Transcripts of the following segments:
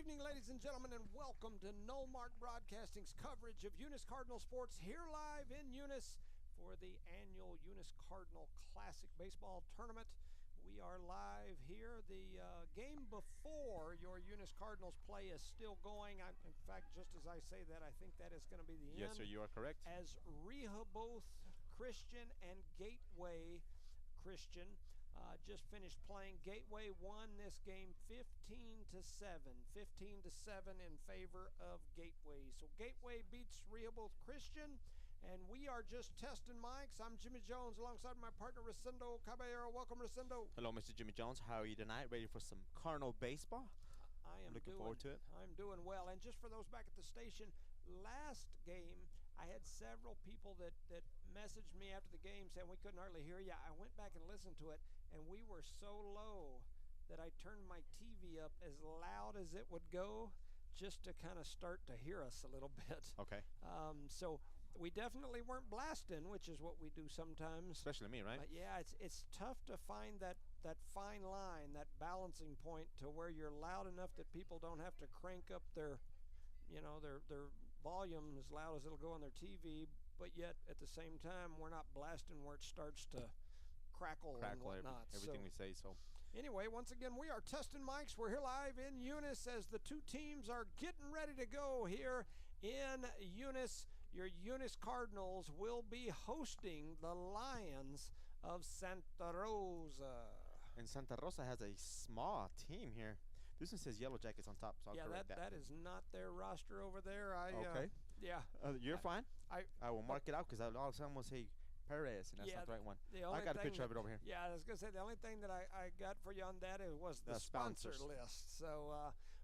evening, ladies and gentlemen, and welcome to No Mark Broadcasting's coverage of Eunice Cardinal sports here live in Eunice for the annual Eunice Cardinal Classic Baseball Tournament. We are live here. The game before your Eunice Cardinals play is still going. In fact, just as I say that, I think that is going to be the end. Yes, sir, you are correct. As Rehoboth Christian and Gateway Christian just finished playing. Gateway won this game 15-7. 15-7 in favor of Gateway. So Gateway beats Rehoboth Christian, and we are just testing mics. I'm Jimmy Jones alongside my partner Rosendo Caballero. Welcome, Rosendo. Hello, Mr. Jimmy Jones. How are you tonight? Ready for some Cardinal baseball? I am looking forward to it. I'm doing well. And just for those back at the station, last game I had several people that messaged me after the game saying we couldn't hardly hear you. I went back and listened to it, and we were so low that I turned my TV up as loud as it would go just to kind of start to hear us a little bit. Okay. So we definitely weren't blasting, which is what we do sometimes. Especially me, right? But yeah, it's tough to find that fine line, that balancing point to where you're loud enough that people don't have to crank up their volume as loud as it'll go on their TV, but yet at the same time we're not blasting where it starts to crackle and whatnot. Everything we say. So anyway, once again, we are testing mics. We're here live in Eunice as the two teams are getting ready to go here in Eunice. Your Eunice Cardinals will be hosting the Lions of Santa Rosa. And Santa Rosa has a small team here. This one says Yellow Jackets on top, so I'll correct that. That is not their roster over there. Okay. Yeah. You're fine. I will mark it out because all of a sudden we'll say Perez, and that's not the right one. I got a picture of it over here. Yeah, I was going to say the only thing that I got for you on that was the sponsor list. So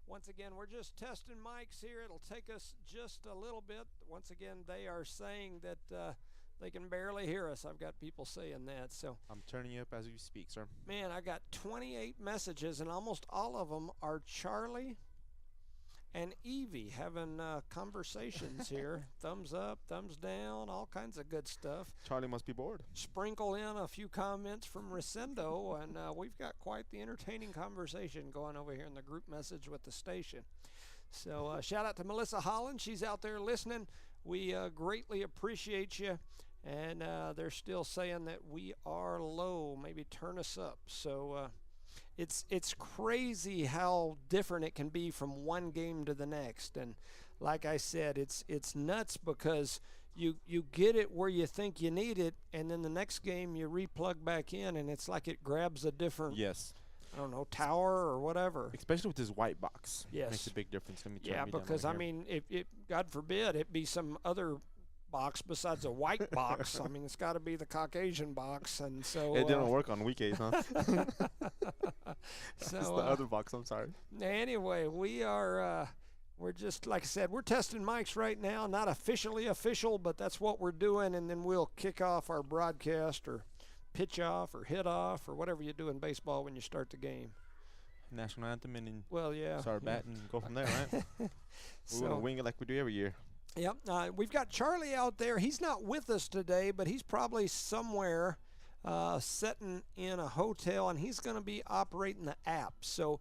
once again, we're just testing mics here. It'll take us just a little bit. Once again, they are saying that they can barely hear us. I've got people saying that. So I'm turning you up as you speak, sir. Man, I got 28 messages, and almost all of them are Charlie and Evie having conversations here. Thumbs up, thumbs down, all kinds of good stuff. Charlie must be bored. Sprinkle in a few comments from Rosendo, and we've got quite the entertaining conversation going over here in the group message with the station. So shout out to Melissa Holland. She's out there listening. We greatly appreciate you. And they're still saying that we are low. Maybe turn us up. So it's crazy how different it can be from one game to the next. And like I said, it's nuts because you get it where you think you need it, and then the next game you replug back in, and it's like it grabs a different I don't know, tower or whatever. Especially with this white box. Yes. Makes a big difference. Let me turn yeah, because I mean, if God forbid it be some other box besides a white box. I mean, it's got to be the Caucasian box, and so it didn't work on weekdays, huh? So it's the other box. I'm sorry. Anyway, we're just, like I said, we're testing mics right now. Not officially official, but that's what we're doing, and then we'll kick off our broadcast or pitch off or hit off or whatever you do in baseball when you start the game. National anthem and then start batting and go from there, right? We're going to wing it like we do every year. Yep. We've got Charlie out there. He's not with us today, but he's probably somewhere sitting in a hotel, and he's going to be operating the app. So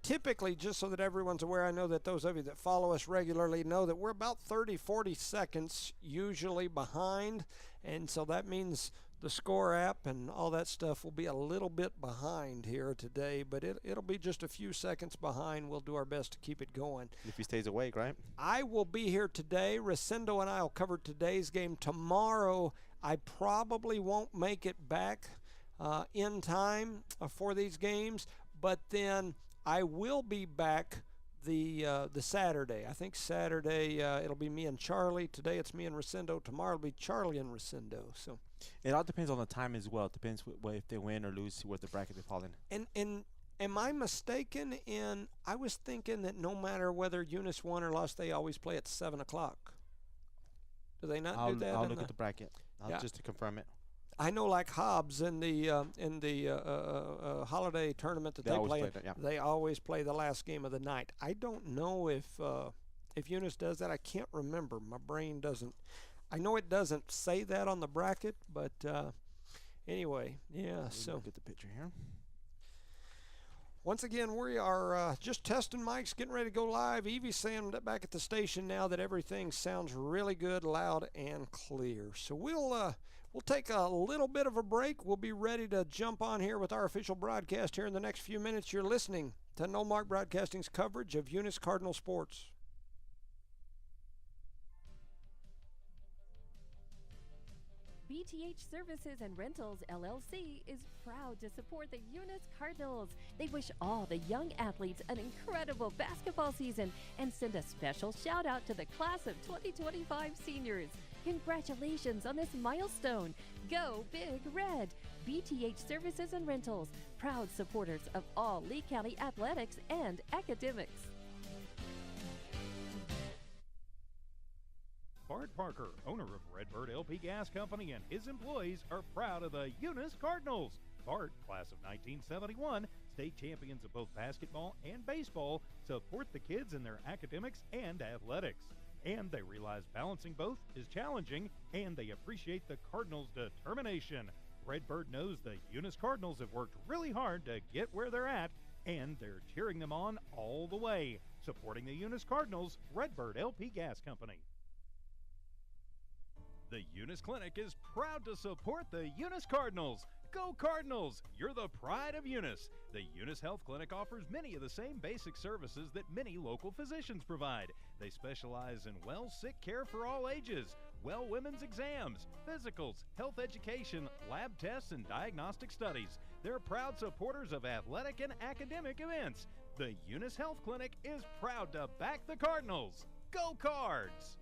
typically, just so that everyone's aware, I know that those of you that follow us regularly know that we're about 30, 40 seconds usually behind, and so that means the score app and all that stuff will be a little bit behind here today, but it'll be just a few seconds behind. We'll do our best to keep it going. If he stays awake, right? I will be here today. Rosendo and I will cover today's game. Tomorrow, I probably won't make it back in time for these games, but then I will be back the Saturday. I think Saturday it'll be me and Charlie. Today it's me and Rosendo. Tomorrow it'll be Charlie and Rosendo. So it all depends on the time as well. It depends if they win or lose, what the bracket they fall in. And am I mistaken in? I was thinking that no matter whether Eunice won or lost, they always play at 7 o'clock. Do they not do that? I'll look at the bracket just to confirm it. I know, like Hobbs in the holiday tournament that they play, they always play the last game of the night. I don't know if Eunice does that. I can't remember. My brain doesn't. I know it doesn't say that on the bracket, but anyway, yeah. So look at the picture here. Once again, we are just testing mics, getting ready to go live. Evie's saying that back at the station now that everything sounds really good, loud, and clear. So we'll take a little bit of a break. We'll be ready to jump on here with our official broadcast here in the next few minutes. You're listening to No Mark Broadcasting's coverage of Eunice Cardinal sports. BTH Services and Rentals, LLC, is proud to support the Eunice Cardinals. They wish all the young athletes an incredible basketball season and send a special shout out to the class of 2025 seniors. Congratulations on this milestone. Go Big Red! BTH Services and Rentals, proud supporters of all Lee County athletics and academics. Bart Parker, owner of Redbird LP Gas Company, and his employees are proud of the Eunice Cardinals. Bart, class of 1971, state champions of both basketball and baseball, support the kids in their academics and athletics. And they realize balancing both is challenging, and they appreciate the Cardinals' determination. Redbird knows the Eunice Cardinals have worked really hard to get where they're at, and they're cheering them on all the way. Supporting the Eunice Cardinals, Redbird LP Gas Company. The Eunice Clinic is proud to support the Eunice Cardinals. Go Cardinals! You're the pride of Eunice. The Eunice Health Clinic offers many of the same basic services that many local physicians provide. They specialize in sick care for all ages, women's exams, physicals, health education, lab tests, and diagnostic studies. They're proud supporters of athletic and academic events. The Eunice Health Clinic is proud to back the Cardinals. Go Cards!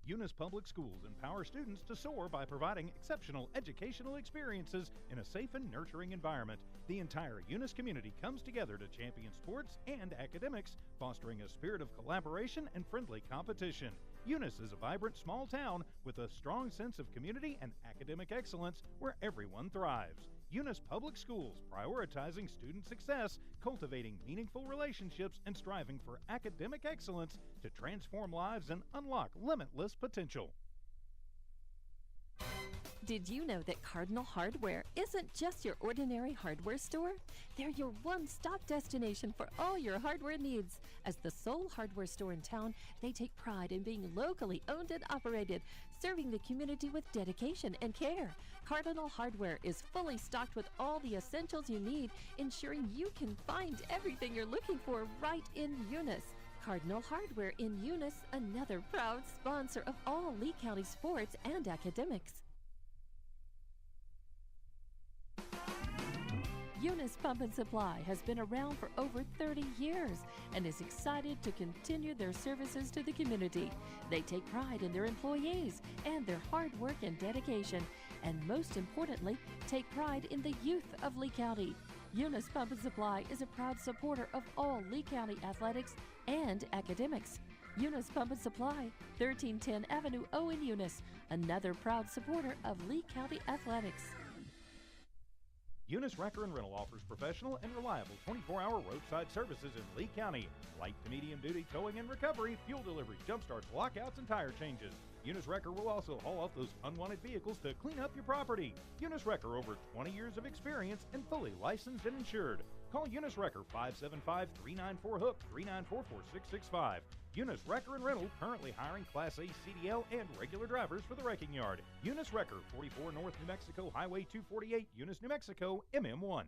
Eunice Public Schools empower students to soar by providing exceptional educational experiences in a safe and nurturing environment. The entire Eunice community comes together to champion sports and academics, fostering a spirit of collaboration and friendly competition. Eunice is a vibrant small town with a strong sense of community and academic excellence where everyone thrives. Eunice Public Schools, prioritizing student success, cultivating meaningful relationships, and striving for academic excellence to transform lives and unlock limitless potential. Did you know that Cardinal Hardware isn't just your ordinary hardware store? They're your one-stop destination for all your hardware needs. As the sole hardware store in town, they take pride in being locally owned and operated, serving the community with dedication and care. Cardinal Hardware is fully stocked with all the essentials you need, ensuring you can find everything you're looking for right in Eunice. Cardinal Hardware in Eunice, another proud sponsor of all Lee County sports and academics. Eunice Pump and Supply has been around for over 30 years and is excited to continue their services to the community. They take pride in their employees and their hard work and dedication, and most importantly, take pride in the youth of Lee County. Eunice Pump and Supply is a proud supporter of all Lee County athletics and academics. Eunice Pump and Supply, 1310 Avenue O in Eunice, another proud supporter of Lee County athletics. Eunice Wrecker and Rental offers professional and reliable 24-hour roadside services in Lee County. Light to medium-duty towing and recovery, fuel delivery, jump starts, lockouts, and tire changes. Eunice Wrecker will also haul off those unwanted vehicles to clean up your property. Eunice Wrecker, over 20 years of experience and fully licensed and insured. Call Eunice Wrecker 575-394-HOOK, 394-4665. Eunice Wrecker and Rental, currently hiring Class A CDL and regular drivers for the wrecking yard. Eunice Wrecker, 44 North New Mexico Highway 248, Eunice, New Mexico, MM1.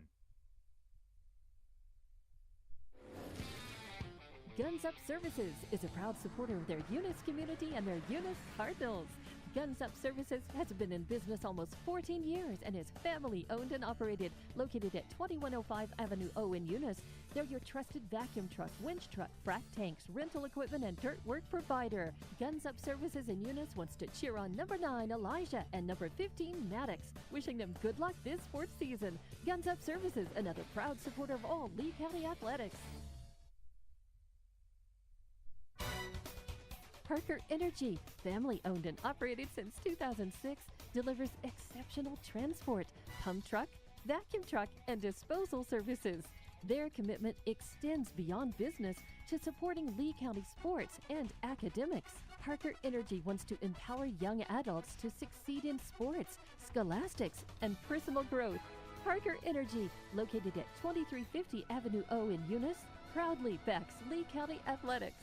Guns Up Services is a proud supporter of their Eunice community and their Eunice Cardinals. Guns Up Services has been in business almost 14 years and is family owned and operated, located at 2105 Avenue O in Eunice. They're your trusted vacuum truck, winch truck, frac tanks, rental equipment, and dirt work provider. Guns Up Services in Eunice wants to cheer on number 9 Elijah and number 15 Maddox, wishing them good luck this sports season. Guns Up Services, another proud supporter of all Lee County athletics. Parker Energy, family owned and operated since 2006, delivers exceptional transport, pump truck, vacuum truck, and disposal services. Their commitment extends beyond business to supporting Lee County sports and academics. Parker Energy wants to empower young adults to succeed in sports, scholastics, and personal growth. Parker Energy, located at 2350 Avenue O in Eunice, proudly backs Lee County Athletics.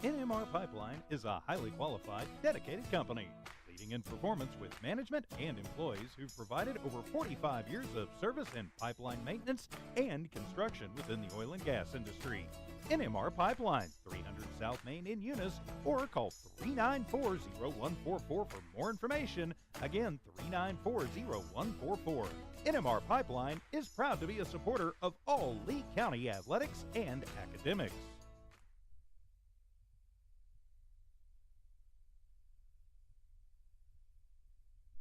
NMR Pipeline is a highly qualified, dedicated company, leading in performance with management and employees who've provided over 45 years of service in pipeline maintenance and construction within the oil and gas industry. NMR Pipeline, 300 South Main in Eunice, or call 394-0144 for more information. Again, 394-0144. NMR Pipeline is proud to be a supporter of all Lee County athletics and academics.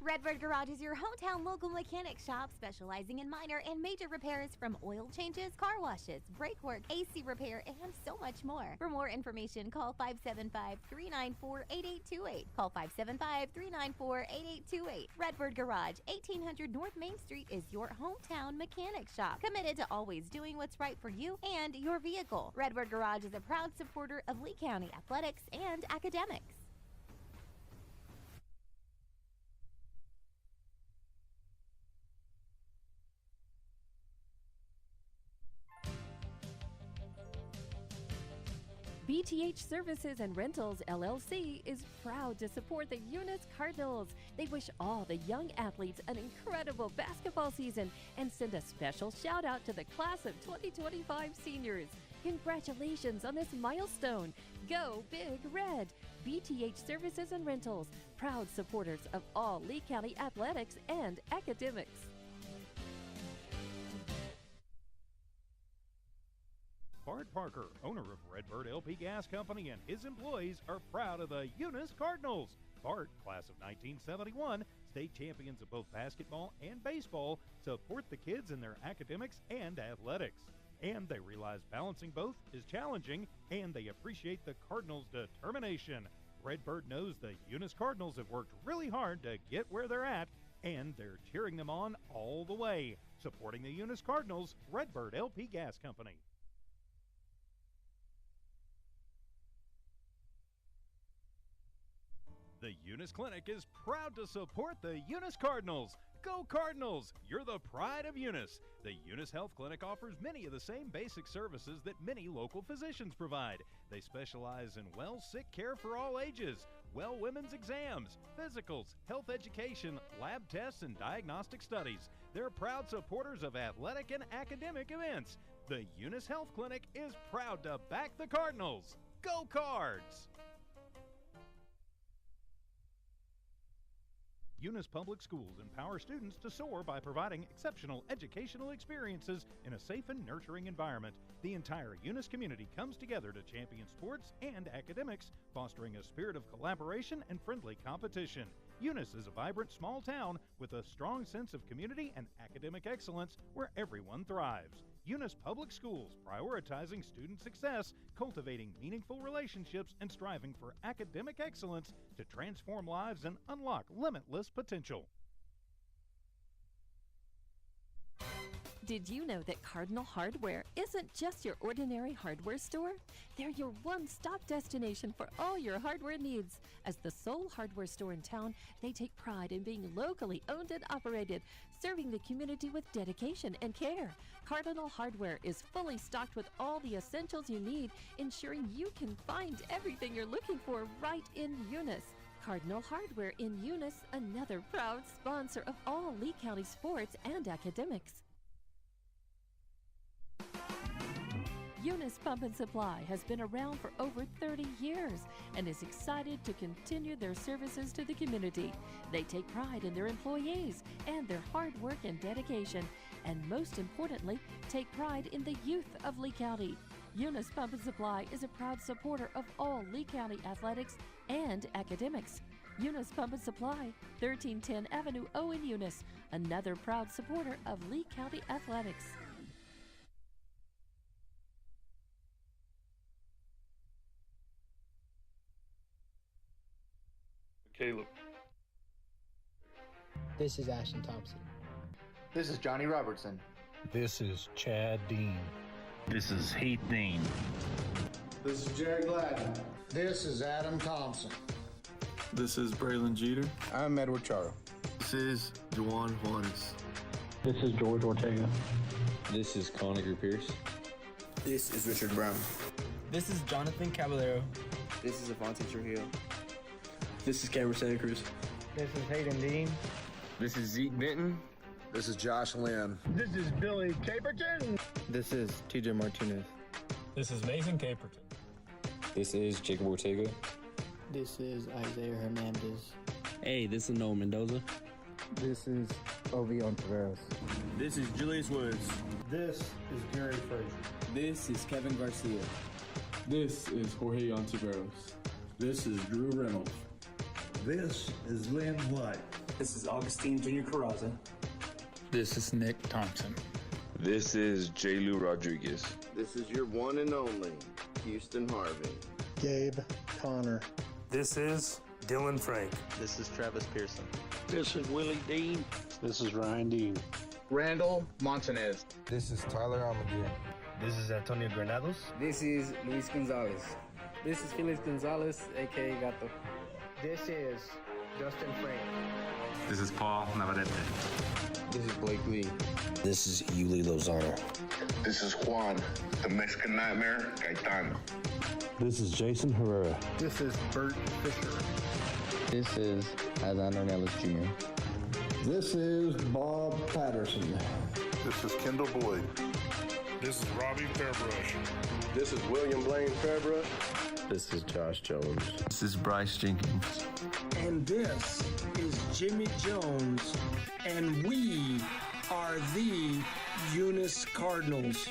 Redbird Garage is your hometown local mechanic shop specializing in minor and major repairs from oil changes, car washes, brake work, AC repair, and so much more. For more information, call 575-394-8828. Call 575-394-8828. Redbird Garage, 1800 North Main Street is your hometown mechanic shop, committed to always doing what's right for you and your vehicle. Redbird Garage is a proud supporter of Lee County athletics and academics. BTH Services and Rentals, LLC is proud to support the Eunice Cardinals. They wish all the young athletes an incredible basketball season and send a special shout out to the class of 2025 seniors. Congratulations on this milestone. Go Big Red! BTH Services and Rentals, proud supporters of all Lee County athletics and academics. Bart Parker, owner of Redbird LP Gas Company, and his employees are proud of the Eunice Cardinals. Bart, class of 1971, state champions of both basketball and baseball, support the kids in their academics and athletics. And they realize balancing both is challenging, and they appreciate the Cardinals' determination. Redbird knows the Eunice Cardinals have worked really hard to get where they're at, and they're cheering them on all the way. Supporting the Eunice Cardinals, Redbird LP Gas Company. The Eunice Clinic is proud to support the Eunice Cardinals. Go Cardinals! You're the pride of Eunice. The Eunice Health Clinic offers many of the same basic services that many local physicians provide. They specialize in sick care for all ages, women's exams, physicals, health education, lab tests, and diagnostic studies. They're proud supporters of athletic and academic events. The Eunice Health Clinic is proud to back the Cardinals. Go Cards! Eunice Public Schools empower students to soar by providing exceptional educational experiences in a safe and nurturing environment. The entire Eunice community comes together to champion sports and academics, fostering a spirit of collaboration and friendly competition. Eunice is a vibrant small town with a strong sense of community and academic excellence where everyone thrives. Eunice Public Schools, prioritizing student success, cultivating meaningful relationships, and striving for academic excellence to transform lives and unlock limitless potential. Did you know that Cardinal Hardware isn't just your ordinary hardware store? They're your one-stop destination for all your hardware needs. As the sole hardware store in town, they take pride in being locally owned and operated, serving the community with dedication and care. Cardinal Hardware is fully stocked with all the essentials you need, ensuring you can find everything you're looking for right in Eunice. Cardinal Hardware in Eunice, another proud sponsor of all Lee County sports and academics. Eunice Pump and Supply has been around for over 30 years and is excited to continue their services to the community. They take pride in their employees and their hard work and dedication, and most importantly, take pride in the youth of Lee County. Eunice Pump and Supply is a proud supporter of all Lee County athletics and academics. Eunice Pump and Supply, 1310 Avenue O in Eunice, another proud supporter of Lee County athletics. Caleb. This is Ashton Thompson. This is Johnny Robertson. This is Chad Dean. This is Heath Dean. This is Jerry Gladden. This is Adam Thompson. This is Braylon Jeter. I'm Edward Charo. This is Juan Juarez. This is George Ortega. This is Conacher Pierce. This is Richard Brown. This is Jonathan Caballero. This is Avante Trujillo. This is Cameron Santa Cruz. This is Hayden Dean. This is Zeke Benton. This is Josh Lynn. This is Billy Caperton. This is TJ Martinez. This is Mason Caperton. This is Jacob Ortega. This is Isaiah Hernandez. Hey, this is Noah Mendoza. This is Ovion Taveras. This is Julius Woods. This is Gary Frazier. This is Kevin Garcia. This is Jorge Ontiveros. This is Drew Reynolds. This is Lynn White. This is Augustine Jr. Carraza. This is Nick Thompson. This is J. Lou Rodriguez. This is your one and only Houston Harvey. Gabe Connor. This is Dylan Frank. This is Travis Pearson. This is Willie Dean. This is Ryan Dean. Randall Montanez. This is Tyler Almaguer. This is Antonio Granados. This is Luis Gonzalez. This is Felix Gonzalez, a.k.a. Gato. This is Justin Frank. This is Paul Navarrete. This is Blake Lee. This is Yuli Lozano. This is Juan, the Mexican Nightmare, Gaetano. This is Jason Herrera. This is Bert Fisher. This is Adán Ornelas Jr. This is Bob Patterson. This is Kendall Boyd. This is Robbie Fairbrush. This is William Blaine Fairbrush. This is Josh Jones. This is Bryce Jenkins. And this is Jimmy Jones. And we are the Eunice Cardinals.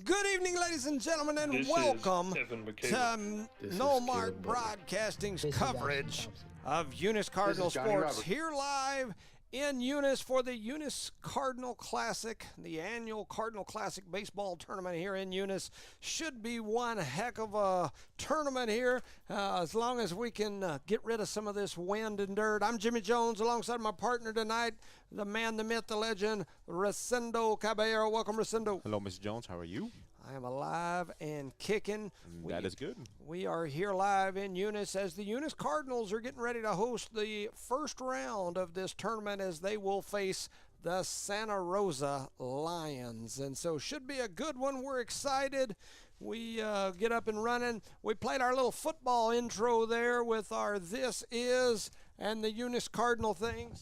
Good evening, ladies and gentlemen, and this welcome to Nomart Broadcasting's coverage of Eunice Cardinal Sports here live in Eunice for the Eunice Cardinal Classic, the annual Cardinal Classic baseball tournament here in Eunice. Should be one heck of a tournament here as long as we can get rid of some of this wind and dirt. I'm Jimmy Jones alongside my partner tonight, the man, the myth, the legend, Rosendo Caballero. Welcome, Rosendo. Hello, Mr. Jones. How are you? I am alive and kicking. That is good. We are here live in Eunice as the Eunice Cardinals are getting ready to host the first round of this tournament as they will face the Santa Rosa Lions. And so should be a good one. We're excited. We get up and running. We played our little football intro there with our This Is and the Eunice Cardinal things.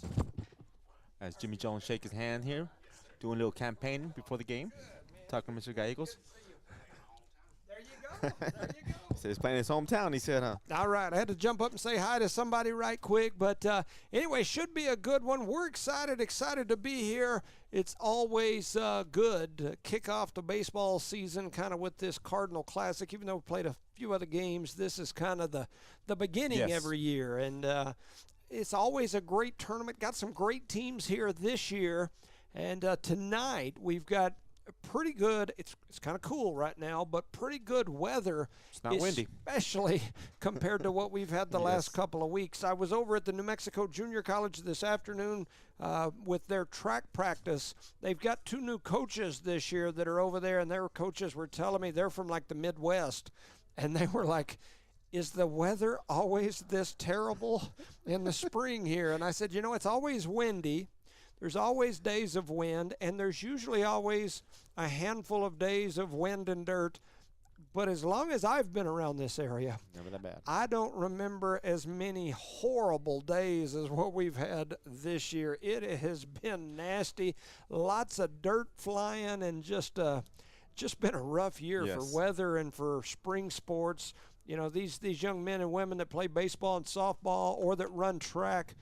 As Jimmy Jones shake his hand here, doing a little campaigning before the game, talking to Mr. Gallegos. There you go. He said he's playing his hometown, he said, huh? All right, I had to jump up and say hi to somebody right quick, but anyway, should be a good one. We're excited to be here. It's always good to kick off the baseball season kind of with this Cardinal Classic. Even though we played a few other games, this is kind of the beginning every year, and it's always a great tournament. Got some great teams here this year, and tonight we've got pretty good, it's kind of cool right now, but pretty good weather. It's not windy. Especially compared to what we've had the last couple of weeks. I was over at the New Mexico Junior College this afternoon with their track practice. They've got 2 new coaches this year that are over there, and their coaches were telling me they're from like the Midwest, and they were like, is the weather always this terrible in the spring here? And I said, it's always windy. There's always days of wind, and there's usually always a handful of days of wind and dirt. But as long as I've been around this area, never that bad. I don't remember as many horrible days as what we've had this year. It has been nasty, lots of dirt flying, and just been a rough year for weather and for spring sports. These young men and women that play baseball and softball or that run track,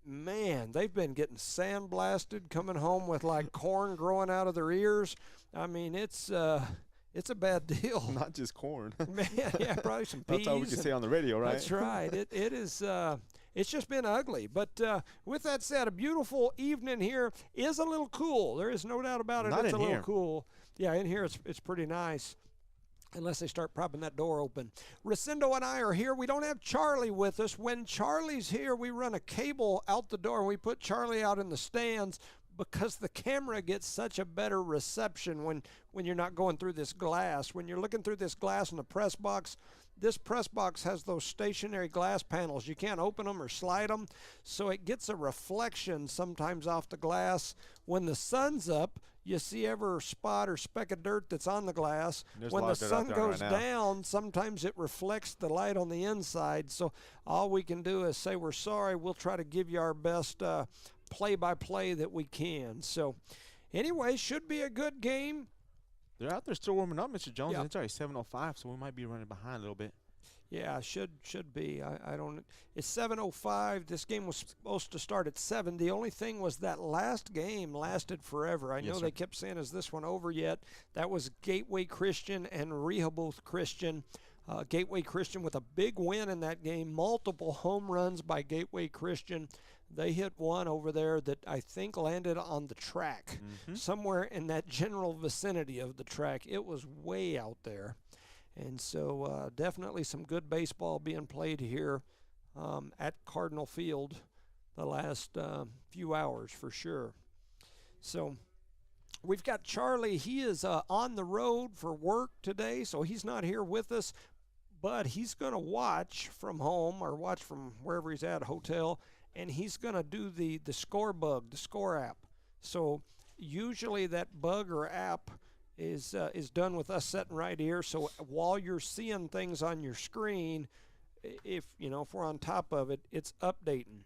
man, they've been getting sandblasted, coming home with like corn growing out of their ears. I mean, it's a bad deal. Not just corn. Man, yeah, probably some peas. That's all we can say on the radio, right? That's right. It is. It's just been ugly. But with that said, a beautiful evening here. Is a little cool. There is no doubt about it. Not it's in a little here. cool. Yeah, in here it's pretty nice. unless they start propping that door open. Rosendo and I are here. We don't have Charlie with us. When Charlie's here, we run a cable out the door, and we put Charlie out in the stands because the camera gets such a better reception when you're not going through this glass. When you're looking through this glass in the press box, this press box has those stationary glass panels. You can't open them or slide them, so it gets a reflection sometimes off the glass. When the sun's up, you see every spot or speck of dirt that's on the glass. When the sun goes down, sometimes it reflects the light on the inside. So all we can do is say we're sorry. We'll try to give you our best play-by-play that we can. So anyway, should be a good game. They're out there still warming up, Mr. Jones. Yep. And it's already 7:05, so we might be running behind a little bit. Yeah, should be. I don't. It's 7:05. This game was supposed to start at 7. The only thing was that last game lasted forever. I know they kept saying, "Is this one over yet?" That was Gateway Christian and Rehoboth Christian. Gateway Christian with a big win in that game. Multiple home runs by Gateway Christian. They hit one over there that I think landed on the track, somewhere in that general vicinity of the track. It was way out there. And so definitely some good baseball being played here at Cardinal Field the last few hours for sure. So we've got Charlie. He is on the road for work today, so he's not here with us. But he's going to watch from home or watch from wherever he's at, a hotel, and he's going to do the score bug, the score app. So usually that bug or app is done with us sitting right here. So while you're seeing things on your screen, if we're on top of it, it's updating.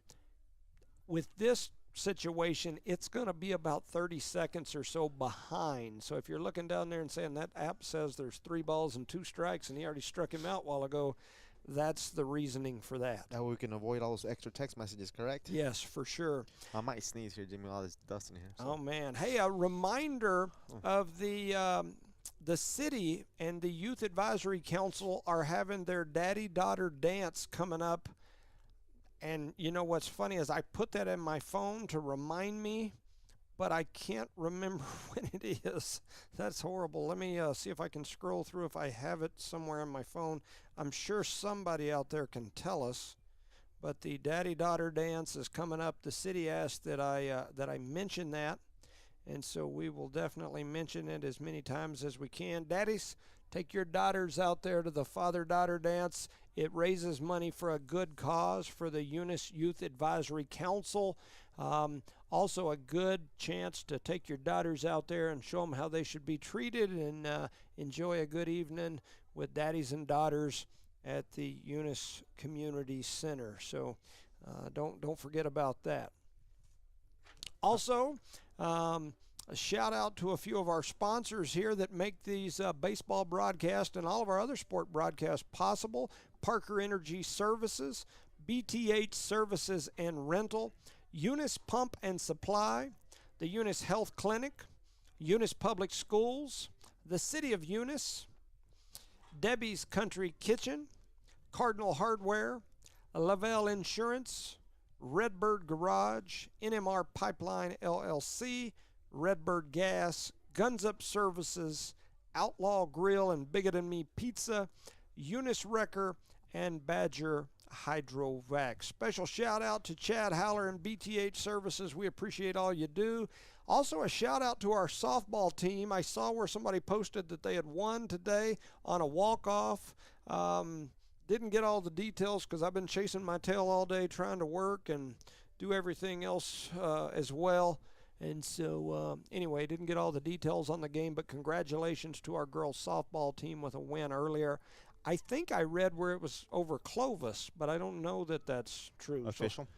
With this situation, it's going to be about 30 seconds or so behind. So if you're looking down there and saying that app says there's 3 balls and 2 strikes and he already struck him out a while ago, that's the reasoning for that. That way we can avoid all those extra text messages, correct? Yes, for sure. I might sneeze here, Jimmy, all this dust in here. So. Oh, man. Hey, a reminder of the city and the Youth Advisory Council are having their daddy-daughter dance coming up. And you know what's funny is I put that in my phone to remind me, but I can't remember when it is. That's horrible. Let me see if I can scroll through if I have it somewhere on my phone. I'm sure somebody out there can tell us. But the daddy-daughter dance is coming up. The city asked that I mention that, and so we will definitely mention it as many times as we can. Daddies, take your daughters out there to the father-daughter dance. It raises money for a good cause for the Eunice Youth Advisory Council. Also a good chance to take your daughters out there and show them how they should be treated and enjoy a good evening with daddies and daughters at the Eunice Community Center. So don't forget about that. Also, a shout out to a few of our sponsors here that make these baseball broadcasts and all of our other sport broadcasts possible. Parker Energy Services, BTH Services and Rental, Eunice Pump and Supply, the Eunice Health Clinic, Eunice Public Schools, the City of Eunice, Debbie's Country Kitchen, Cardinal Hardware, Lavelle Insurance, Redbird Garage, NMR Pipeline LLC, Redbird Gas, Guns Up Services, Outlaw Grill and Bigot and Me Pizza, Eunice Wrecker, and Badger Hydrovac. Special shout out to Chad Howler and BTH Services. We appreciate all you do. Also a shout out to our softball team. I saw where somebody posted that they had won today on a walk-off. Didn't get all the details because I've been chasing my tail all day trying to work and do everything else as well. And so, anyway, didn't get all the details on the game, but congratulations to our girls softball team with a win earlier. I think I read where it was over Clovis, but I don't know that that's true. Official?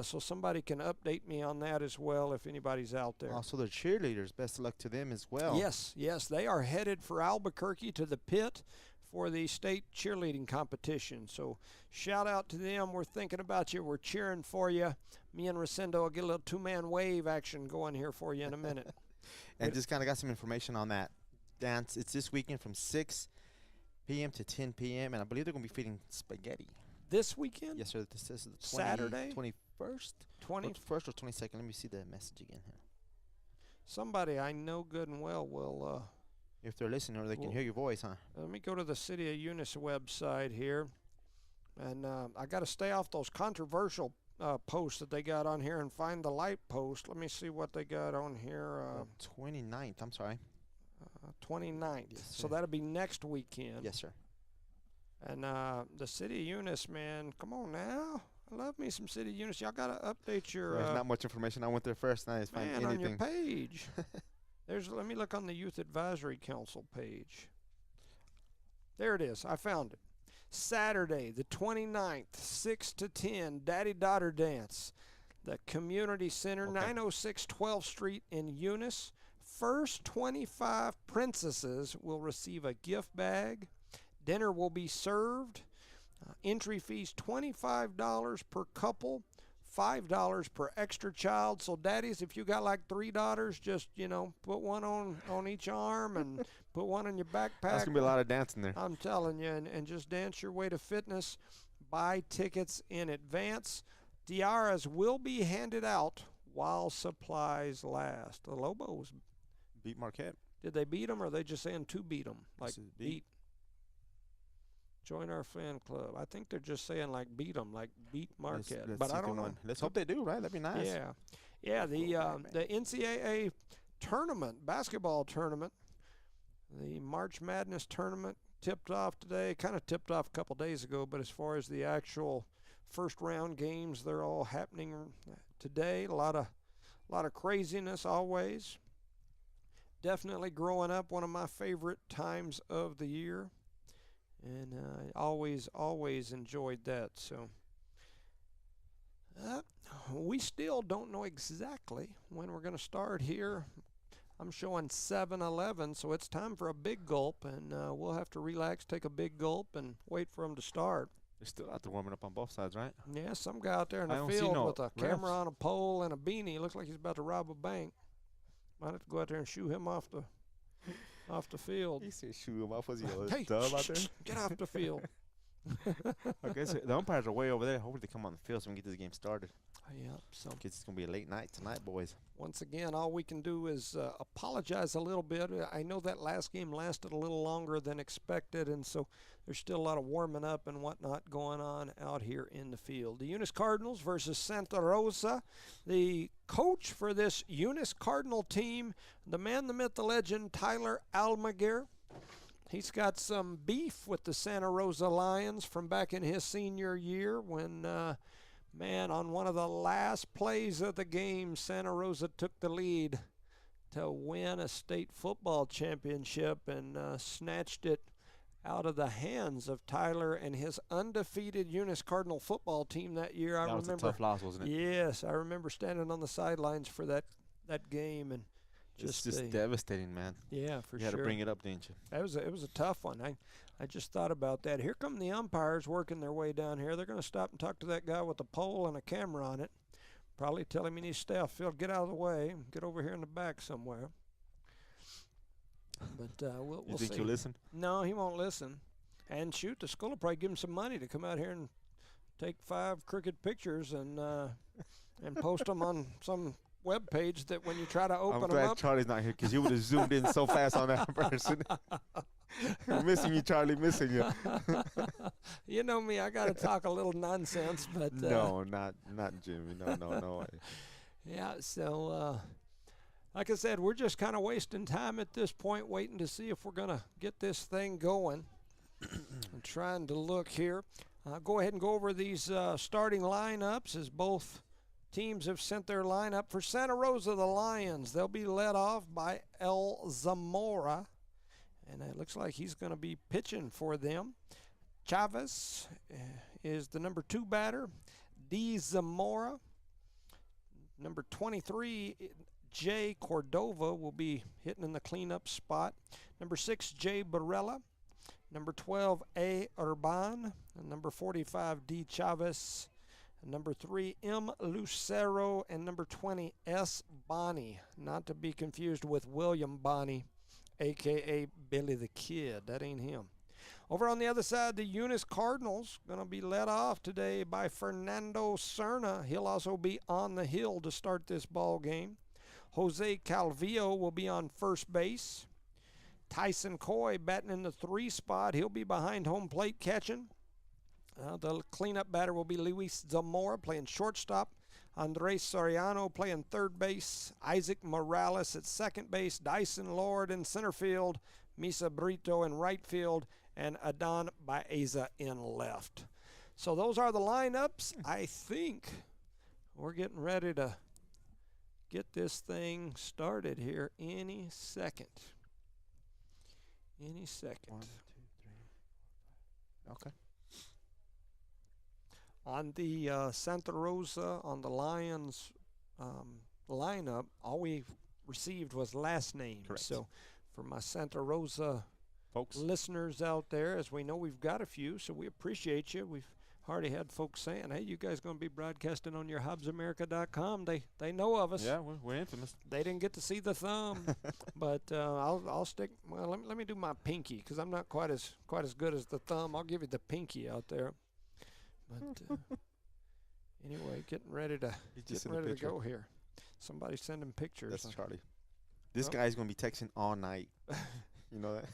So somebody can update me on that as well if anybody's out there. Also, the cheerleaders, best of luck to them as well. Yes, they are headed for Albuquerque to the pit for the state cheerleading competition. So shout out to them. We're thinking about you. We're cheering for you. Me and Rosendo will get a little 2-man wave action going here for you in a minute. And just kind of got some information on that dance. It's this weekend from 6 p.m. to 10 p.m. and I believe they're going to be feeding spaghetti. This weekend? Yes, sir. This is the Saturday? 21st? 21st or 22nd. Let me see the message again here. Somebody I know good and well will If they're listening or they can hear your voice, huh? Let me go to the City of Eunice website here. And I got to stay off those controversial posts that they got on here and find the light post. Let me see what they got on here. 29th, I'm sorry. 29th. Yes, so that'll be next weekend. Yes, sir. And the City of Eunice, man, come on now. I love me some City of Eunice. Y'all got to update your... There's not much information. I went there first, and I didn't find anything. on your page. Let me look on the Youth Advisory Council page. There it is. I found it. Saturday, the 29th, 6 to 10, Daddy-Daughter Dance. The Community Center, 906 12th Street in Eunice. First 25 princesses will receive a gift bag. Dinner will be served. Entry fees $25 per couple, $5 per extra child. So daddies, if you got like 3 daughters, just, put one on each arm and put one in your backpack. That's going to be a lot of dancing there. I'm telling you, and just dance your way to fitness. Buy tickets in advance. Tiaras will be handed out while supplies last. The Lobos beat Marquette. Did they beat them, or are they just saying to beat them? Like beat. Join our fan club. I think they're just saying like beat them, like beat Marquette. Let's but I don't know. Let's hope they do, right? That'd be nice. Yeah. The NCAA tournament, basketball tournament, the March Madness tournament tipped off today. Kind of tipped off a couple days ago, but as far as the actual first round games, they're all happening today. A lot of craziness always. Definitely growing up, one of my favorite times of the year. And I always enjoyed that. So we still don't know exactly when we're going to start here. I'm showing 7:11, so it's time for a big gulp, and we'll have to relax, take a big gulp, and wait for them to start. They're still out there warming up on both sides, right? Yeah, some guy out there in the field with a camera on a pole and a beanie. Looks like he's about to rob a bank. Might have to go out there and shoo him off the field. He said shoo him off. Was he hey, dub out there? Get off the field. Okay, so the umpires are way over there. Hopefully they come on the field so we can get this game started. Yeah, so it's going to be a late night tonight, boys. Once again, all we can do is apologize a little bit. I know that last game lasted a little longer than expected, and so there's still a lot of warming up and whatnot going on out here in the field. The Eunice Cardinals versus Santa Rosa. The coach for this Eunice Cardinal team, the man, the myth, the legend, Tyler Almaguer. He's got some beef with the Santa Rosa Lions from back in his senior year when, on one of the last plays of the game, Santa Rosa took the lead to win a state football championship and snatched it out of the hands of Tyler and his undefeated Eunice Cardinal football team that year. That was a tough loss, wasn't it? Yes, I remember standing on the sidelines for that game, and it's just devastating, man. Yeah, for sure. You had to bring it up, didn't you? It was a tough one. I just thought about that. Here come the umpires working their way down here. They're going to stop and talk to that guy with a pole and a camera on it. Probably tell him he needs to stay off field, get out of the way, get over here in the back somewhere. But we'll see. You think he'll listen? No, he won't listen. And shoot, the school will probably give him some money to come out here and take 5 crooked pictures and post them on some web page that when you try to open them up. I'm glad Charlie's not here because he would have zoomed in so fast on that person. Missing you, Charlie, missing you. You know me, I got to talk a little nonsense, but no, not Jimmy. No. Yeah, so like I said, we're just kind of wasting time at this point, waiting to see if we're going to get this thing going. I'm trying to look here. Go ahead and go over these starting lineups as both teams have sent their lineup. For Santa Rosa, the Lions, they'll be led off by El Zamora, and it looks like he's going to be pitching for them. Chavez is the number 2 batter. D. Zamora, number 23, Jay Cordova will be hitting in the cleanup spot. Number 6, Jay Barella. Number 12, A. Urban. And number 45, D. Chavez. And number 3, M. Lucero. And number 20, S. Bonney. Not to be confused with William Bonney, a.k.a. Billy the Kid. That ain't him. Over on the other side, the Eunice Cardinals going to be led off today by Fernando Serna. He'll also be on the hill to start this ball game. Jose Calvillo will be on first base. Tyson Coy batting in the 3 spot. He'll be behind home plate catching. The cleanup batter will be Luis Zamora playing shortstop. Andres Soriano playing third base. Isaac Morales at second base. Dyson Lord in center field. Misa Brito in right field. And Adan Baeza in left. So those are the lineups. I think we're getting ready to get this thing started here any second. Any second. 1, 2, 3, 4, 5. Okay. On the Santa Rosa, on the Lions lineup, all we received was last names. Correct. So for my Santa Rosa folks, listeners out there, as we know we've got a few, so we appreciate you. We've already had folks saying, hey, you guys going to be broadcasting on your HobbsAmerica.com. They know of us. Yeah, we're infamous. They didn't get to see the thumb, but I'll stick. Well, let me do my pinky because I'm not quite as good as the thumb. I'll give you the pinky out there. But anyway, getting ready to go here. Somebody sending pictures. That's Charlie. This guy's gonna be texting all night. You know that?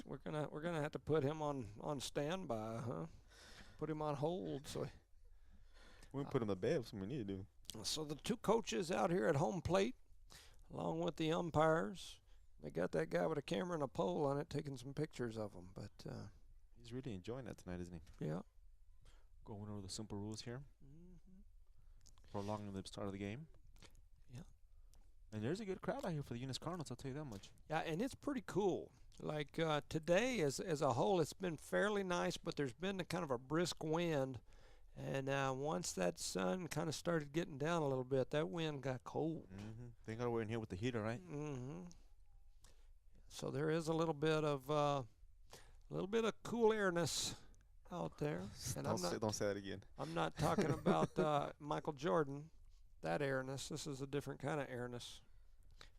We're gonna have to put him on standby, huh? Put him on hold. So we put him to bed. That's what we need to do. So the 2 coaches out here at home plate, along with the umpires, they got that guy with a camera and a pole on it taking some pictures of them. But he's really enjoying that tonight, isn't he? Yeah. Going over the simple rules here. Prolonging the start of the game. Yeah. And there's a good crowd out here for the Eunice Cardinals, I'll tell you that much. Yeah, and it's pretty cool. Like today as a whole, it's been fairly nice, but there's been a kind of a brisk wind. And once that sun kind of started getting down a little bit, that wind got cold. They got to in here with the heater, right? So there is a little bit of cool airness out there. And don't say that again. I'm not talking about Michael Jordan, that airness. This is a different kind of airness.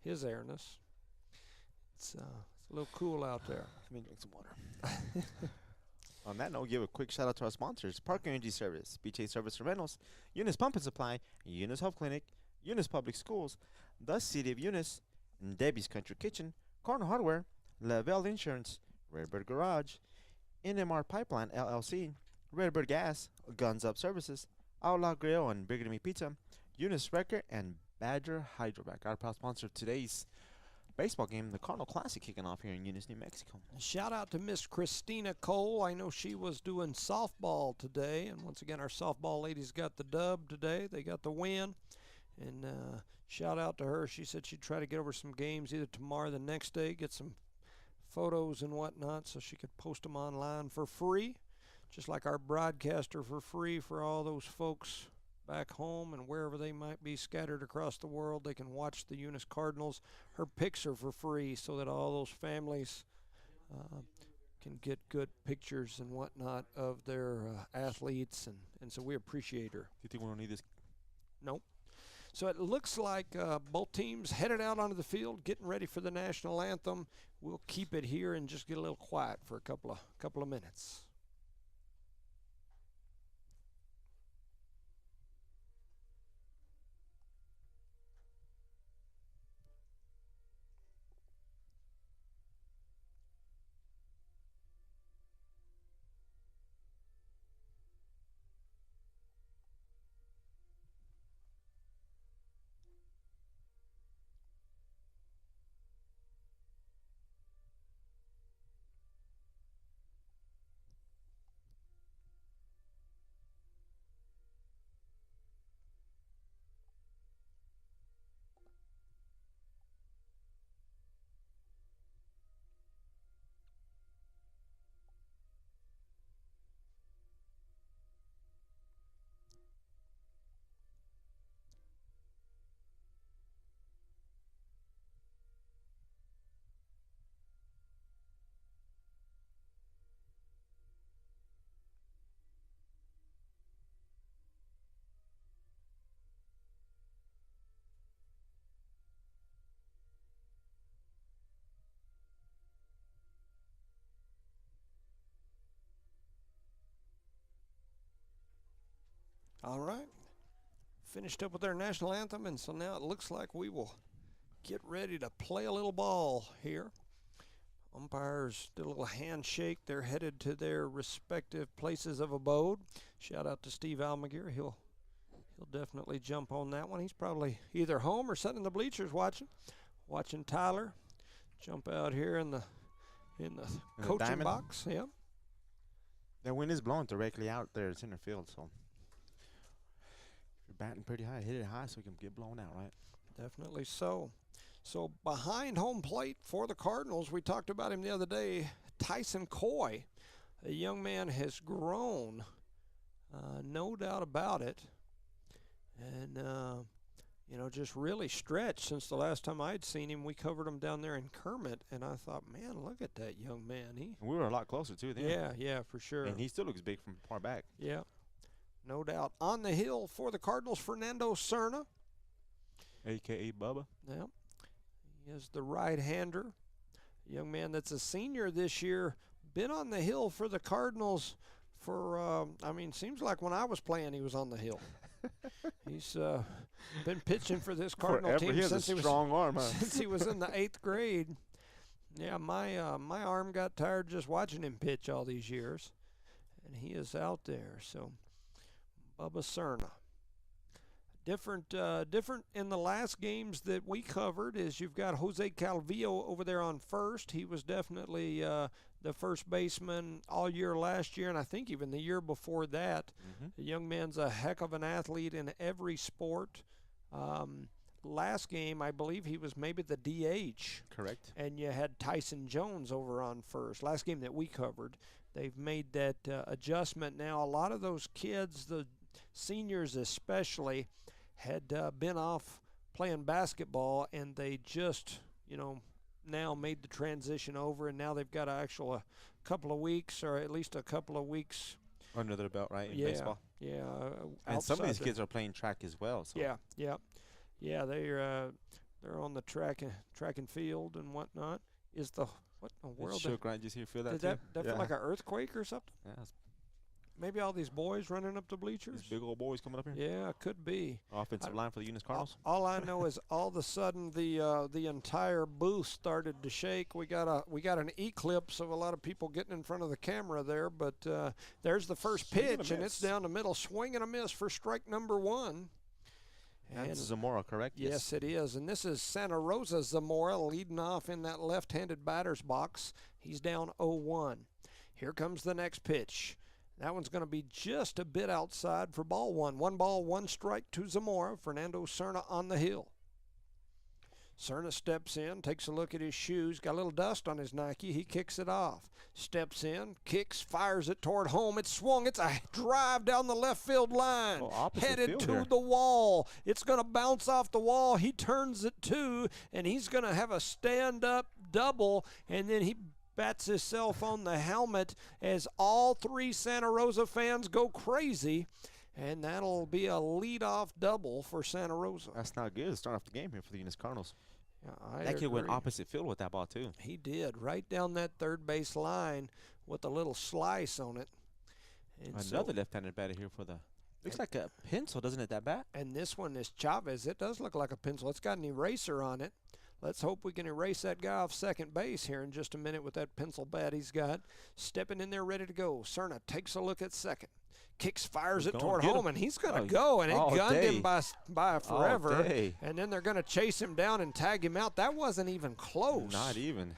His airness. It's a little cool out there. Let me drink some water. On that note, give a quick shout out to our sponsors: Park Energy Service, BJ Service and Rentals, Eunice Pump and Supply, Eunice Health Clinic, Eunice Public Schools, the City of Eunice, Debbie's Country Kitchen, Cardinal Hardware, Lavelle Insurance, Redbird Garage, NMR Pipeline LLC, Redbird Gas, Guns Up Services, Outlaw Grill and Bigger Than Me Pizza, Eunice Record, and Badger Hydrovac. Our proud sponsor of today's baseball game, the Cardinal Classic, kicking off here in Eunice, New Mexico. Shout out to Miss Christina Cole. I know she was doing softball today, and once again, our softball ladies got the dub today. They got the win, and shout out to her. She said she'd try to get over some games either tomorrow or the next day, get some photos and whatnot so she could post them online for free, just like our broadcaster for free for all those folks back home and wherever they might be scattered across the world. They can watch the Eunice Cardinals. Her picks are for free so that all those families can get good pictures and whatnot of their athletes, and so we appreciate her. Do you think we don't need this? Nope. So it looks like both teams headed out onto the field, getting ready for the national anthem. We'll keep it here and just get a little quiet for a couple of minutes. All right. Finished up with our national anthem, and so now it looks like we will get ready to play a little ball here. Umpires did a little handshake. They're headed to their respective places of abode. Shout out to Steve Almaguer. He'll definitely jump on that one. He's probably either home or sitting in the bleachers watching Tyler jump out here in the coaching box. Yeah. That wind is blowing directly out there at center field, so if you're batting pretty high, hit it high so it can get blown out, right? Definitely so. So behind home plate for the Cardinals, we talked about him the other day, Tyson Coy. A young man has grown, no doubt about it, and just really stretched since the last time I'd seen him. We covered him down there in Kermit, and I thought, man, look at that young man. We were a lot closer too then. Yeah, for sure. And he still looks big from far back. Yeah, no doubt. On the hill for the Cardinals, Fernando Cerna, a.k.a. Bubba. Yeah. He is the right-hander, a young man that's a senior this year, been on the hill for the Cardinals for, seems like when I was playing he was on the hill. He's been pitching for this Cardinal team since since he was in the 8th grade. Yeah, my arm got tired just watching him pitch all these years, and he is out there. So, Bubba Cerna. Different in the last games that we covered is you've got Jose Calvillo over there on first. He was definitely the first baseman all year last year, and I think even the year before that. Mm-hmm. The young man's a heck of an athlete in every sport. Last game, I believe he was maybe the DH. Correct. And you had Tyson Jones over on first. Last game that we covered, they've made that adjustment now. A lot of those kids, the seniors especially, had been off playing basketball, and they just, now made the transition over, and now they've got a couple of weeks, or at least a couple of weeks under their belt, right, in baseball. Yeah. And some of these kids are playing track as well. So. Yeah. They're on the track and field and whatnot. What in the world? It shook, right? Did you feel that Did too? that feel like an earthquake or something? Yeah. Maybe all these boys running up the bleachers. These big old boys coming up here. Yeah, could be. Offensive line for the Eunice Cardinals. All I know is all of a sudden the entire booth started to shake. We got an eclipse of a lot of people getting in front of the camera there, but there's the first pitch, and it's down the middle, swing and a miss for strike number 1. That's Zamora, correct? Yes, it is. And this is Santa Rosa Zamora leading off in that left-handed batter's box. He's down 0-1. Here comes the next pitch. That one's going to be just a bit outside for ball 1. 1 ball, 1 strike to Zamora. Fernando Cerna on the hill. Cerna steps in, takes a look at his shoes, got a little dust on his Nike. He kicks it off. Steps in, kicks, fires it toward home. It's swung. It's a drive down the left field line. Headed to the wall. It's going to bounce off the wall. He turns it too, and he's going to have a stand-up double, and then he bats himself on the helmet as all 3 Santa Rosa fans go crazy, and that'll be a leadoff double for Santa Rosa. That's not good to start off the game here for the Eunice Cardinals. Yeah, that kid went opposite field with that ball too. He did, right down that third base line with a little slice on it. And another left-handed batter here for the looks like a pencil, doesn't it, that bat? And this one is Chavez. It does look like a pencil. It's got an eraser on it. Let's hope we can erase that guy off second base here in just a minute with that pencil bat he's got. Stepping in there ready to go. Cerna takes a look at second. Kicks, fires it toward home, and he's going to go. And it gunned him by forever. And then they're going to chase him down and tag him out. That wasn't even close. Not even.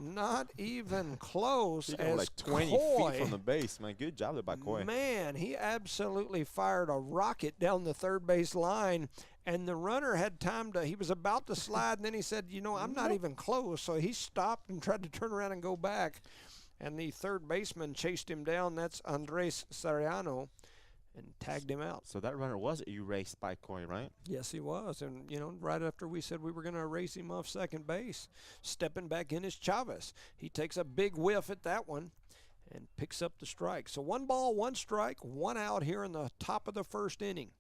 Not even close. He got like 20 feet from the base. Man, good job there by Coy. Man, he absolutely fired a rocket down the third base line. And the runner had time he was about to slide, and then he said, I'm not even close. So he stopped and tried to turn around and go back. And the third baseman chased him down. That's Andres Sariano, and tagged him out. So that runner was erased by Coy, right? Yes, he was. And, right after we said we were going to erase him off second base, stepping back in is Chavez. He takes a big whiff at that one and picks up the strike. So 1 ball, 1 strike, 1 out here in the top of the first inning.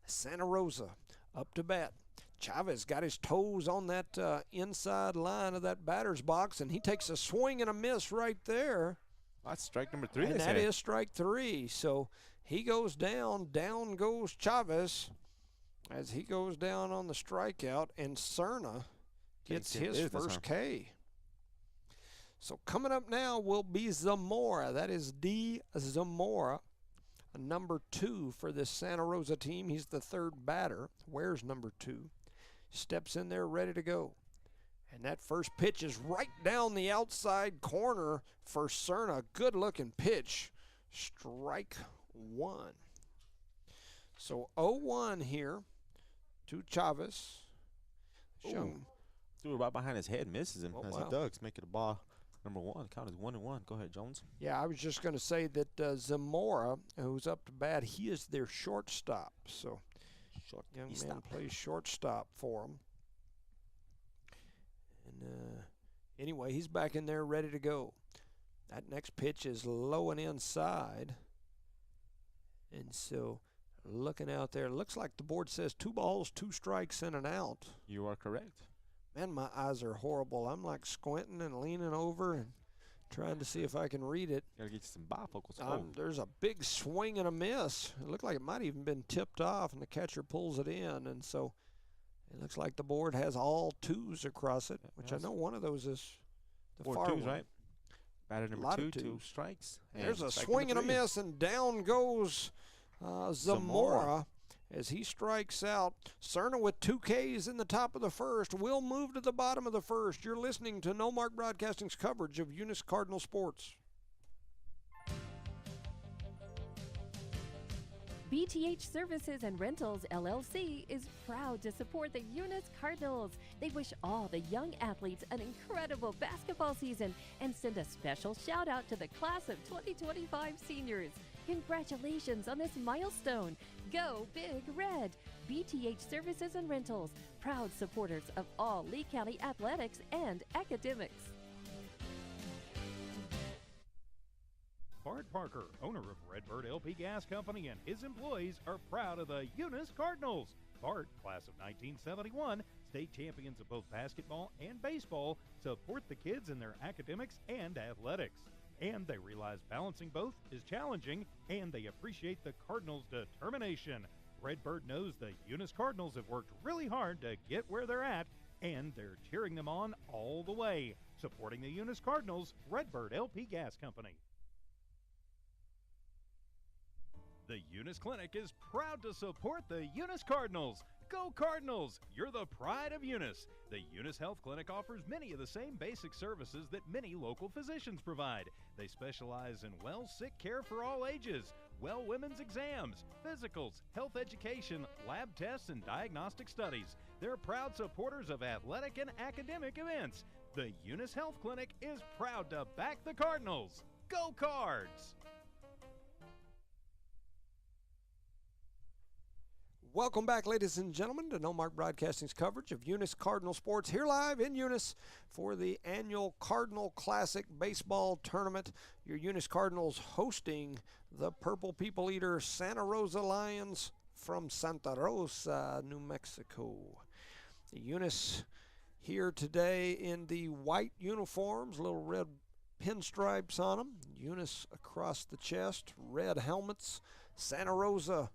Santa Rosa up to bat. Chavez got his toes on that inside line of that batter's box, and he takes a swing and a miss right there. That's strike number 3. And that is strike 3. So he goes down. Down goes Chavez as he goes down on the strikeout, and Cerna gets his first K. So coming up now will be Zamora. That is D. Zamora, number 2 for this Santa Rosa team. He's the third batter. Where's number 2? Steps in there ready to go. And that first pitch is right down the outside corner for Cerna. Good looking pitch. Strike 1. So 0-1 here to Chavez. Threw it right behind his head, misses him as he ducks, make it a ball. Number 1, count is 1-1. Go ahead, Jones. Yeah, I was just going to say that Zamora, who's up to bat, he is their shortstop. So young man plays shortstop for him. And anyway, he's back in there ready to go. That next pitch is low and inside. And so looking out there, looks like the board says 2 balls, 2 strikes, and an out. You are correct. Man, my eyes are horrible. I'm like squinting and leaning over and trying to see if I can read it. Gotta get you some bifocals. There's a big swing and a miss. It looked like it might have even been tipped off, and the catcher pulls it in. And so it looks like the board has all 2s across it, which I know one of those is the far 2s, one. right? Batter number 2 strikes. There's a swing and a miss, and down goes Zamora as he strikes out. Cerna with 2 Ks in the top of the first will move to the bottom of the first. You're listening to No Mark Broadcasting's coverage of Eunice Cardinal sports. BTH Services and Rentals, LLC is proud to support the Eunice Cardinals. They wish all the young athletes an incredible basketball season and send a special shout out to the class of 2025 seniors. Congratulations on this milestone. Go Big Red. BTH Services and Rentals, proud supporters of all Lee County athletics and academics. Bart Parker, owner of Redbird LP Gas Company, and his employees are proud of the Eunice Cardinals. Bart, class of 1971, state champions of both basketball and baseball, support the kids in their academics and athletics. And they realize balancing both is challenging, and they appreciate the Cardinals' determination. Redbird knows the Eunice Cardinals have worked really hard to get where they're at, and they're cheering them on all the way. Supporting the Eunice Cardinals, Redbird LP Gas Company. The Eunice Clinic is proud to support the Eunice Cardinals. Go Cardinals! You're the pride of Eunice. The Eunice Health Clinic offers many of the same basic services that many local physicians provide. They specialize in sick care for all ages, women's exams, physicals, health education, lab tests, and diagnostic studies. They're proud supporters of athletic and academic events. The Eunice Health Clinic is proud to back the Cardinals. Go Cards! Welcome back, ladies and gentlemen, to No Mark Broadcasting's coverage of Eunice Cardinal sports, here live in Eunice for the annual Cardinal Classic Baseball Tournament. Your Eunice Cardinals hosting the Purple People Eater Santa Rosa Lions from Santa Rosa, New Mexico. The Eunice here today in the white uniforms, little red pinstripes on them. Eunice across the chest, red helmets. Santa Rosa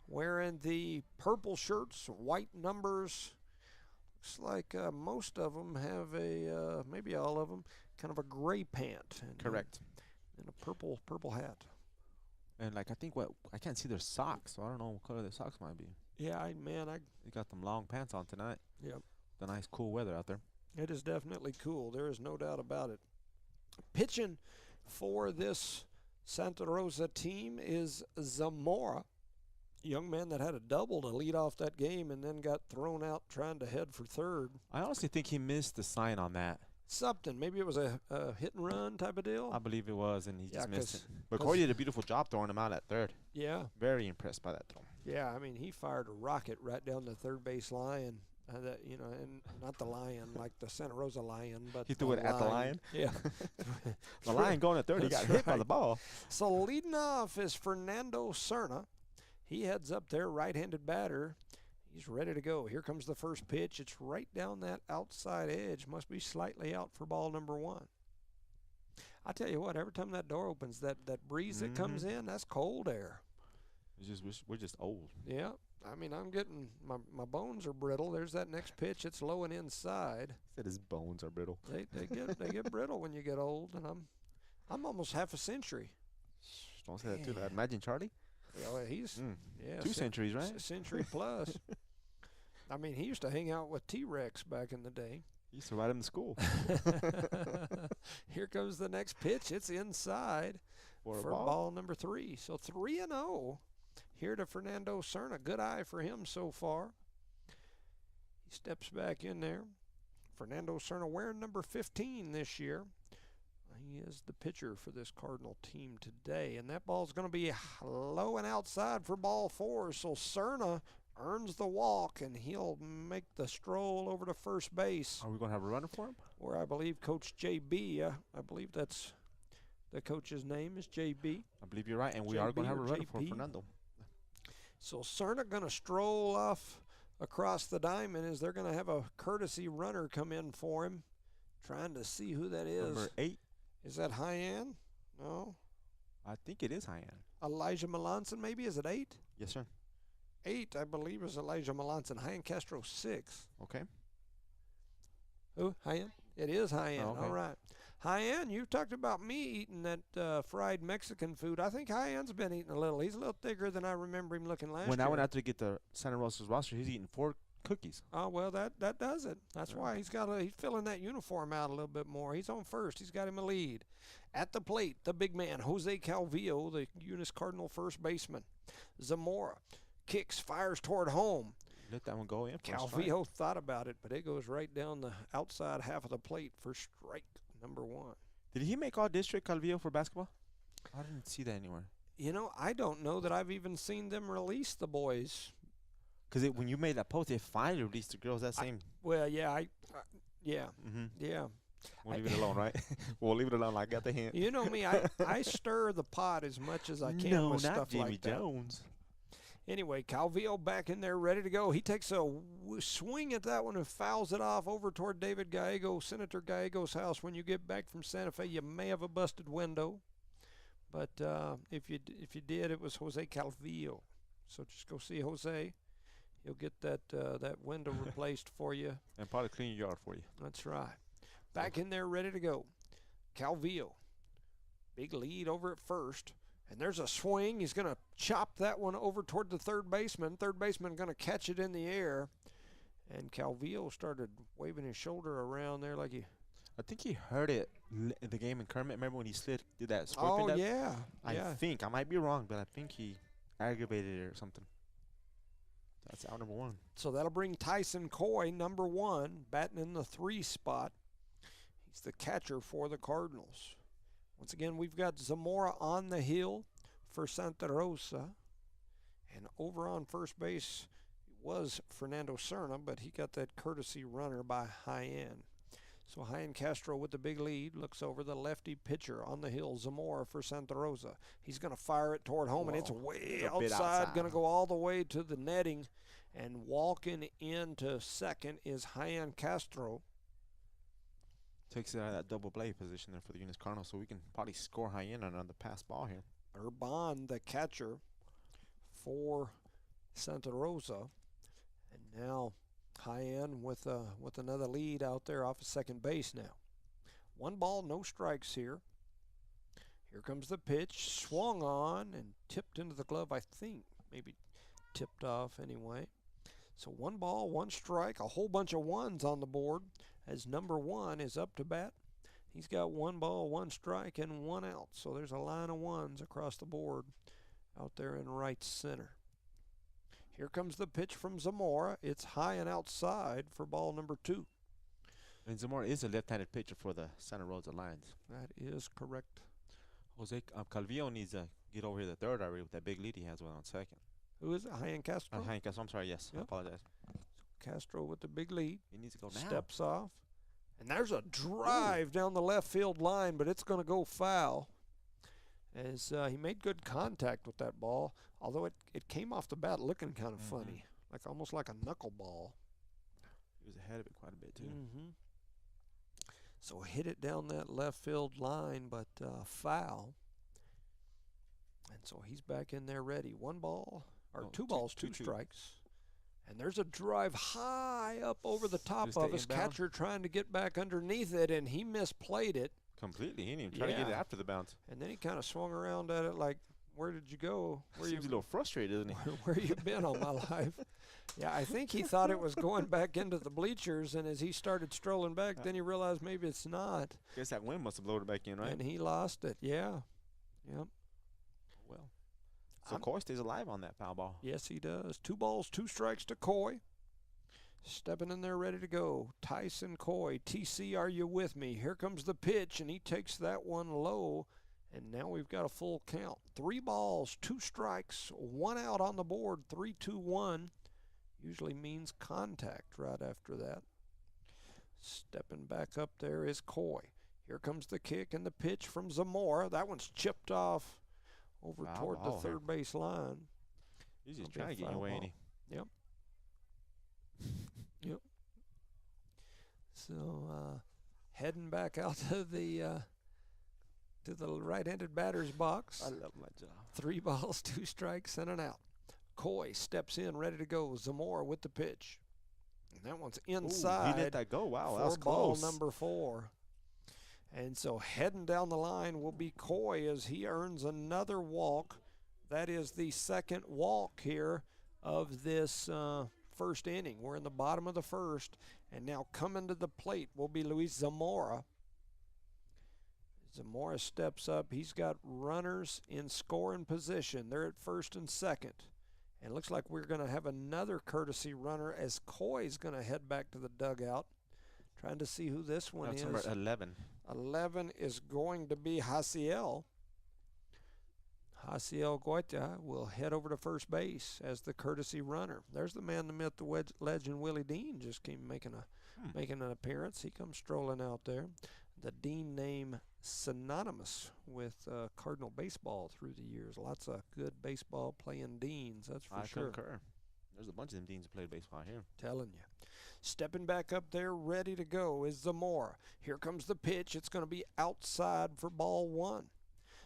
wearing the purple shirts, white numbers. Looks like most of them have maybe all of them, kind of a gray pant. And, correct. And a purple hat. And I think I can't see their socks, so I don't know what color their socks might be. Yeah, They got them long pants on tonight. Yep. The nice cool weather out there. It is definitely cool. There is no doubt about it. Pitching for this Santa Rosa team is Zamora. Young man that had a double to lead off that game and then got thrown out trying to head for third. I honestly think he missed the sign on that. Something. Maybe it was a hit and run type of deal. I believe it was, and he just missed it. But Corey did a beautiful job throwing him out at third. Yeah. Very impressed by that throw. Yeah, I mean, he fired a rocket right down the third base line. And not the lion, like the Santa Rosa lion, but he threw it at the lion. Yeah, the lion going at third, he got hit by the ball. So leading off is Fernando Cerna. He heads up there, right-handed batter. He's ready to go. Here comes the first pitch. It's right down that outside edge. Must be slightly out for ball number 1. I tell you what, every time that door opens, that breeze that comes in, that's cold air. We're just old. Yeah. I mean, I'm getting my bones are brittle. There's that next pitch. It's low and inside. He said his bones are brittle. They get brittle when you get old, and I'm almost half a century. Don't say that too loud. Imagine Charlie. Yeah, well, he's 2 centuries, right? Century plus. I mean, he used to hang out with T-Rex back in the day. He used to ride him to school. Here comes the next pitch. It's inside for ball number 3. So 3-0 here to Fernando Cerna. Good eye for him so far. He steps back in there. Fernando Cerna wearing number 15 this year. He is the pitcher for this Cardinal team today. And that ball's going to be low and outside for ball 4. So Cerna earns the walk, and he'll make the stroll over to first base. Are we going to have a runner for him? Where I believe Coach JB, I believe that's the coach's name is JB. I believe you're right, and we are going to have a runner for Fernando. So Cerna going to stroll off across the diamond as they're going to have a courtesy runner come in for him. Trying to see who that is. Number 8. Is that Hyan? No. I think it is Hyan. Elijah Melanson, maybe? Is it 8? Yes, sir. 8, I believe, is Elijah Melanson. Hyan Castro, 6. Okay. Who? Hyan? It is Hyan. Oh, okay. All right. Hyan, you talked about me eating that fried Mexican food. I think Hyan's been eating a little. He's a little thicker than I remember him looking last year. When I went out to get the Santa Rosa's roster, he's eating 4 cookies. Oh, well, that does it. That's why he's filling that uniform out a little bit more. He's on first. He's got him a lead. At the plate, the big man, Jose Calvillo, the Eunice Cardinal first baseman. Zamora kicks, fires toward home. Let that one go in. Calvillo thought about it, but it goes right down the outside half of the plate for strike number 1. Did he make all district, Calvillo, for basketball? I didn't see that anywhere. You know, I don't know that I've even seen them release the boys. Because when you made that post, they finally released the girls that same. Well, yeah, yeah. We'll leave it alone, right? We'll leave it alone. I got the hint. You know me, I stir the pot as much as I can with stuff Jimmy like that. Jones. Anyway, Calvillo back in there ready to go. He takes a swing at that one and fouls it off over toward David Gallego, Senator Gallego's house. When you get back from Santa Fe, you may have a busted window. But if you did, it was Jose Calvillo. So just go see Jose. He'll get that window replaced for you. And probably clean your yard for you. That's right. Back in there ready to go. Calvillo. Big lead over at first. And there's a swing. He's going to chop that one over toward the third baseman. Third baseman going to catch it in the air. And Calvillo started waving his shoulder around there like he... I think he heard it in the game in Kermit. Remember when he did that scorpion? Oh, yeah. I think. I might be wrong, but I think he aggravated it or something. That's out number 1. So that'll bring Tyson Coy, number 1, batting in the 3 spot. He's the catcher for the Cardinals. Once again, we've got Zamora on the hill for Santa Rosa. And over on first base was Fernando Cerna, but he got that courtesy runner by Hyan. So Hyan Castro with the big lead looks over the lefty pitcher on the hill, Zamora for Santa Rosa. He's going to fire it toward home, and it's way outside, going to go all the way to the netting. And walking into second is Hyan Castro. Takes it out of that double play position there for the Eunice Cardinals, so we can probably score high in on the pass ball here. Urban, the catcher for Santa Rosa. And now Hyan with another lead out there off of second base now. 1 ball, no strikes here. Here comes the pitch, swung on and tipped into the glove, I think. Maybe tipped off anyway. So 1 ball, 1 strike, a whole bunch of ones on the board as number 1 is up to bat. He's got 1 ball, 1 strike, and 1 out. So there's a line of ones across the board out there in right center. Here comes the pitch from Zamora. It's high and outside for ball number 2. And Zamora is a left-handed pitcher for the Santa Rosa Lions. That is correct. Jose Calvillo needs to get over here the third already with that big lead he has on second. Who is it? Hyan Castro? Hyan Castro. I'm sorry, yes. Yep. I apologize. Castro with the big lead. He needs to go now. Steps off. And there's a drive down the left field line, but it's going to go foul. As he made good contact with that ball, although it came off the bat looking kind of funny, like almost like a knuckleball. He was ahead of it quite a bit, too. So hit it down that left field line, but foul. And so he's back in there ready. 1 ball, or 2 balls, 2 strikes. And there's a drive high up over the top of his catcher trying to get back underneath it, and he misplayed it. Completely. He didn't even try to get it after the bounce. And then he kind of swung around at it like, where did you go? Seems a little frustrated, isn't he? Where you been all my life? Yeah, I think he thought it was going back into the bleachers, and as he started strolling back, then he realized maybe it's not. Guess that wind must have blown it back in, right? And he lost it, yeah. Yep. Well, so Coy stays alive on that foul ball. Yes, he does. 2 balls, 2 strikes to Coy. Stepping in there ready to go. Tyson Coy, TC, are you with me? Here comes the pitch, and he takes that one low. And now we've got a full count. 3 balls, 2 strikes, 1 out on the board. 3-2-1 usually means contact right after that. Stepping back up there is Coy. Here comes the kick and the pitch from Zamora. That one's chipped off over toward the third base line. He's just trying to get away, ain't he? Yep. Yep. So heading back out to the right-handed batter's box. I love my job. 3 balls, 2 strikes, and an out. Coy steps in, ready to go. Zamora with the pitch. And that one's inside. Ooh, he let that go. Wow, that was ball close. number 4. And so heading down the line will be Coy as he earns another walk. That is the second walk here of this first inning. We're in the bottom of the first. And now coming to the plate will be Luis Zamora. Zamora steps up. He's got runners in scoring position. They're at first and second. And it looks like we're going to have another courtesy runner as Coy's going to head back to the dugout. Trying to see who this one is. Number 11. 11 is going to be Hasiel. Hasiel Goita will head over to first base as the courtesy runner. There's the man in the myth, the legend Willie Dean just came making an appearance. He comes strolling out there. The Dean name synonymous with Cardinal baseball through the years. Lots of good baseball playing Deans, that's for sure. I concur. There's a bunch of them Deans who played baseball here. Telling you. Stepping back up there, ready to go is Zamora. Here comes the pitch. It's going to be outside for ball 1.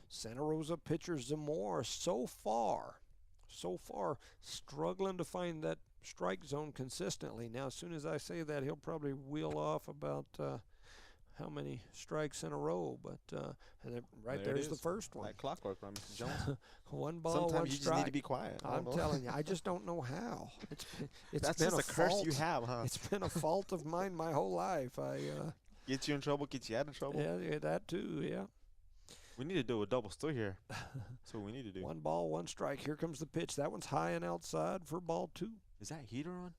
Santa Rosa pitcher Zamora so far struggling to find that strike zone consistently. Now, as soon as I say that, he'll probably wheel off about how many strikes in a row, but and there's the first one. Like clockwork on Mr. Jones. 1 ball, Sometimes 1 you strike. just need to be quiet. I'm telling you, I just don't know how. That's been just a curse you have, huh? It's been a fault of mine my whole life. Get you in trouble, get you out of trouble. Yeah, that too. Yeah. We need to do a double still here. That's what we need to do. 1 ball, 1 strike. Here comes the pitch. That one's high and outside for ball 2. Is that heater on?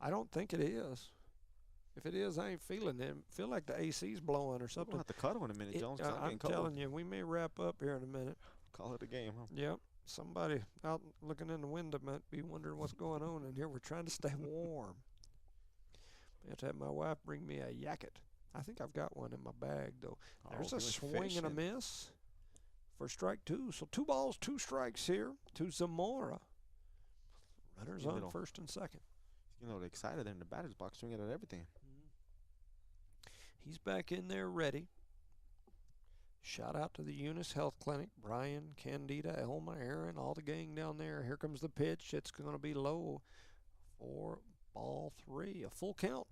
I don't think it is. If it is, I ain't feeling it. Feel like the AC's blowing or something. We'll have to cuddle in a minute, Jones. I'm telling you, we may wrap up here in a minute. Call it a game, huh? Yep. Somebody out looking in the window might be wondering what's going on in here. We're trying to stay warm. I have to have my wife bring me a jacket. I think I've got one in my bag, though. There's a swing and a miss for strike 2. So 2 balls, 2 strikes here to Zamora. Runners on first and second. He's getting a little excited there in the batter's box, swinging at everything. He's back in there ready. Shout out to the Eunice Health Clinic. Brian, Candida, Elma, Aaron, all the gang down there. Here comes the pitch. It's going to be low for ball 3. A full count.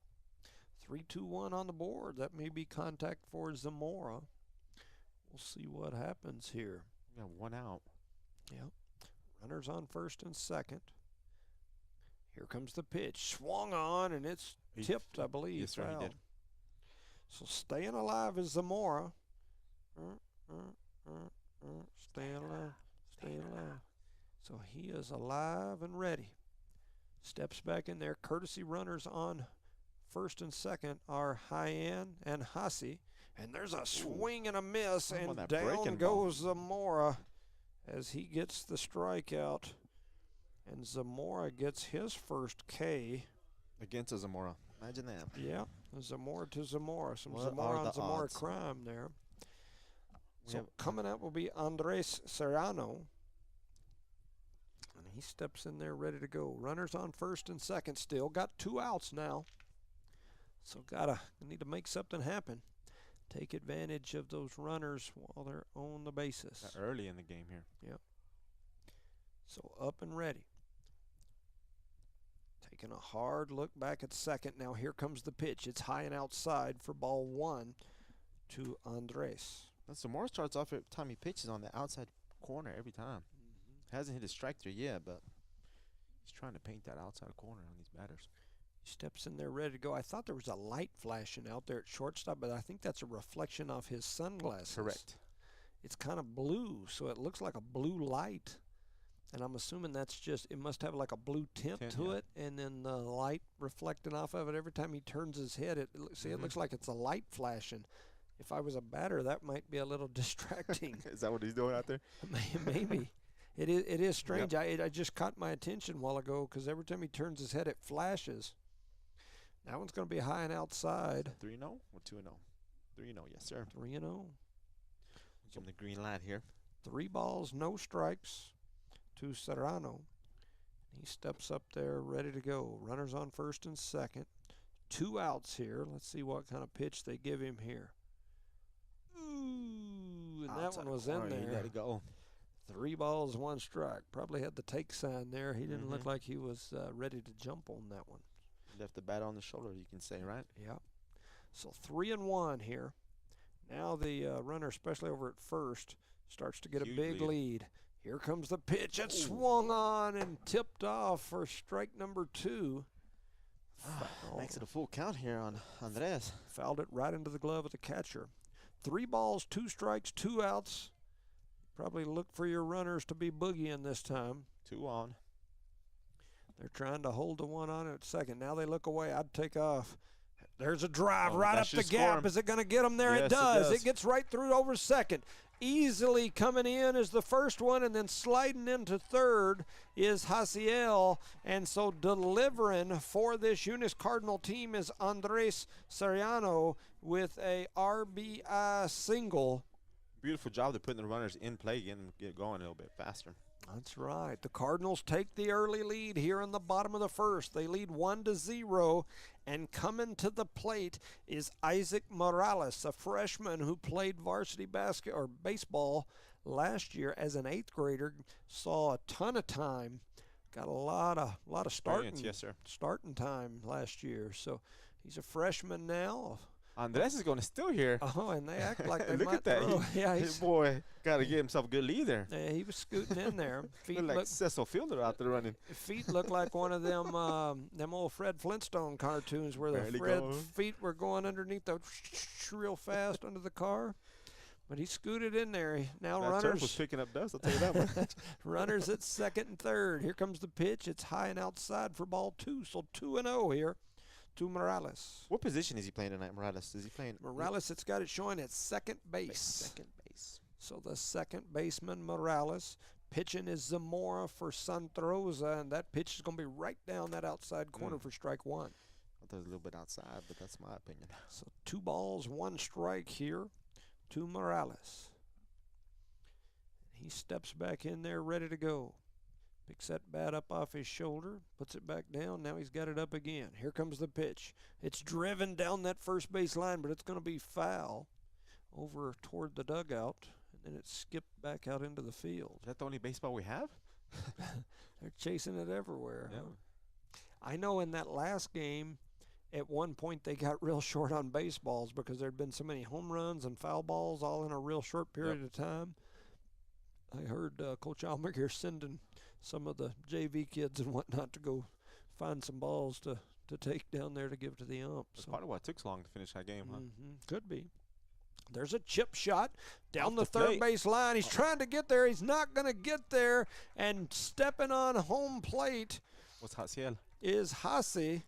3-2-1 on the board. That may be contact for Zamora. We'll see what happens here. We got 1 out. Yep. Runners on first and second. Here comes the pitch. Swung on, and it's tipped, I believe. Yes, sir, he did. So staying alive is Zamora. Staying alive. Staying alive. So he is alive and ready. Steps back in there. Courtesy runners on first and second are Hyan and Hasi. And there's a swing and a miss, and down goes Zamora as he gets the strikeout. And Zamora gets his first K. Against a Zamora. Imagine that. Yeah, Zamora to Zamora. Some What Zamora are on the Zamora odds? crime there. So coming up will be Andres Serrano. And he steps in there ready to go. Runners on first and second still. Got 2 outs now. So need to make something happen. Take advantage of those runners while they're on the bases. Early in the game here. Yep. So up and ready. Taking a hard look back at second. Now here comes the pitch. It's high and outside for ball 1 to Andres. Zamora starts off every time he pitches on the outside corner every time. Hasn't hit a strike there yet, but he's trying to paint that outside corner on these batters. He steps in there ready to go. I thought there was a light flashing out there at shortstop, but I think that's a reflection of his sunglasses. Correct. It's kind of blue, so it looks like a blue light. And I'm assuming that's just, it must have like a blue tint to it, and then the light reflecting off of it. Every time he turns his head, it looks like it's a light flashing. If I was a batter, that might be a little distracting. Is that what he's doing out there? Maybe. It is strange. Yep. I just caught my attention a while ago because every time he turns his head, it flashes. That one's going to be high and outside. 3-0 or 2-0? 3-0, yes, sir. 3-0. Give him the green light here. 3 balls, no strikes to Serrano. He steps up there ready to go. Runners on first and second. 2 outs here. Let's see what kind of pitch they give him here. Ooh, and that one was in there. He let it go. 3 balls, 1 strike. Probably had the take sign there. He didn't look like he was ready to jump on that one. Left the bat on the shoulder, you can say, right? Yeah. So 3-1 here. Now the runner, especially over at first, starts to get a big lead. Here comes the pitch. It swung on and tipped off for strike number 2. Makes it a full count here on Andres. Fouled it right into the glove of the catcher. 3 balls, 2 strikes, 2 outs. Probably look for your runners to be boogieing this time. 2 on. They're trying to hold the one on at second. Now they look away. I'd take off. There's a drive right up the gap. Is it going to get them there? Yes, it does. It gets right through over second. Easily coming in is the first one, and then sliding into third is Haciel. And so delivering for this Eunice Cardinal team is Andres Serrano with a RBI single. Beautiful job of putting the runners in play again and get going a little bit faster. That's right. The Cardinals take the early lead here in the bottom of the first. They lead 1-0, and coming to the plate is Isaac Morales, a freshman who played varsity baseball last year as an 8th grader. Saw a ton of time. Got a lot of starting time last year. So he's a freshman now. Andres is going to steal here. Oh, and they act like they Look might at that. throw. Yeah, his boy got to get himself a good lead there. Yeah, he was scooting in there. Feet like Cecil Fielder out there running. Feet look like one of them old Fred Flintstone cartoons where the feet were going underneath the real fast under the car. But he scooted in there. Now that runners turf was picking up dust, I'll tell you that much. Runners at second and third. Here comes the pitch. It's high and outside for ball 2. So 2-0 here to Morales. What position is he playing tonight, Morales? Is he playing? Morales, it's got it showing at second base. Second base. So the second baseman, Morales. Pitching is Zamora for Santa Rosa, and that pitch is going to be right down that outside corner for strike 1. I thought it was a little bit outside, but that's my opinion. So 2 balls, 1 strike here to Morales. He steps back in there ready to go. Picks that bat up off his shoulder, puts it back down. Now he's got it up again. Here comes the pitch. It's driven down that first base line, but it's going to be foul over toward the dugout, and then it's skipped back out into the field. Is that the only baseball we have? They're chasing it everywhere. Yeah. Huh? I know in that last game, at one point they got real short on baseballs because there had been so many home runs and foul balls all in a real short period of time. I heard Coach Almaguer sending some of the JV kids and whatnot to go find some balls to take down there to give to the ump. That's part of why it took so long to finish that game, huh? Could be. There's a chip shot down the third base line. He's trying to get there. He's not going to get there. And stepping on home plate is Hasi.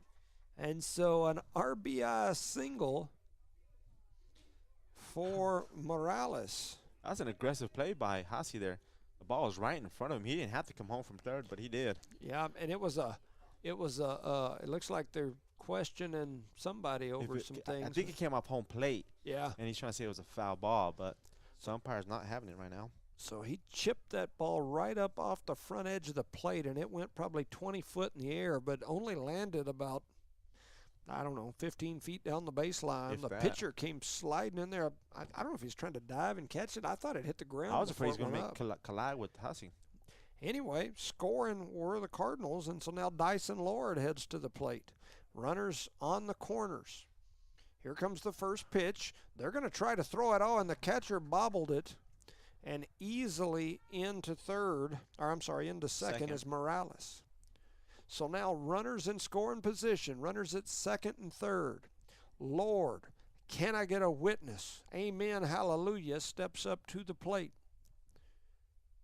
And so an RBI single for Morales. That's an aggressive play by Hasi there. The ball was right in front of him. He didn't have to come home from third, but he did. Yeah, and it looks like they're questioning somebody over some things. I think it came off home plate. Yeah. And he's trying to say it was a foul ball, but the umpire's not having it right now. So he chipped that ball right up off the front edge of the plate, and it went probably 20 foot in the air, but only landed about, 15 feet down the baseline. The pitcher came sliding in there. I don't know if he's trying to dive and catch it. I thought it hit the ground. I was afraid he was going to collide with Hussey. Anyway, scoring were the Cardinals, and so now Dyson Lord heads to the plate. Runners on the corners. Here comes the first pitch. They're going to try to throw it all, and the catcher bobbled it and easily into second is Morales. So now runners in scoring position, runners at second and third. Lord, can I get a witness? Amen, hallelujah, steps up to the plate.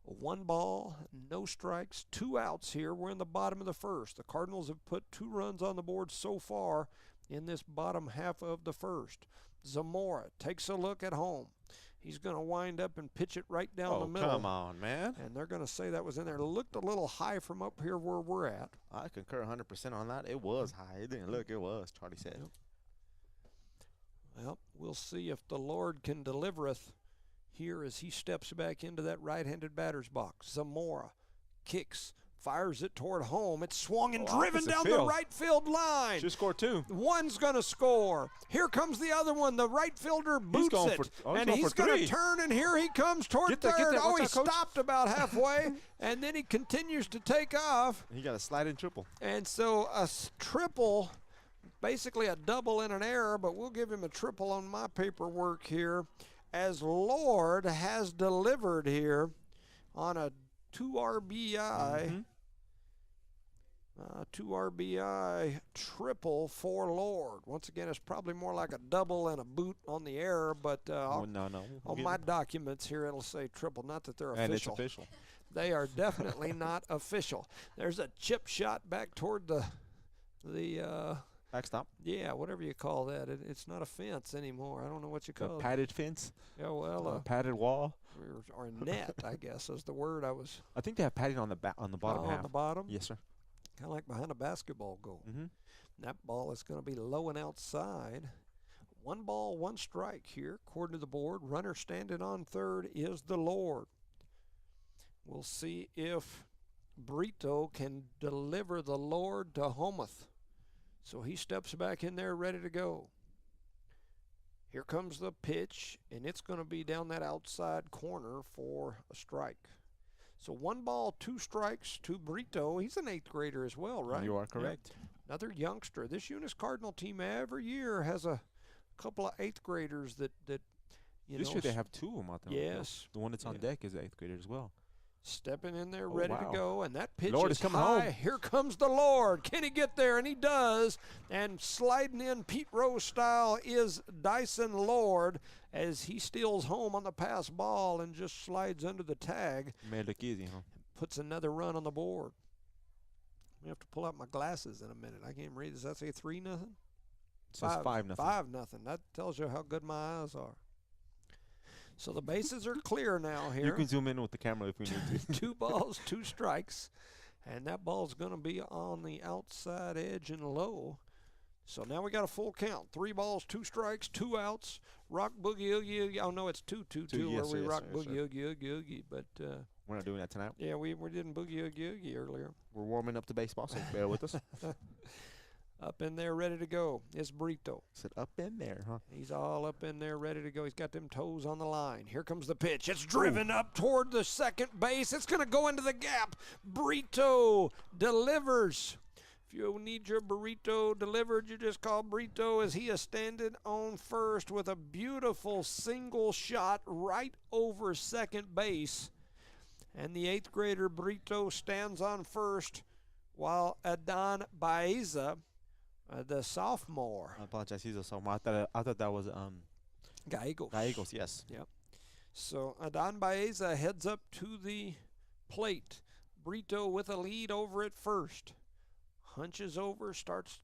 1 ball, no strikes, 2 outs here. We're in the bottom of the first. The Cardinals have put 2 runs on the board so far in this bottom half of the first. Zamora takes a look at home. He's going to wind up and pitch it right down the middle. Come on, man. And they're going to say that was in there. It looked a little high from up here where we're at. I concur 100% on that. It was high. It didn't look. It was, Charlie said. Yep. Well, we'll see if the Lord can delivereth here as he steps back into that right-handed batter's box. Zamora kicks, fires it toward home. It's swung and driven down the right field line. Should score 2. One's going to score. Here comes the other one. The right fielder boots it. And he's going to turn, and here he comes toward third. Oh, he stopped about halfway, and then he continues to take off. He got a slide-in triple. And so a triple, basically a double and an error, but we'll give him a triple on my paperwork here, as Lord has delivered here on a 2 RBI. 2 RBI triple for Lord. Once again, it's probably more like a double and a boot on the error, but on my documents here it'll say triple. Not that they're official. And it's official. They are definitely not official. There's a chip shot back toward the backstop. Yeah, whatever you call that. It's not a fence anymore. I don't know what you call it. A padded fence? Yeah, well, a padded wall? Or net, I guess, is the word I was. I think they have padding on the bottom half. On the bottom? Yes, sir. Kind of like behind a basketball goal. Mm-hmm. That ball is going to be low and outside. 1 ball, 1 strike here, according to the board. Runner standing on third is the Lord. We'll see if Brito can deliver the Lord to Homuth. So he steps back in there ready to go. Here comes the pitch, and it's going to be down that outside corner for a strike. So 1 ball, 2 strikes to Brito. He's an 8th grader as well, right? You are correct. Yep. Another youngster. This Eunice Cardinal team every year has a couple of 8th graders that you know. This year they have 2 of them out there. Yes. The one that's on deck is an 8th grader as well. Stepping in there ready to go, and that pitch Lord is coming high. home. Here comes the Lord. Can he get there? And he does. And sliding in Pete Rose style is Dyson Lord as he steals home on the pass ball and just slides under the tag. Made it look easy, huh? Puts another run on the board. I have to pull out my glasses in a minute. I can't read. Does that say 3-0? It says 5-0. 5-0. That tells you how good my eyes are. So the bases are clear now here. You can zoom in with the camera if we need to. 2 balls, 2 strikes. And that ball's going to be on the outside edge and low. So now we got a full count. 3 balls, 2 strikes, 2 outs. Rock boogie oogie oogie. Oh, no, it's 2-2-2 where we rock boogie oogie oogie oogie. But we're not doing that tonight. Yeah, we did boogie oogie oogie earlier. We're warming up the baseball, so bear with us. Up in there, ready to go. It's Brito. Said up in there, huh? He's all up in there, ready to go. He's got them toes on the line. Here comes the pitch. It's driven up toward the second base. It's going to go into the gap. Brito delivers. If you need your burrito delivered, you just call Brito as he is standing on first with a beautiful single shot right over second base. And the 8th grader Brito stands on first while Adon Baeza, the sophomore. I apologize. He's a sophomore. I thought that was Gallegos. Gallegos, yes. Yep. So Adon Baeza heads up to the plate. Brito with a lead over at first. Hunches over, starts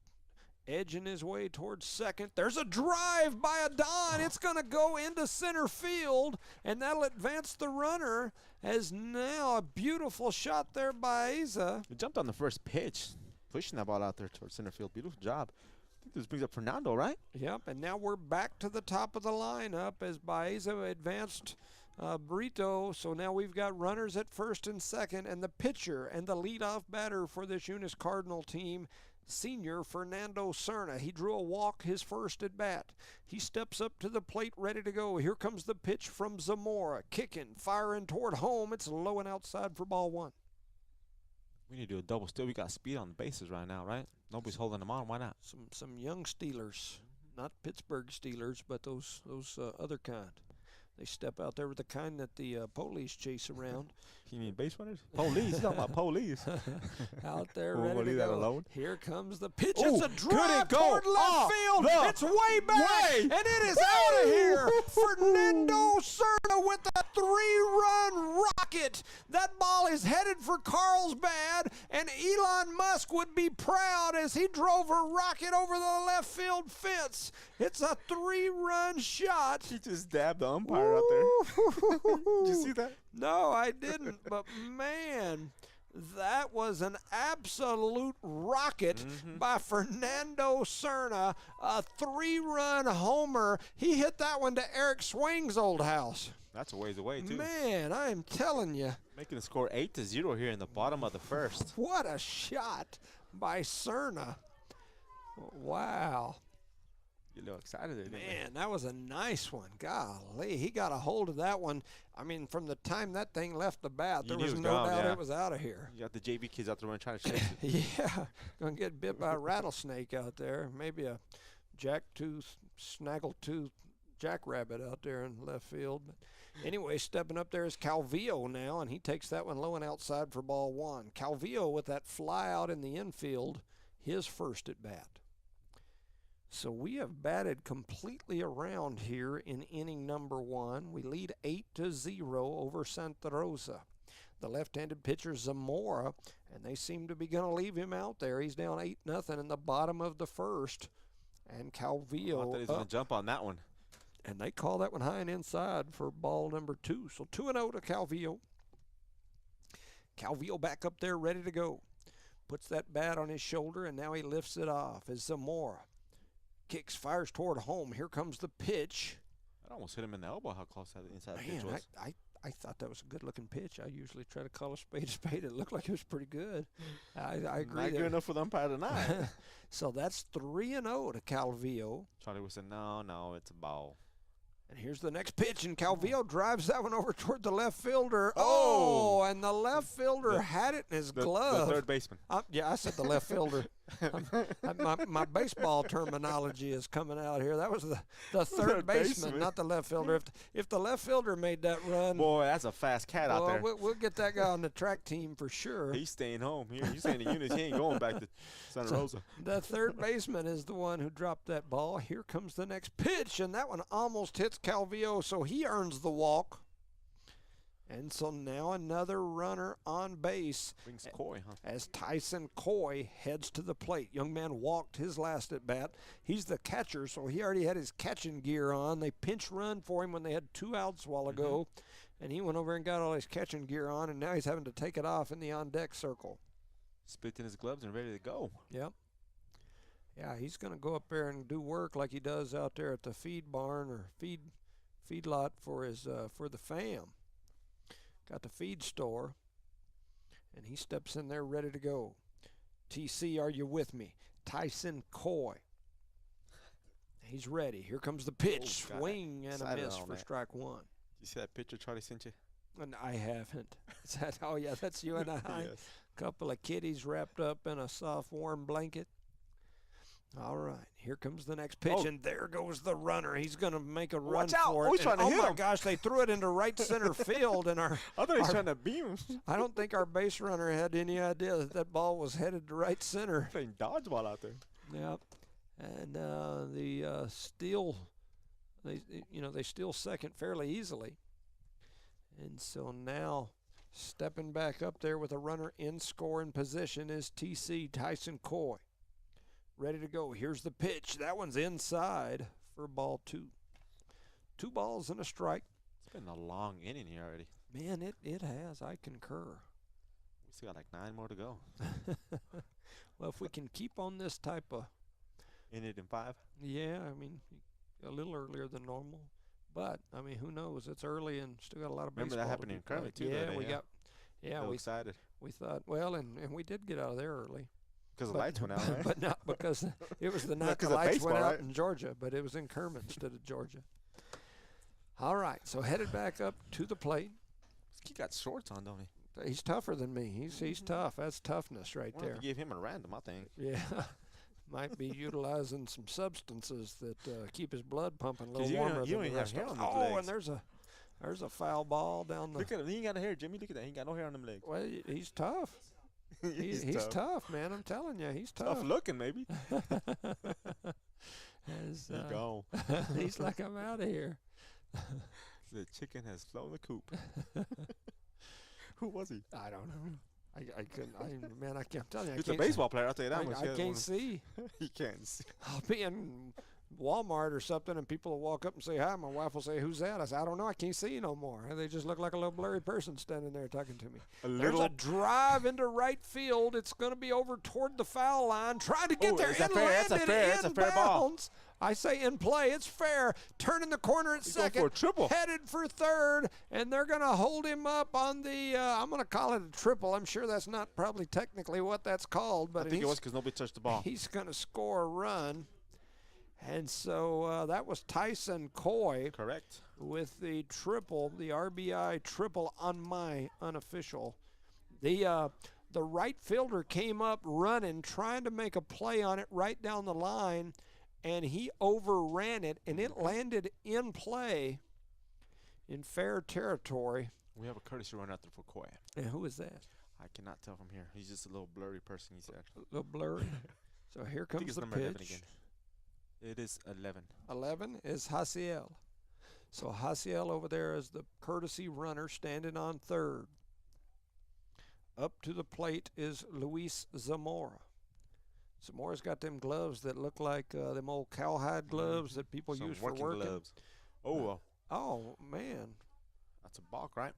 edging his way towards second. There's a drive by Adon. It's going to go into center field, and that'll advance the runner. As now a beautiful shot there by Baeza. He jumped on the first pitch, pushing that ball out there towards center field. Beautiful job. I think this brings up Fernando, right? Yep, and now we're back to the top of the lineup as Baeza advanced Brito. So now we've got runners at first and second, and the pitcher and the leadoff batter for this Eunice Cardinal team, senior Fernando Serna. He drew a walk his first at bat. He steps up to the plate ready to go. Here comes the pitch from Zamora. Kicking, firing toward home. It's low and outside for ball 1. We need to do a double steal. We got speed on the bases right now, right? Nobody's holding them on. Why not? Some young Steelers, not Pittsburgh Steelers, but those other kind. They step out there with the kind that the police chase around. You mean base runners? Police. You're talking about police. Out there We'll ready to leave that go. alone. Here comes the pitch. Ooh, It's a drive toward left field. It's way back, and it is out of here. Fernando Cerna with a 3-run rocket. That ball is headed for Carlsbad, and Elon Musk would be proud as he drove a rocket over the left field fence. It's a 3-run shot. He just dabbed the umpire out there. Did you see that? No, I didn't. But, man, that was an absolute rocket by Fernando Cerna. A 3-run homer. He hit that one to Eric Swing's old house. That's a ways away, too. Man, I am telling you. Making the score 8-0 here in the bottom of the first. What a shot by Cerna. Wow. You're a little excited there, Man, that was a nice one. Golly, he got a hold of that one. I mean, from the time that thing left the bat, there was no doubt it was out of here. You got the JV kids out there trying to chase it. Yeah, going to get bit by a rattlesnake out there. Maybe a jack-tooth, snaggle-tooth jackrabbit out there in left field. But anyway, stepping up there is Calvillo now, and he takes that one low and outside for ball 1. Calvillo with that fly out in the infield, his first at bat. So we have batted completely around here in inning number 1. We lead 8-0 over Santa Rosa. The left-handed pitcher Zamora, and they seem to be going to leave him out there. He's down 8-0 in the bottom of the first. And Calvillo I thought he was going to jump on that one. And they call that one high and inside for ball number 2. So 2-0 to Calvillo. Calvillo back up there ready to go. Puts that bat on his shoulder, and now he lifts it off as Zamora kicks, fires toward home. Here comes the pitch. That almost hit him in the elbow, how close that inside pitch was. I thought that was a good-looking pitch. I usually try to call a spade a spade. It looked like it was pretty good. I agree. Not good enough for the umpire tonight. So that's 3-0 to Calvillo. Charlie was saying, no, it's a ball. And here's the next pitch, and Calvillo drives that one over toward the left fielder. Oh, and the left fielder had it in his glove. The third baseman. Yeah, I said the left fielder. My baseball terminology is coming out here. That was the third baseman, not the left fielder. If the left fielder made that run. Boy, that's a fast cat out there. We'll get that guy on the track team for sure. He's staying home. He's staying in Eunice. He ain't going back to Santa Rosa. The third baseman is the one who dropped that ball. Here comes the next pitch, and that one almost hits Calvillo, so he earns the walk. And so now another runner on base. Brings Coy, huh? As Tyson Coy heads to the plate. Young man walked his last at bat. He's the catcher, so he already had his catching gear on. They pinch run for him when they had 2 outs a while ago. And he went over and got all his catching gear on, and now he's having to take it off in the on-deck circle. Spit in his gloves and ready to go. Yep. Yeah, he's going to go up there and do work like he does out there at the feed barn or feed lot for his for the fam. Got the feed store, and he steps in there ready to go. TC, are you with me? Tyson Coy. He's ready. Here comes the pitch. Swing and a miss for strike 1. You see that picture Charlie sent you? And I haven't. Is that? Oh, yeah, that's you and I. Yes. Couple of kitties wrapped up in a soft, warm blanket. All right, here comes the next pitch, and there goes the runner. He's going to make a run for it. He's trying to hit him. Oh, my gosh, they threw it into right center field. And I thought he was trying to beam him. I don't think our base runner had any idea that ball was headed to right center. Playing dodgeball out there. Yep. And they steal second fairly easily. And so now stepping back up there with a runner in scoring position is TC Tyson Coy. Ready to go. Here's the pitch. That one's inside for ball 2. 2 balls and a strike. It's been a long inning here already. Man, it has. I concur. We still got like 9 more to go. Well, if we can keep on this type of inning in 5. Yeah, I mean, a little earlier than normal. But, I mean, who knows? It's early and still got a lot of baseball. Remember that happened in Kermit, too, yeah, that day, we got. Yeah, we excited. We thought, well, and we did get out of there early. Because the lights went out, right? But not because it was the night the lights went out in Georgia, but it was in Kermit instead of Georgia. All right, so headed back up to the plate. He got shorts on, don't He's tougher than me. He's tough. That's toughness right there. Give him a random, I think. Yeah. Might be utilizing some substances that keep his blood pumping a little warmer than the rest of them. And there's a foul ball down the. Look at him. He ain't got no hair, Jimmy. Look at that. He ain't got no hair on them legs. Well, he's tough. he's tough, man. I'm telling you, he's tough. Tough looking, maybe. He's gone. He's like, I'm out of here. The chicken has flown the coop. Who was he? I don't know. I couldn't. I can't tell you. He's a baseball player. I'll tell you that much. I can't see. He can't see. I'll be in Walmart or something, and people will walk up and say hi. My wife will say, "Who's that?" I say, "I don't know. I can't see you no more." And they just look like a little blurry person standing there talking to me. There's a drive into right field. It's going to be over toward the foul line, trying to get there. That's a fair ball. I say in play, it's fair. Turning the corner at second, for a triple. Headed for third, and they're going to hold him up on the, I'm going to call it a triple. I'm sure that's not probably technically what that's called. But I think it was because nobody touched the ball. He's going to score a run. And so that was Tyson Coy. Correct. With the triple, the RBI triple on my unofficial. The right fielder came up running, trying to make a play on it right down the line, and he overran it, and it landed in play in fair territory. We have a courtesy run out there for Coy. And who is that? I cannot tell from here. He's just a little blurry person. He's actually a little blurry. So here comes the pitch. It is 11. 11 is Hasiel. So Hasiel over there is the courtesy runner standing on third. Up to the plate is Luis Zamora. Zamora's got them gloves that look like them old cowhide gloves that people use for working. Gloves. Oh, man. That's a balk, right?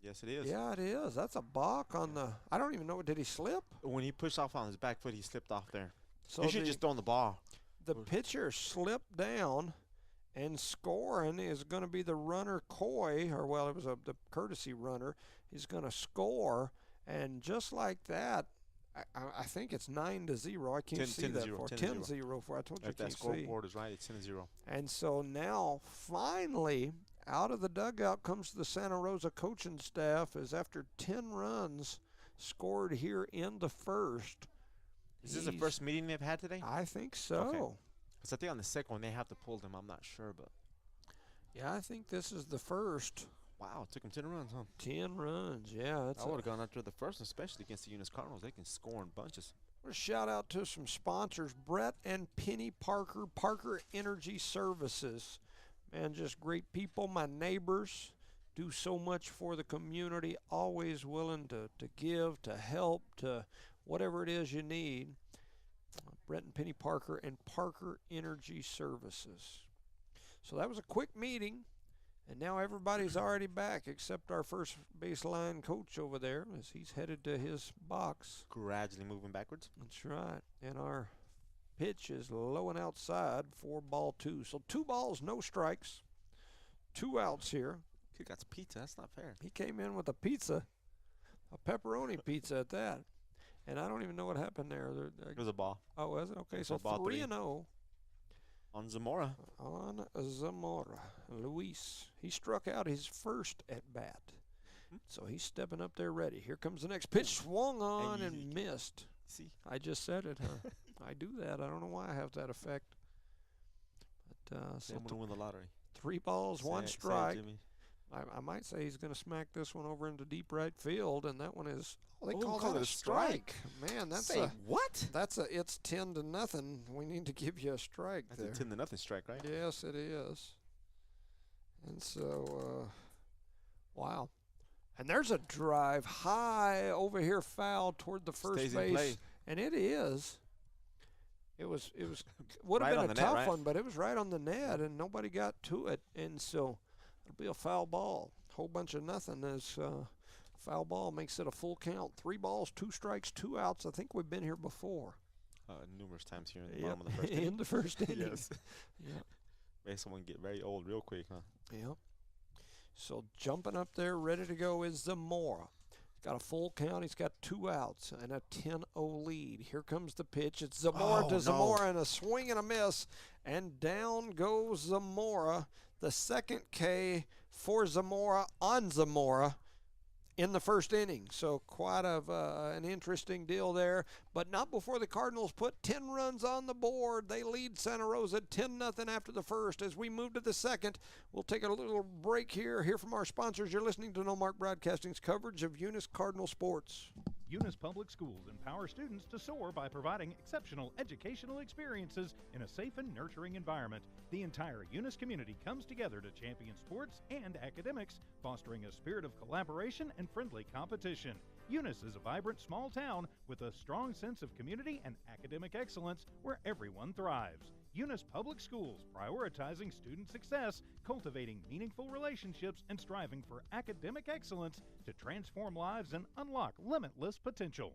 Yes, it is. Yeah, it is. That's a balk on the – I don't even know. Did he slip? When he pushed off on his back foot, he slipped off there. So he should just thrown the ball. The pitcher slipped down, and scoring is going to be the runner Coy, or well, it was the courtesy runner. He's going to score, and just like that, I think it's 9-0. I can't see that for 10-0 for. I told you if that scoreboard is right, it's 10-0. And so now, finally, out of the dugout comes the Santa Rosa coaching staff, as after 10 runs scored here in the first. Is this the first meeting they've had today? I think so. Okay. Because I think on the second one they have to pull them. I'm not sure, but yeah, I think this is the first. Wow, it took them 10 runs, huh? 10 runs, yeah. I would have gone after the first, especially against the Eunice Cardinals. They can score in bunches. A shout out to some sponsors, Brett and Penny Parker, Parker Energy Services. Man, just great people. My neighbors do so much for the community, always willing to give, to help, to whatever it is you need. Brett and Penny Parker and Parker Energy Services. So that was a quick meeting, and now everybody's already back except our first baseline coach over there as he's headed to his box. Gradually moving backwards. That's right. And our pitch is low and outside for ball 2. So 2 balls, no strikes. 2 outs here. He got some pizza. That's not fair. He came in with a pizza, a pepperoni pizza at that. And I don't even know what happened there. It was a ball. Oh, was it? Okay, so 3-0. On Zamora. On Zamora. Luis. He struck out his first at bat. So he's stepping up there ready. Here comes the next pitch. Swung on and missed. See? I just said it, huh? I do that. I don't know why I have that effect. But so I'm going to win the lottery. 3 balls, 1 strike. I might say he's going to smack this one over into deep right field, and that one is. Oh, they call that a strike. Man, that's what? It's 10-0. We need to give you a strike there. That's a 10-0 strike, right? Yes, it is. And so, wow. And there's a drive high over here, foul toward the first base, and it is. It would have been a tough one, but it was right on the net, and nobody got to it, and so it'll be a foul ball. Whole bunch of nothing as foul ball makes it a full count. 3 balls, 2 strikes, 2 outs. I think we've been here before. Numerous times here in the bottom of the first inning. In the first inning. Yes. Yep. Made someone get very old real quick, huh? Yep. So jumping up there, ready to go is Zamora. He's got a full count. He's got 2 outs and a 10-0 lead. Here comes the pitch. It's Zamora to Zamora, and a swing and a miss. And down goes Zamora. The second K for Zamora on Zamora. in the first inning. So quite an interesting deal there, but not before the Cardinals put 10 runs on the board. They lead Santa Rosa 10-0 after the first. As we move to the second, we'll take a little break here, hear from our sponsors. You're listening to No Mark Broadcasting's coverage of Eunice Cardinal sports. Eunice Public Schools empower students to soar by providing exceptional educational experiences in a safe and nurturing environment. The entire Eunice community comes together to champion sports and academics, fostering a spirit of collaboration and friendly competition. Eunice is a vibrant small town with a strong sense of community and academic excellence where everyone thrives. Eunice Public Schools, prioritizing student success, cultivating meaningful relationships, and striving for academic excellence to transform lives and unlock limitless potential.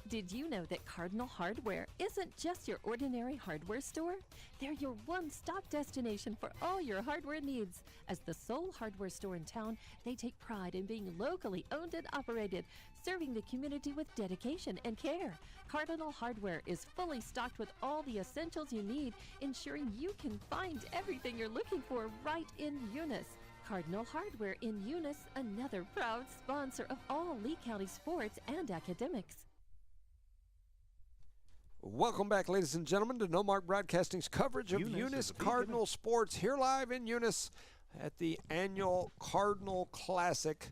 Did you know that Cardinal Hardware isn't just your ordinary hardware store? They're your one-stop destination for all your hardware needs. As the sole hardware store in town, they take pride in being locally owned and operated, serving the community with dedication and care. Cardinal Hardware is fully stocked with all the essentials you need, ensuring you can find everything you're looking for right in Eunice. Cardinal Hardware in Eunice, another proud sponsor of all Lee County sports and academics. Welcome back, ladies and gentlemen, to No Mark Broadcasting's coverage of Eunice Cardinal sports, here live in Eunice at the annual Cardinal Classic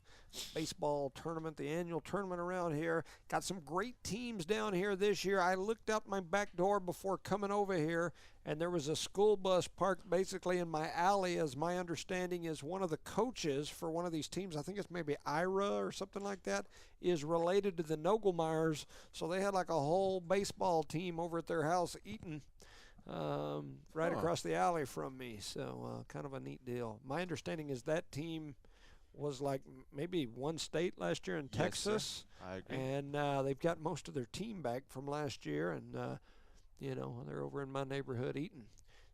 baseball tournament, the annual tournament around here. Got some great teams down here this year. I looked out my back door before coming over here, and there was a school bus parked basically in my alley, as my understanding is one of the coaches for one of these teams, I think it's maybe Ira or something like that, is related to the Nogelmeyers. So they had like a whole baseball team over at their house eating right across the alley from me. So kind of a neat deal. My understanding is that team was like maybe one state last year in Texas. Sir. I agree. And they've got most of their team back from last year, and you know, they're over in my neighborhood eating.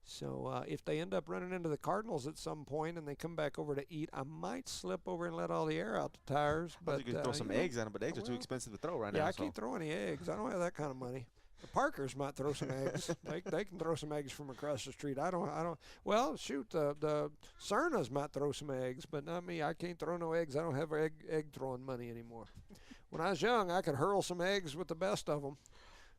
So if they end up running into the Cardinals at some point and they come back over to eat, I might slip over and let all the air out the tires. But you could throw some eggs at them, but eggs are too expensive to throw right now. Yeah, I can't throw any eggs. I don't have that kind of money. The Parkers might throw some eggs. They can throw some eggs from across the street. I don't. Well, shoot, the Cernas might throw some eggs, but not me. I can't throw no eggs. I don't have egg throwing money anymore. When I was young, I could hurl some eggs with the best of them.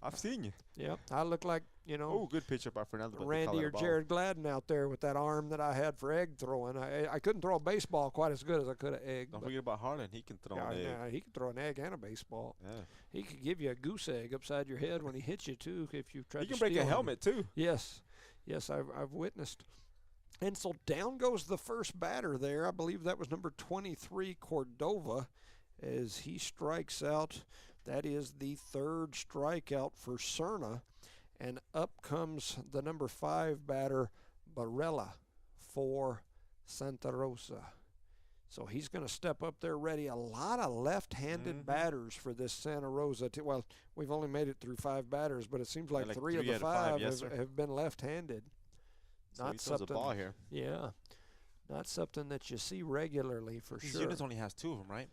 I've seen you. Yeah, I look like, you know. Oh, good pitcher by Fernando. Randy or Jared Gladden out there with that arm that I had for egg throwing. I couldn't throw a baseball quite as good as I could an egg. Don't forget about Harlan. He can throw an egg. Yeah, he can throw an egg and a baseball. Yeah. He could give you a goose egg upside your head when he hits you, too, if you try to steal him. He can break a helmet, too. Yes. Yes, I've witnessed. And so down goes the first batter there. I believe that was number 23, Cordova, as he strikes out. That is the third strikeout for Cerna. And up comes the number 5 batter, Barella, for Santa Rosa. So he's going to step up there ready. A lot of left-handed batters for this Santa Rosa. Well, we've only made it through 5 batters, but it seems like, 3 of the 5 have been left-handed. So not something. The ball here. Yeah, not something that you see regularly for sure. Eunice only has 2 of them, right?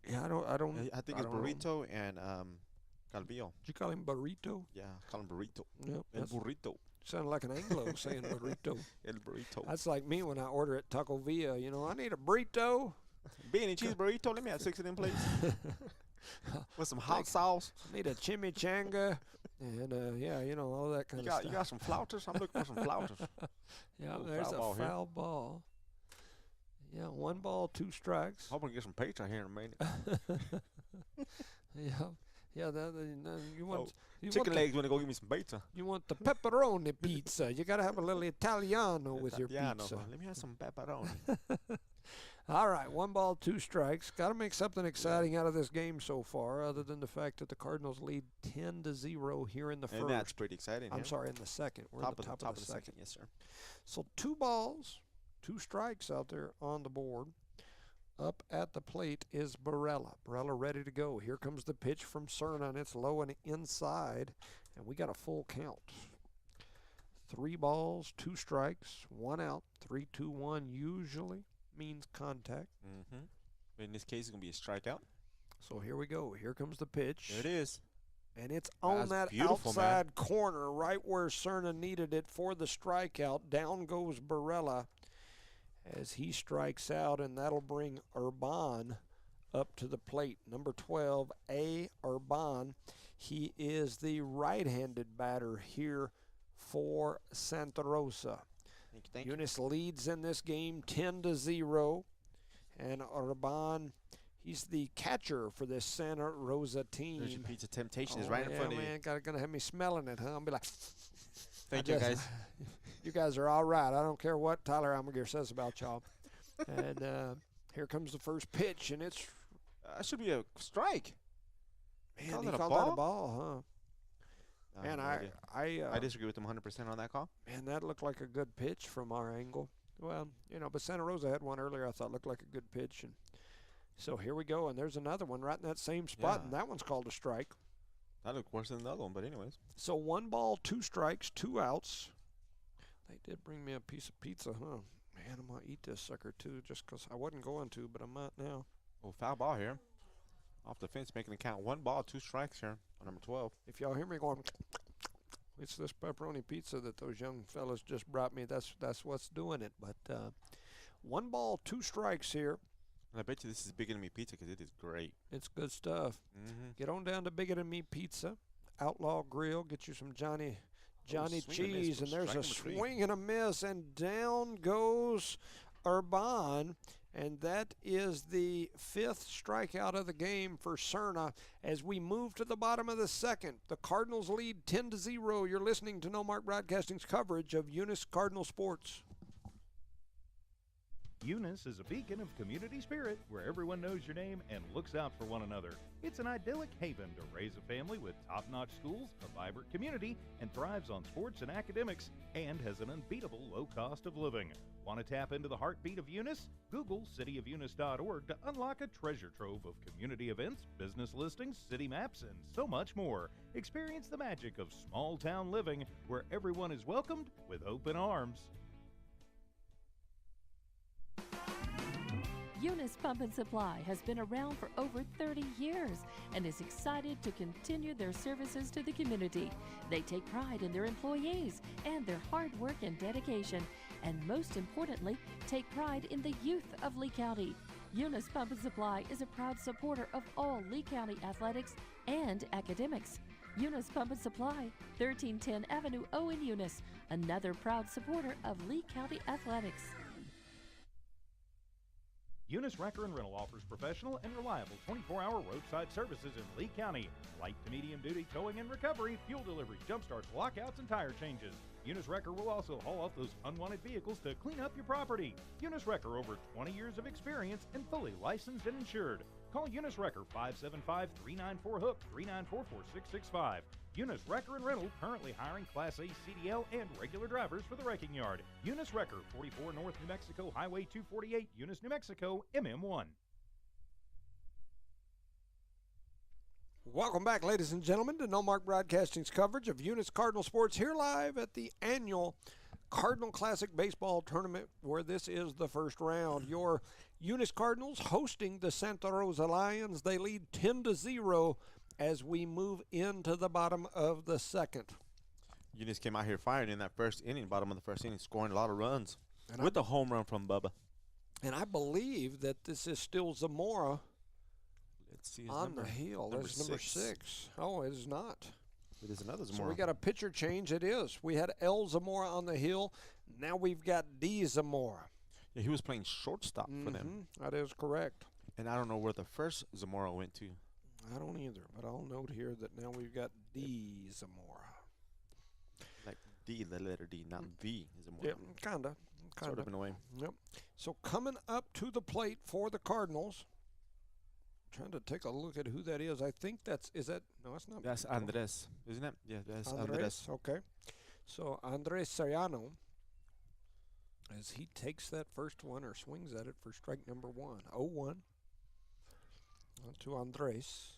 Yeah, I don't. I think it's Burrito and Calvillo. Did you call him Burrito? Yeah, call him Burrito. Yep, El Burrito. Sounded like an Anglo saying Burrito. El Burrito. That's like me when I order at Taco Villa. You know, I need a burrito. Bean and cheese burrito. Let me have 6 of them, please. With some hot sauce. Need a chimichanga. And, yeah, you know, all that kind of stuff. You got some flouters? I'm looking for some flouters. Yeah, there's a foul ball. Yeah, 1 ball, 2 strikes. Hoping to get some pizza here in a minute. Yeah. You want chicken legs when they go give me some pizza. You want the pepperoni pizza. You got to have a little Italiano with your pizza. Let me have some pepperoni. All right, 1 ball, 2 strikes. Got to make something exciting out of this game so far, other than the fact that the Cardinals lead 10-0 here in the first. And that's pretty exciting. I'm sorry, in the second. We're at the top of the second. Yes, sir. So 2 balls, 2 strikes out there on the board. Up at the plate is Barella. Barella ready to go. Here comes the pitch from Cerna, and it's low and inside, and we got a full count. 3 balls, 2 strikes, 1 out. 3-2-1 usually means contact. In this case, it's going to be a strikeout. So here we go. Here comes the pitch. There it is. And it's on that outside corner, right where Cerna needed it for the strikeout. Down goes Barella. as he strikes out, and that'll bring Urban up to the plate. Number 12, A. Urban. He is the right-handed batter here for Santa Rosa. Thank you. Eunice leads in this game 10-0, and Urban, he's the catcher for this Santa Rosa team. There's your pizza temptation is right in front of you. Man, gonna have me smelling it, huh? I'll be like, thank you, guys. You guys are all right. I don't care what Tyler Almaguer says about y'all. And here comes the first pitch, and it's should be a strike. Man, Call he that a called ball? that a ball, huh? Man, I disagree with him 100% on that call. Man, that looked like a good pitch from our angle. Well, but Santa Rosa had one earlier I thought looked like a good pitch. And so here we go, and there's another one right in that same spot, and that one's called a strike. That looked worse than the other one, but anyways. So 1 ball, 2 strikes, 2 outs. They did bring me a piece of pizza, huh? Man, I'm going to eat this sucker, too, just because I wasn't going to, but I might now. Oh, foul ball here. Off the fence, making it count. 1 ball, 2 strikes here on number 12. If y'all hear me going, it's this pepperoni pizza that those young fellas just brought me. That's what's doing it. But 1 ball, 2 strikes here. And I bet you this is Bigger Than Me Pizza because it is great. It's good stuff. Mm-hmm. Get on down to Bigger Than Me Pizza, Outlaw Grill. Get you some Johnny cheese, and there's a swing and a miss, and down goes Urban. And that is the 5th strikeout of the game for Cerna as we move to the bottom of the 2nd. The Cardinals lead 10-0. You're listening to No Mark Broadcasting's coverage of Eunice Cardinal Sports. Eunice is a beacon of community spirit where everyone knows your name and looks out for one another. It's an idyllic haven to raise a family with top-notch schools, a vibrant community, and thrives on sports and academics, and has an unbeatable low cost of living. Want to tap into the heartbeat of Eunice? Google cityofunis.org to unlock a treasure trove of community events, business listings, city maps, and so much more. Experience the magic of small-town living where everyone is welcomed with open arms. Eunice Pump and Supply has been around for over 30 years and is excited to continue their services to the community. They take pride in their employees and their hard work and dedication, and most importantly, take pride in the youth of Lee County. Eunice Pump and Supply is a proud supporter of all Lee County athletics and academics. Eunice Pump and Supply, 1310 Avenue O in Eunice, another proud supporter of Lee County athletics. Eunice Wrecker and Rental offers professional and reliable 24-hour roadside services in Lee County. Light to medium-duty towing and recovery, fuel delivery, jump starts, lockouts, and tire changes. Eunice Wrecker will also haul off those unwanted vehicles to clean up your property. Eunice Wrecker, over 20 years of experience and fully licensed and insured. Call Eunice Wrecker 575-394-HOOK, 394-4665. Eunice Wrecker and Rental currently hiring Class A CDL and regular drivers for the wrecking yard. Eunice Wrecker, 44 North New Mexico Highway 248, Eunice, New Mexico, MM1. Welcome back, ladies and gentlemen, to No Mark Broadcasting's coverage of Eunice Cardinal Sports here live at the annual Cardinal Classic Baseball Tournament, where this is the first round. Your Eunice Cardinals hosting the Santa Rosa Lions. They lead 10-0 as we move into the bottom of the 2nd. Eunice came out here firing in that first inning, bottom of the first inning, scoring a lot of runs with a home run from Bubba. And I believe that this is still Zamora. Let's see on the hill. That's number 6. Oh, it is not. It is another Zamora. So we got a pitcher change. It is. We had L. Zamora on the hill. Now we've got D. Zamora. Yeah, he was playing shortstop for them. That is correct. And I don't know where the first Zamora went to. I don't either, but I'll note here that now we've got D. Zamora. Like D, the letter D, not V. Zamora. Yeah, kind of. Sort of in a way. Yep. So coming up to the plate for the Cardinals. Trying to take a look at who that is. I think that's not. That's Andres, isn't it? Yeah, that's Andres. Okay. So Andres Soriano, as he takes that first one or swings at it for strike number 1. 0-1. On to Andres.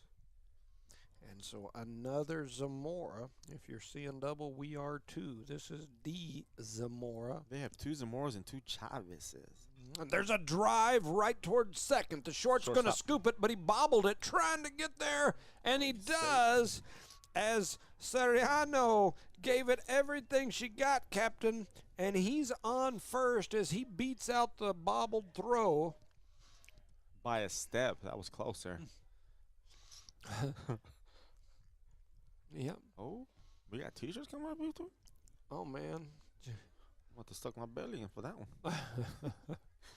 And so another Zamora. If you're seeing double, we are 2. This is D. Zamora. They have 2 Zamoras and 2 Chavezes. And there's a drive right towards second. The short's going to scoop it, but he bobbled it trying to get there, and he does, as Soriano gave it everything she got, Captain, And he's on first as he beats out the bobbled throw. By a step. That was closer. Yep. Oh, we got T-shirts coming up here too? Oh, man. I'm about to stuck my belly in for that one.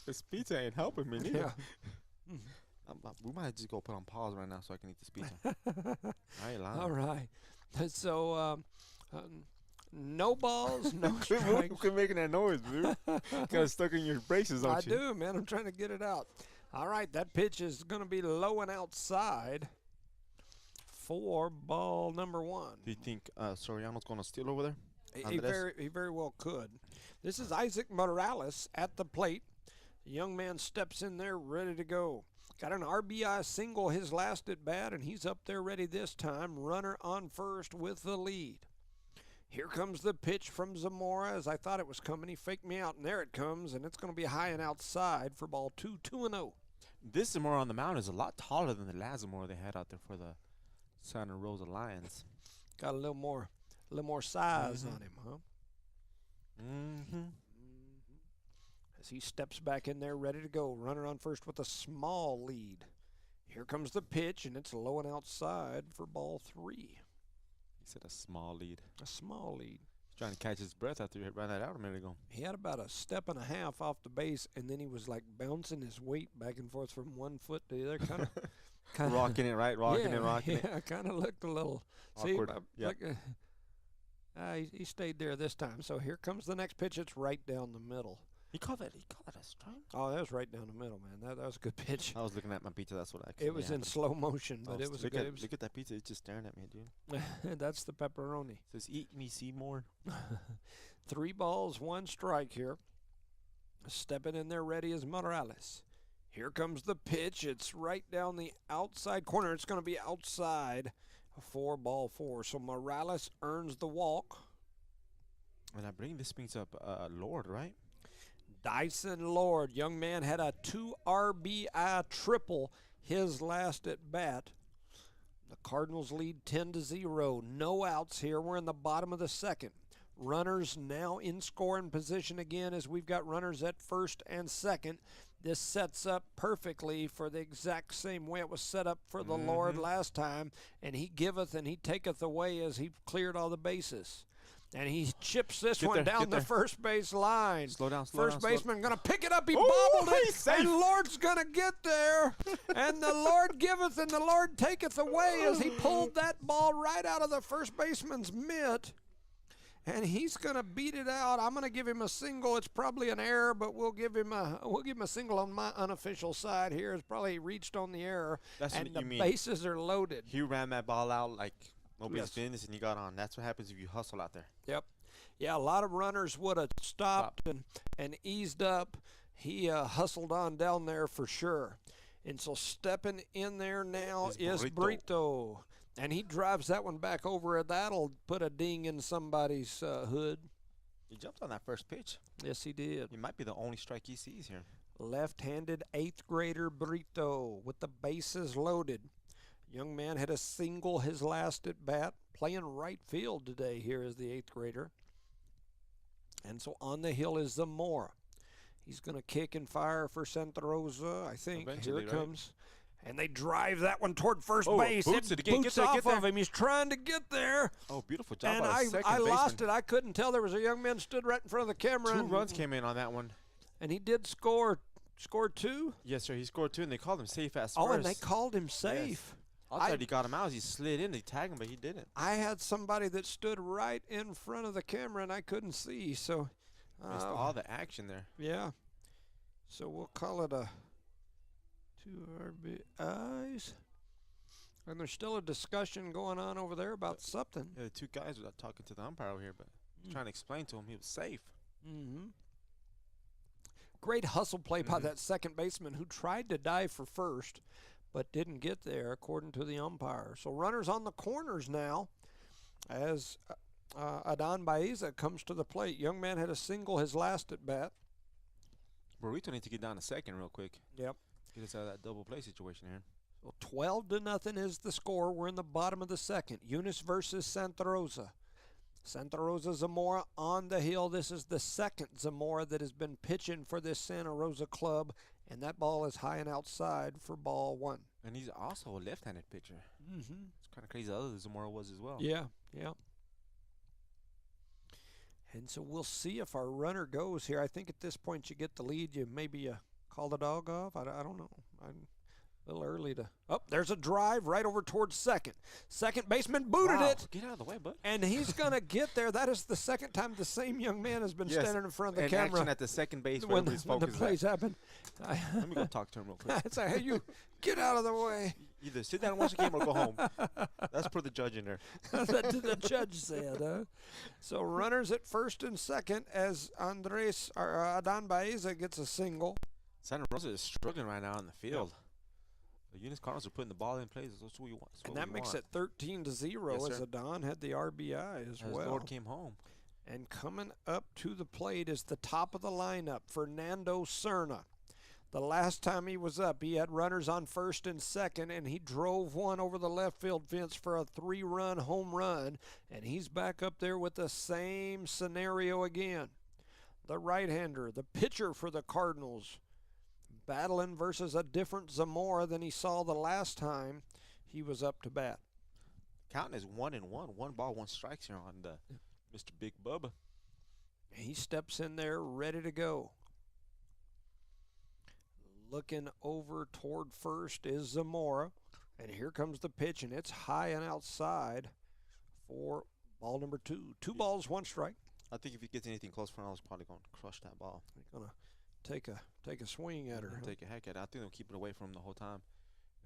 This pizza ain't helping me neither. Yeah. We might just go put on pause right now so I can eat this pizza. I ain't lying. All right. So, no balls, no strikes. Quit making that noise, dude. Got it stuck in your braces, don't you? I do, man. I'm trying to get it out. All right, that pitch is going to be low and outside for ball number 1. Do you think Soriano's going to steal over there? He very well could. This is Isaac Morales at the plate. The young man steps in there ready to go. Got an RBI single his last at bat, and he's up there ready this time. Runner on first with the lead. Here comes the pitch from Zamora. As I thought it was coming, he faked me out, and there it comes, and it's going to be high and outside for ball 2, 2-0. This Zamora on the mound is a lot taller than the last Zamora they had out there for the Santa Rosa Lions. Got a little more size on him, huh? Mm-hmm. As he steps back in there ready to go. Runner on first with a small lead. Here comes the pitch, and it's low and outside for ball 3. He said a small lead. A small lead. He's trying to catch his breath after he ran that out a minute ago. He had about a step and a half off the base, and then he was like bouncing his weight back and forth from one foot to the other, kind of rocking it, right? Rocking it. Yeah, kind of looked a little awkward. See, he stayed there this time. So here comes the next pitch. It's right down the middle. He called that a strike? Oh, that was right down the middle, man. That was a good pitch. I was looking at my pizza. That's what I. It was in slow motion, but it was look at that pizza. It's just staring at me, dude. That's the pepperoni. It says, "Eat me, Seymour." 3 balls, 1 strike here. Stepping in there ready is Morales. Here comes the pitch. It's right down the outside corner. It's going to be outside for ball 4. So Morales earns the walk. And I bring this brings up Lord, right? Dyson Lord, young man, had a 2 RBI triple his last at bat. The Cardinals lead 10-0. No outs here. We're in the bottom of the 2nd. Runners now in scoring position again as we've got runners at first and second. This sets up perfectly for the exact same way it was set up for the Lord last time. And he giveth and he taketh away as he cleared all the bases. And he chips this one down the first base line. Slow down. First baseman going to pick it up. He bobbled it. And Lord's going to get there. And the Lord giveth and the Lord taketh away as he pulled that ball right out of the first baseman's mitt. And he's going to beat it out. I'm going to give him a single. It's probably an error, but we'll give him a single on my unofficial side here. It's probably reached on the error. That's and what the you mean. Bases are loaded. He ran that ball out like nobody's business, and he got on. That's what happens if you hustle out there. Yep. Yeah, a lot of runners would have stopped and eased up. He hustled on down there for sure. And so stepping in there now is Brito. And he drives that one back over. That'll put a ding in somebody's hood. He jumped on that first pitch. Yes, he did. He might be the only strike he sees here. Left-handed 8th grader Brito with the bases loaded. Young man had a single his last at bat, playing right field today here as the 8th grader. And so on the hill is Zamora. He's going to kick and fire for Santa Rosa, I think. Eventually, here it comes. And they drive that one toward first base. Boots it again. Boots off of him. He's trying to get there. Oh, beautiful job. And I lost it. I couldn't tell. There was a young man stood right in front of the camera. 2 runs came in on that one. And he did score 2? Yes, sir. He scored 2, and they called him safe at first. Oh, and they called him safe. Yes. I thought he got him out as he slid in. They tagged him, but he didn't. I had somebody that stood right in front of the camera, and I couldn't see. So missed all the action there. Yeah. So we'll call it a 2 RBIs. And there's still a discussion going on over there about something. Yeah, the 2 guys were talking to the umpire over here, but trying to explain to him he was safe. Great hustle play by that second baseman who tried to dive for first, but didn't get there, according to the umpire. So runners on the corners now as Adan Baeza comes to the plate. Young man had a single his last at bat. Burrito needs to get down to second real quick. Yep. Get us out of that double play situation here. So 12-0 is the score. We're in the bottom of the 2nd. Eunice versus Santa Rosa. Santa Rosa Zamora on the hill. This is the second Zamora that has been pitching for this Santa Rosa club, and that ball is high and outside for ball one. And he's also a left-handed pitcher. Mm-hmm. It's kind of crazy. The other Zamora was as well. Yeah. And so we'll see if our runner goes here. I think at this point you get the lead. You maybe call the dog off. I don't know. I'm a little early to. Oh, there's a drive right over towards second. Second baseman booted it. Get out of the way, bud. And he's going to get there. That is the second time the same young man has been standing in front of the and camera. action at the second base when the plays happen. Let me go talk to him real quick. It's like, hey, you get out of the way. Either sit down and watch the game or go home. That's for the judge in there. That's what the judge said. Huh? So runners at first and second as Adan Baeza gets a single. Santa Rosa is struggling right now in the field. The Eunice Cardinals are putting the ball in place. That's what we want. And that makes it 13-0 as Adan had the RBI as well. Lord came home. And coming up to the plate is the top of the lineup, Fernando Cerna. The last time he was up, he had runners on first and second, and he drove one over the left field fence for a 3-run home run, and he's back up there with the same scenario again. The right-hander, the pitcher for the Cardinals, battling versus a different Zamora than he saw the last time he was up to bat. Counting is 1-1. 1 ball, 1 strike here on the Mr. Big Bubba. He steps in there ready to go. Looking over toward first is Zamora. And here comes the pitch, and it's high and outside for ball number 2. 2 balls, 1 strike. I think if he gets anything close, Fernando's probably going to crush that ball. He's going to take a swing at her. Take a heck at it. I think they'll keep it away from him the whole time.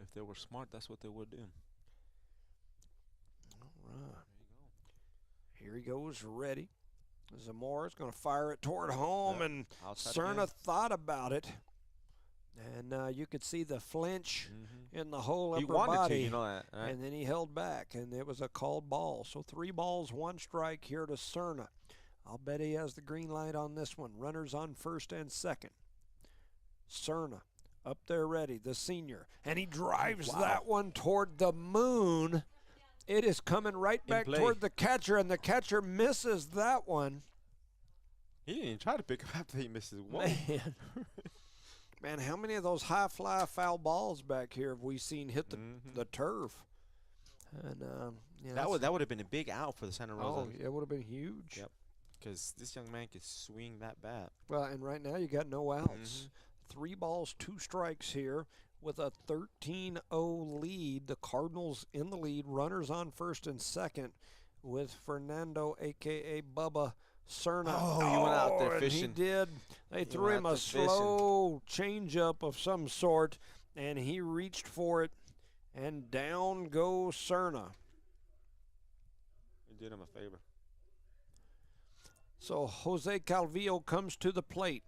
If they were smart, that's what they would do. All right. Here he goes, ready. Zamora's going to fire it toward home, and Cerna thought about it. And you could see the flinch in the whole upper body. You know that, right? And then he held back, and it was a called ball. So 3 balls, 1 strike here to Cerna. I'll bet he has the green light on this one. Runners on first and second. Cerna up there ready, the senior. And he drives that one toward the moon. It is coming right back toward the catcher, and the catcher misses that one. He didn't even try to pick up after he misses one. Man, how many of those high fly foul balls back here have we seen hit the turf? And that would have been a big out for the Santa Rosa. Oh, it would have been huge. Yep, because this young man can swing that bat. Well, and right now you got no outs. 3 balls, 2 strikes here with a 13-0 lead. The Cardinals in the lead. Runners on first and second with Fernando, a.k.a. Bubba Cerna. Oh, he went out there fishing. He did. They threw him a slow changeup of some sort, and he reached for it, and down goes Cerna. He did him a favor. So Jose Calvillo comes to the plate.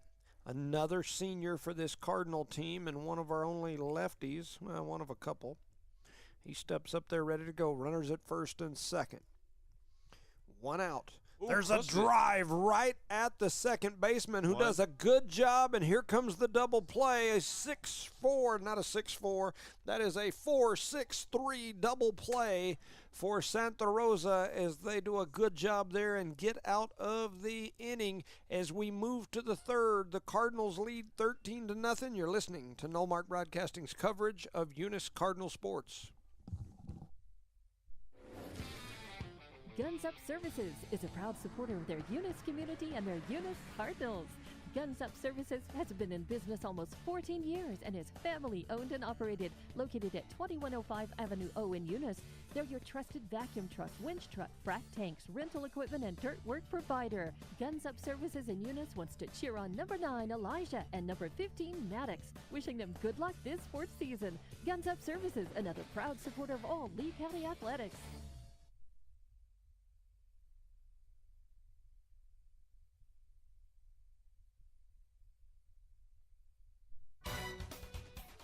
Another senior for this Cardinal team and one of our only lefties. Well, one of a couple. He steps up there ready to go. Runners at first and second. 1 out. Ooh, there's a drive right at the second baseman who does a good job, and here comes the double play. A 6-4, not a 6-4. That is a 4-6-3 double play for Santa Rosa as they do a good job there and get out of the inning. As we move to the third, the Cardinals lead 13-0. You're listening to Nullmark Broadcasting's coverage of Eunice Cardinal Sports. Guns Up Services is a proud supporter of their Eunice community and their Eunice Cardinals. Guns Up Services has been in business almost 14 years and is family owned and operated, located at 2105 Avenue O in Eunice. They're your trusted vacuum truck, winch truck, frac tanks, rental equipment, and dirt work provider. Guns Up Services in Eunice wants to cheer on number 9 Elijah and number 15 Maddox, wishing them good luck this sports season. Guns Up Services, another proud supporter of all Lee County athletics.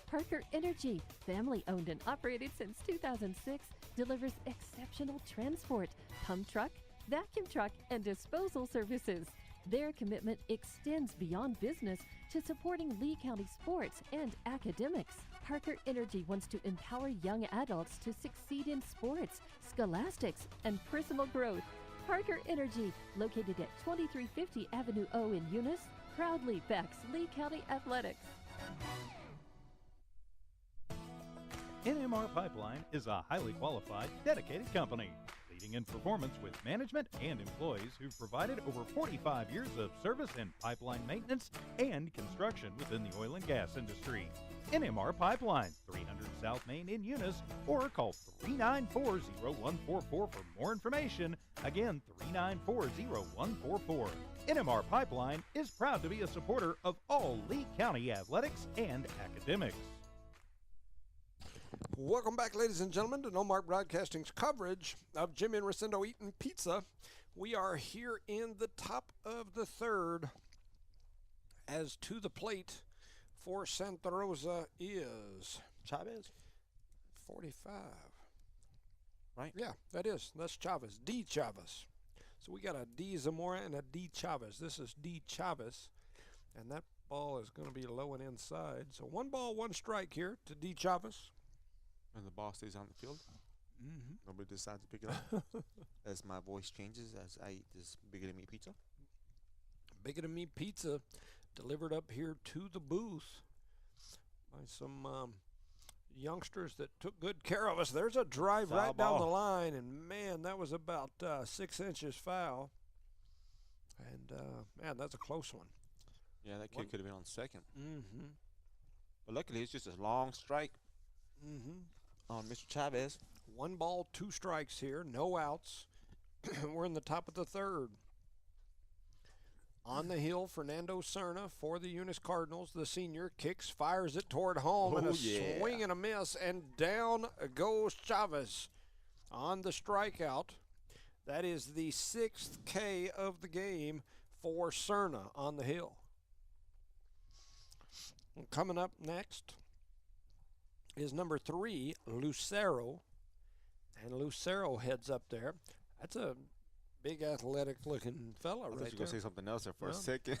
Parker Energy, family owned and operated since 2006, delivers exceptional transport, pump truck, vacuum truck, and disposal services. Their commitment extends beyond business to supporting Lee County sports and academics. Parker Energy wants to empower young adults to succeed in sports, scholastics, and personal growth. Parker Energy, located at 2350 Avenue O in Eunice, proudly backs Lee County Athletics. NMR Pipeline is a highly qualified, dedicated company, leading in performance with management and employees who've provided over 45 years of service in pipeline maintenance and construction within the oil and gas industry. NMR Pipeline, 300 South Main in Eunice, or call 394-0144 for more information. Again, 394-0144. NMR Pipeline is proud to be a supporter of all Lee County athletics and academics. Welcome back, ladies and gentlemen, to No Mark Broadcasting's coverage of Jimmy and Rosendo eating pizza. We are here in the top of the third, as to the plate for Santa Rosa is Chavez. 45. Right? Yeah, that's Chavez. D. Chavez. So we got a D. Zamora and a D. Chavez. This is D. Chavez, and that ball is going to be low and inside. So 1 ball, 1 strike here to D. Chavez. And the ball stays on the field. Mm-hmm. Nobody decides to pick it up. As my voice changes as I eat this Bigger Than Me pizza. Bigger Than Me pizza delivered up here to the booth by some youngsters that took good care of us. There's a drive Foul right ball down the line, and man, that was about 6 inches foul. And man, that's a close one. Yeah, that kid could have been on second. Mm-hmm. But luckily, it's just a long strike on Mr. Chavez. 1 ball, 2 strikes here, no outs. We're in the top of the third. On the hill, Fernando Cerna for the Eunice Cardinals. The senior kicks, fires it toward home, and a swing and a miss, and down goes Chavez on the strikeout. That is the 6th K of the game for Cerna on the hill. And coming up next is number 3, Lucero. And Lucero heads up there. That's a big athletic-looking fella right there. I thought you were going to say something else there for a second.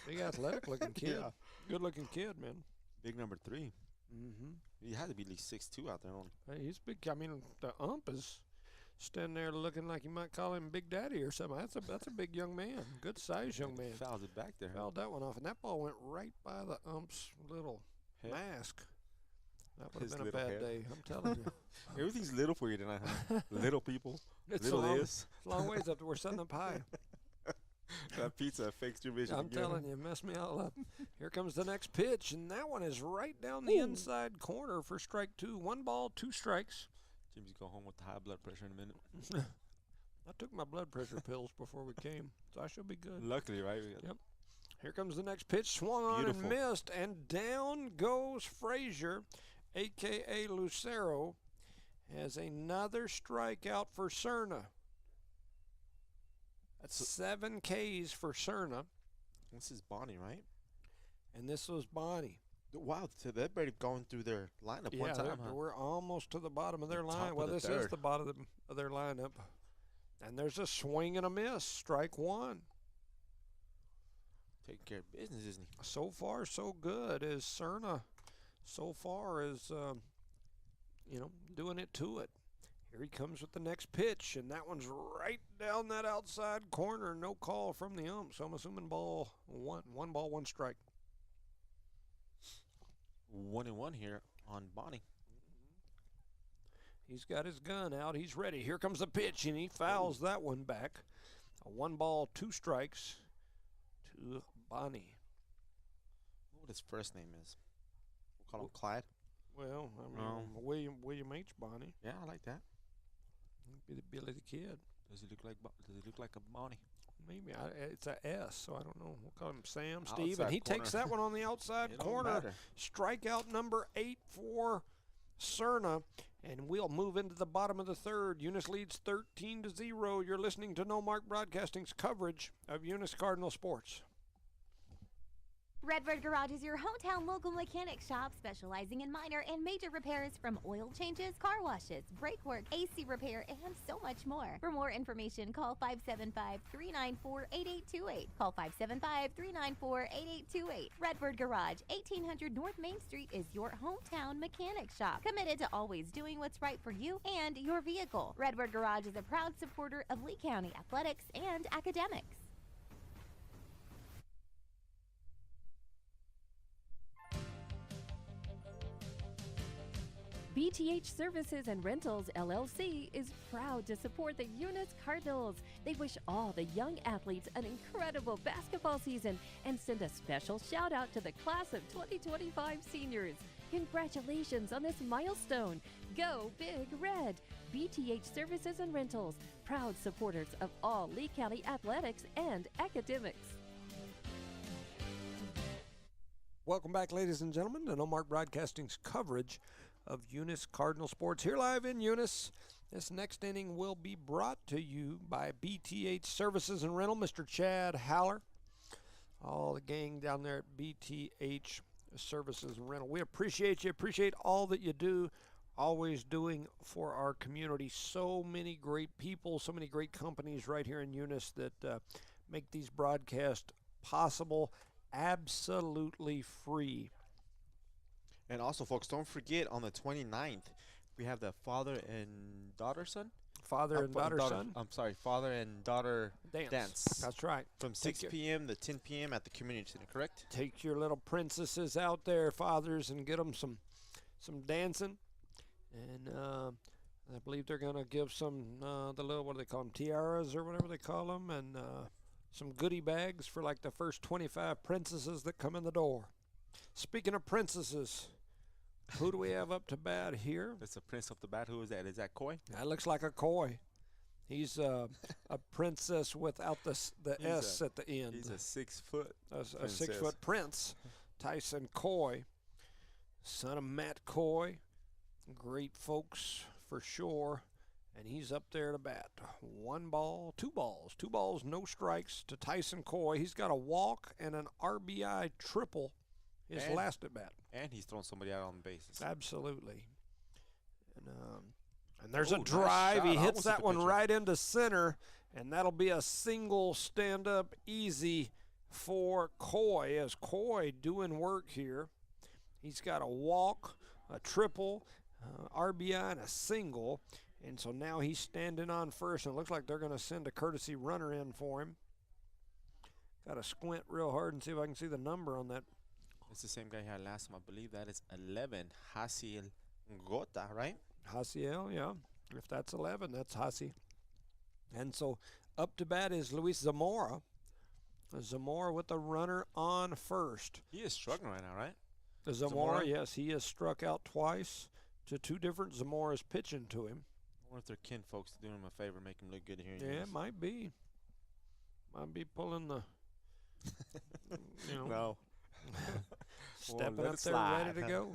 Big athletic-looking kid. Yeah. Good-looking kid, man. Big number 3. Mm-hmm. He had to be at least 6'2" out there. Hey, he's big. I mean, the ump is standing there looking like you might call him Big Daddy or something. That's a big young man. Good size young man. Fouled it back there. Fouled that one off, and that ball went right by the ump's little mask. That would have been a bad day, I'm telling you. Everything's little for you tonight, huh? Little people. It's little it's a long ways up to we're setting up high. That pizza affects your vision. I'm telling you, messed me all up. Here comes the next pitch, and that one is right down the inside corner for strike 2. 1 ball, 2 strikes. Jimmy's go home with the high blood pressure in a minute. I took my blood pressure pills before we came, so I should be good. Luckily, right? Yep. Here comes the next pitch, swung on and missed, and down goes Frazier, a.k.a. Lucero, has another strikeout for Cerna. That's 7 Ks for Cerna. This is Bonnie, right? And this was Bonnie. Wow, so they're barely going through their lineup one time, huh? We're almost to the bottom of their line. Well, this is the bottom of their lineup. And there's a swing and a miss, strike 1. Taking care of business, isn't he? So far, so good. As Cerna, so far, is, doing it to it. Here he comes with the next pitch, and that one's right down that outside corner. No call from the ump, so I'm assuming ball 1. 1 ball, 1 strike. 1-1 here on Bonnie. He's got his gun out. He's ready. Here comes the pitch, and he fouls that one back. A 1 ball, 2 strikes to Bonnie. What his first name is? We'll call him Clyde. Well, I mean, William H. Bonnie. Yeah, I like that. Be the Billy the Kid. Does he look like a Bonnie? Maybe it's a S, so I don't know. We'll call him Sam, Steve, and he takes that one on the outside corner. Strikeout number 8 for Cerna, and we'll move into the bottom of the third. Eunice leads 13-0. You're listening to No Mark Broadcasting's coverage of Eunice Cardinal sports. Redbird Garage is your hometown local mechanic shop specializing in minor and major repairs from oil changes, car washes, brake work, AC repair, and so much more. For more information, call 575-394-8828. Call 575-394-8828. Redbird Garage, 1800 North Main Street is your hometown mechanic shop, committed to always doing what's right for you and your vehicle. Redbird Garage is a proud supporter of Lee County athletics and academics. BTH Services and Rentals, LLC is proud to support the Eunice Cardinals. They wish all the young athletes an incredible basketball season and send a special shout out to the class of 2025 seniors. Congratulations on this milestone. Go Big Red. BTH Services and Rentals, proud supporters of all Lee County athletics and academics. Welcome back, ladies and gentlemen, to No Mark Broadcasting's coverage of Eunice Cardinal Sports. Here live in Eunice, this next inning will be brought to you by BTH Services and Rental, Mr. Chad Haller, all the gang down there at BTH Services and Rental. We appreciate you, appreciate all that you do, always doing for our community. So many great people, so many great companies right here in Eunice that make these broadcasts possible absolutely free. And also, folks, don't forget on the 29th, we have the father and daughter son? Father and daughter son? I'm sorry, father and daughter dance. That's right. From 6 p.m. to 10 p.m. at the community center, correct? Take your little princesses out there, fathers, and get them some dancing. And I believe they're going to give some, the little, what do they call them, tiaras or whatever they call them, and some goodie bags for like the first 25 princesses that come in the door. Speaking of princesses, who do we have up to bat here? It's a prince up to bat. Who is that? Is that Koi? That looks like a Koi. He's a princess without the S at the end. He's a 6 foot. A 6 foot prince. Tyson Koi, son of Matt Koi. Great folks for sure. And he's up there to bat. 1 ball, 2 balls. 2 balls, no strikes to Tyson Koi. He's got a walk and an RBI triple his last at bat. And he's thrown somebody out on the bases. Absolutely. And there's a drive. Nice, he hits that one right into center, and that'll be a single stand-up easy for Koi, as Koi doing work here. He's got a walk, a triple, RBI, and a single. And so now he's standing on first, and it looks like they're going to send a courtesy runner in for him. Got to squint real hard and see if I can see the number on that. It's the same guy he had last time. I believe that is 11, Hasiel Gota, right? Hasiel, yeah. If that's 11, that's Hasi. And so up to bat is Luis Zamora. Zamora with the runner on first. He is struggling right now, right? Zamora, yes, he has struck out twice to 2 different Zamoras pitching to him. I wonder if they're kin folks doing him a favor, make him look good here. Yeah, it might be. Might be pulling the, No. Stepping up there ready to go.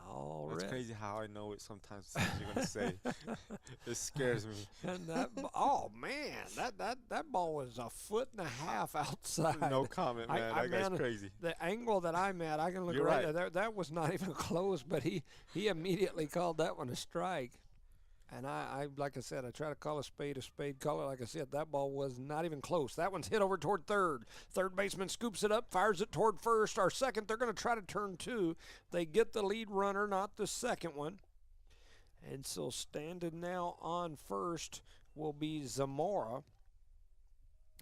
All right. It's crazy how I know it sometimes you're going to say. It scares me. And oh, man, that ball was 1.5 foot outside. No comment, man. That guy's crazy. The angle that I'm at, I can look you're right there. That was not even close, but he immediately called that one a strike. And I like I said, I try to call a spade, call it. Like I said, that ball was not even close. That one's hit over toward third. Third baseman scoops it up, fires it toward first. Our second, they're going to try to turn 2. They get the lead runner, not the second one. And so standing now on first will be Zamora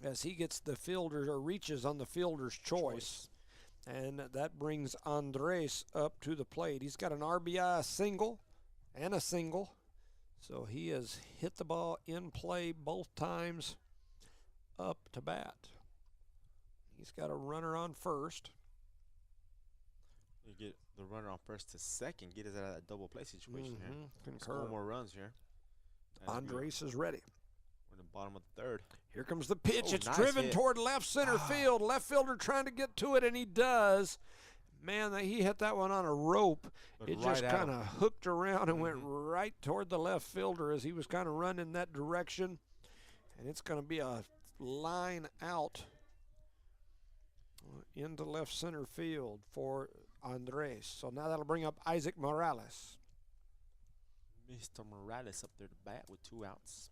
as he gets the fielder, or reaches on the fielder's choice. And that brings Andres up to the plate. He's got an RBI single and a single. So he has hit the ball in play both times up to bat. He's got a runner on first. You get the runner on first to second, get us out of that double play situation here. Concur. 4 more runs here. Andres is ready. We're in the bottom of the 3rd. Here comes the pitch. Oh, it's nice driven hit toward left center field. Left fielder trying to get to it, and he does. Man, he hit that one on a rope. It right just kind of hooked around and went right toward the left fielder as he was kind of running that direction. And it's going to be a line out. into left center field for Andres. So now that'll bring up Isaac Morales. Mr. Morales up there to bat with 2 outs.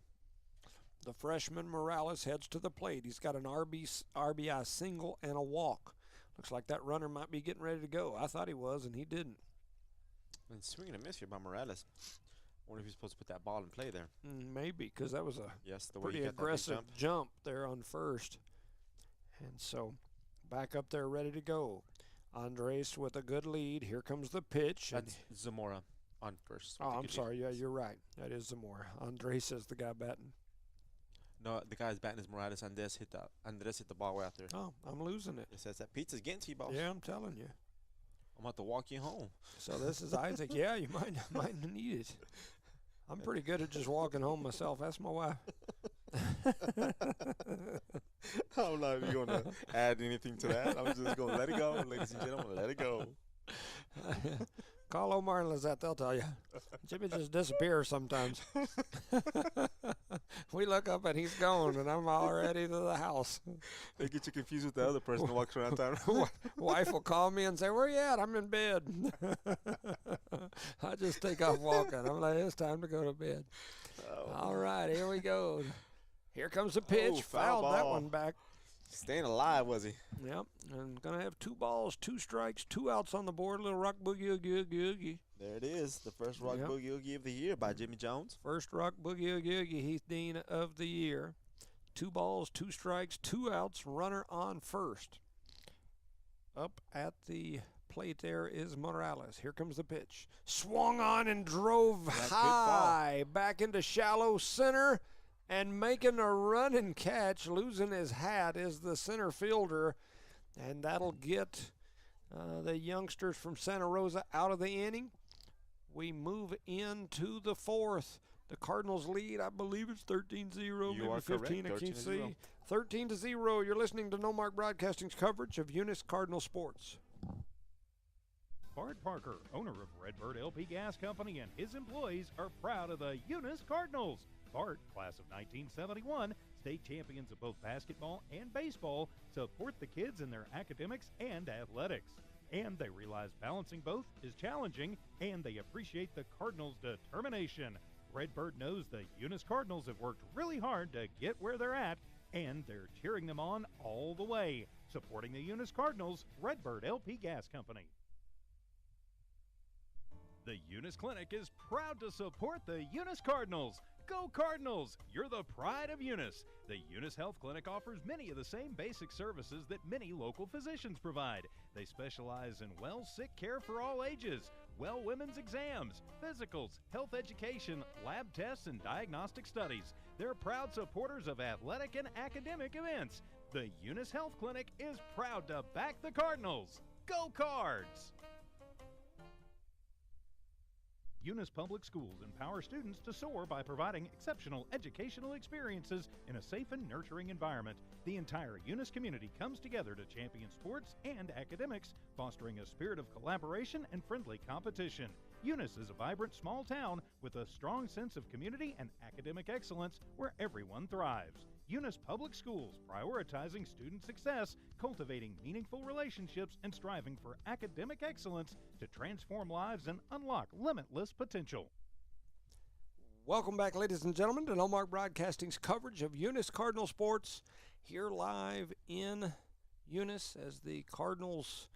The freshman Morales heads to the plate. He's got an RBI single and a walk. Looks like that runner might be getting ready to go. I thought he was, and he didn't. And swinging a miss here by Morales. Wonder if he's supposed to put that ball in play there. Maybe, because that was a the way pretty aggressive jump there on first. And so back up there ready to go. Andres with a good lead. Here comes the pitch. That's Zamora on first. Oh, I'm sorry. Yeah, you're right. That is Zamora. Andres is the guy batting. No, the guy's batting is Morales. Andres hit the ball right out there. Oh, I'm losing it. It says that pizza's getting to you, boss. Yeah, I'm telling you. I'm about to walk you home. So this is Isaac. Yeah, you might need it. I'm pretty good at just walking home myself. That's my wife. I'm not even going to add anything to that. I'm just going to let it go, ladies and gentlemen. Let it go. Call Omar and Lizette. They'll tell you. Jimmy just disappears sometimes. We look up and he's gone, and I'm already to the house. They get you confused with the other person who walks around town. Wife will call me and say, "Where you at?" "I'm in bed." I just take off walking. I'm like, "It's time to go to bed." All right, here we go. Here comes the pitch. Fouled that one back. Staying alive, was he? Yep. And going to have 2 balls, 2 strikes, 2 outs on the board. A little rock boogie oogie oogie oogie. There it is. The first rock boogie oogie of the year by Jimmy Jones. First rock boogie oogie oogie Heath Dean of the year. 2 balls, 2 strikes, 2 outs. Runner on first. Up at the plate there is Morales. Here comes the pitch. Swung on and drove high back into shallow center. And making a running catch, losing his hat, is the center fielder. And that'll get the youngsters from Santa Rosa out of the inning. We move into the 4th. The Cardinals lead, I believe it's 13-0, maybe 15, I can't see. 13-0. You're listening to No Mark Broadcasting's coverage of Eunice Cardinal Sports. Bart Parker, owner of Redbird LP Gas Company, and his employees are proud of the Eunice Cardinals. Bart, class of 1971, state champions of both basketball and baseball, support the kids in their academics and athletics. And they realize balancing both is challenging, and they appreciate the Cardinals' determination. Redbird knows the Eunice Cardinals have worked really hard to get where they're at, and they're cheering them on all the way. Supporting the Eunice Cardinals, Redbird LP Gas Company. The Eunice Clinic is proud to support the Eunice Cardinals. Go Cardinals! You're the pride of Eunice. The Eunice Health Clinic offers many of the same basic services that many local physicians provide. They specialize in sick care for all ages, women's exams, physicals, health education, lab tests, and diagnostic studies. They're proud supporters of athletic and academic events. The Eunice Health Clinic is proud to back the Cardinals. Go Cards! Eunice Public Schools empower students to soar by providing exceptional educational experiences in a safe and nurturing environment. The entire Eunice community comes together to champion sports and academics, fostering a spirit of collaboration and friendly competition. Eunice is a vibrant small town with a strong sense of community and academic excellence where everyone thrives. Eunice Public Schools, prioritizing student success, cultivating meaningful relationships, and striving for academic excellence to transform lives and unlock limitless potential. Welcome back, ladies and gentlemen, to No Mark Broadcasting's coverage of Eunice Cardinal Sports, here live in Eunice as the Cardinals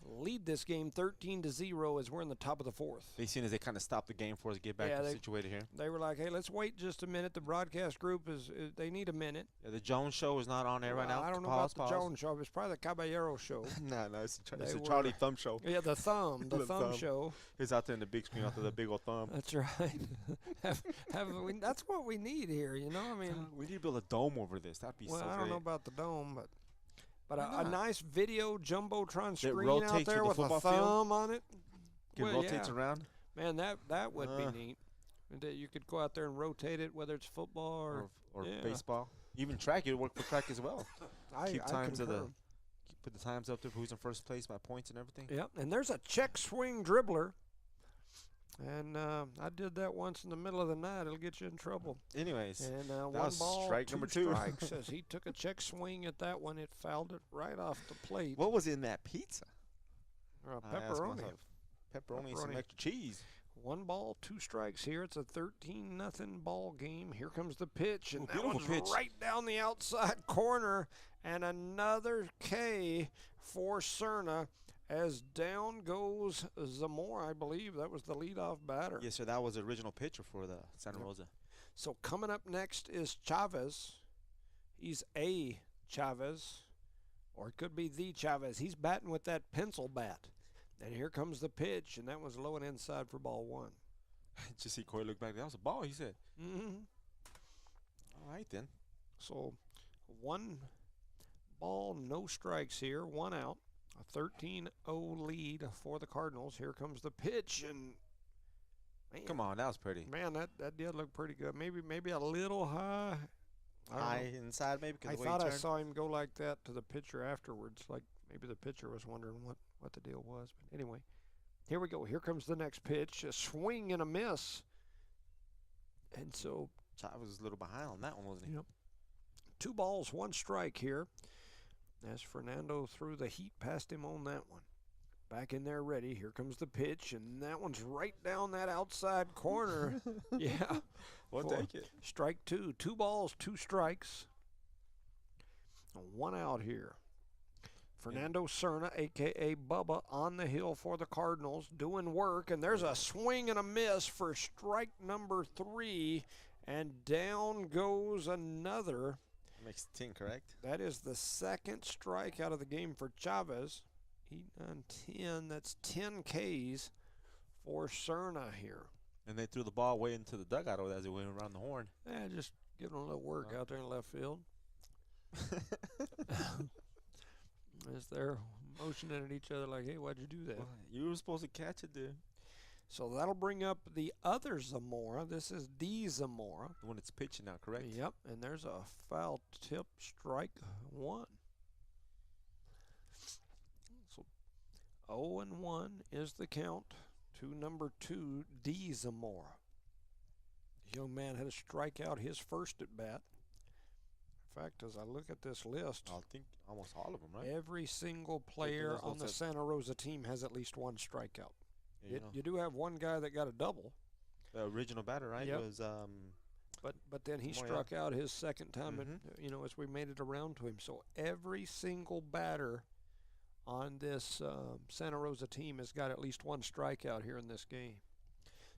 lead this game 13-0 as we're in the top of the 4th. They seen as they kind of stopped the game for us to get back situated here. They were like, hey, let's wait just a minute. The broadcast group they need a minute. Yeah, the Jones show is not on there right now. I don't know about the Jones show. It's probably the Caballero show. No, it's a Charlie Thumb show. Yeah, the Thumb show. He's out there in the big screen after the big old thumb. That's right. That's what we need here, you know? I mean, we need to build a dome over this. That'd be so great. I don't know about the dome, but a nice video jumbotron screen out there with a thumb on it. It rotates around. Man, that would be neat. You could go out there and rotate it, whether it's football or baseball. Even track, it would work for track as well. Put the times up there for who's in first place by points and everything. Yep, and there's a check swing dribbler And I did that once in the middle of the night. It'll get you in trouble. Anyways, and that one was ball, strike two number 2. strikes. As he took a check swing at that one, it fouled it right off the plate. What was in that pizza? Pepperoni. Pepperoni and some extra cheese. 1 ball, 2 strikes here. It's a 13-0 ball game. Here comes the pitch, and that one's pitch. right down the outside corner. And another K for Cerna. As down goes Zamora, I believe. That was the leadoff batter. Yes, sir. That was the original pitcher for the Santa Rosa. So coming up next is Chavez. He's a Chavez, or it could be the Chavez. He's batting with that pencil bat. And here comes the pitch, and that was low and inside for ball 1. Just see Corey look back. That was a ball, he said. Mm-hmm. All right, then. So 1 ball, no strikes here, 1 out. A 13-0 lead for the Cardinals. Here comes the pitch, and man, come on, that was pretty. Man, that did look pretty good. Maybe a little high. High inside, maybe. I thought I saw him go like that to the pitcher afterwards. Like maybe the pitcher was wondering what the deal was. But anyway, here we go. Here comes the next pitch. A swing and a miss. And so Chavez was a little behind on that one, wasn't he? Yep. 2 balls, 1 strike here. As Fernando threw the heat past him on that one. Back in there ready. Here comes the pitch, and that one's right down that outside corner. Yeah. We'll take it. Strike 2. 2 balls, 2 strikes. 1 out here. Fernando Cerna, a.k.a. Bubba, on the hill for the Cardinals, doing work. And there's a swing and a miss for strike number 3. And down goes another. Makes 10, correct? That is the 2nd strike out of the game for Chavez. 8, 9, 10. That's 10 Ks for Cerna here. And they threw the ball way into the dugout as it went around the horn. Yeah, just giving a little work out there in left field. As they're motioning at each other like, hey, why'd you do that? Well, you were supposed to catch it, dude. So that'll bring up the other Zamora. This is D. Zamora. The one that's pitching now, correct? Yep, and there's a foul tip, strike 1. So 0-1 is the count to number 2, D. Zamora. The young man had a strikeout his first at bat. In fact, as I look at this list, I think almost all of them, right? Every single player on the Santa Rosa team has at least 1 strikeout. You do have one guy that got a double. The original batter, right? Yep. Was but then he struck out his second time, as we made it around to him. So every single batter on this Santa Rosa team has got at least 1 strikeout here in this game.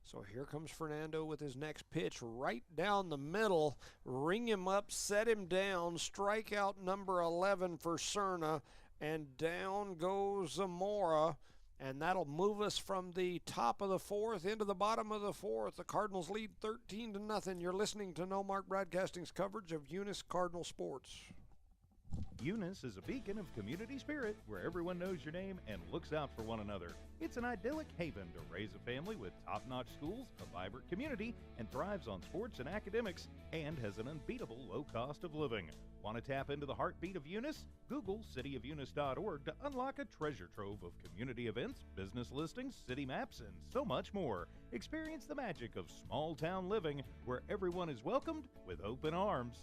So here comes Fernando with his next pitch right down the middle. Ring him up, set him down. Strikeout number 11 for Cerna. And down goes Zamora. And that'll move us from the top of the 4th into the bottom of the 4th. The Cardinals lead 13-0. You're listening to No Mark Broadcasting's coverage of Eunice Cardinal Sports. Eunice is a beacon of community spirit where everyone knows your name and looks out for one another. It's an idyllic haven to raise a family with top-notch schools, a vibrant community, and thrives on sports and academics, and has an unbeatable low cost of living. Want to tap into the heartbeat of Eunice? Google cityofunis.org to unlock a treasure trove of community events, business listings, city maps, and so much more. Experience the magic of small-town living where everyone is welcomed with open arms.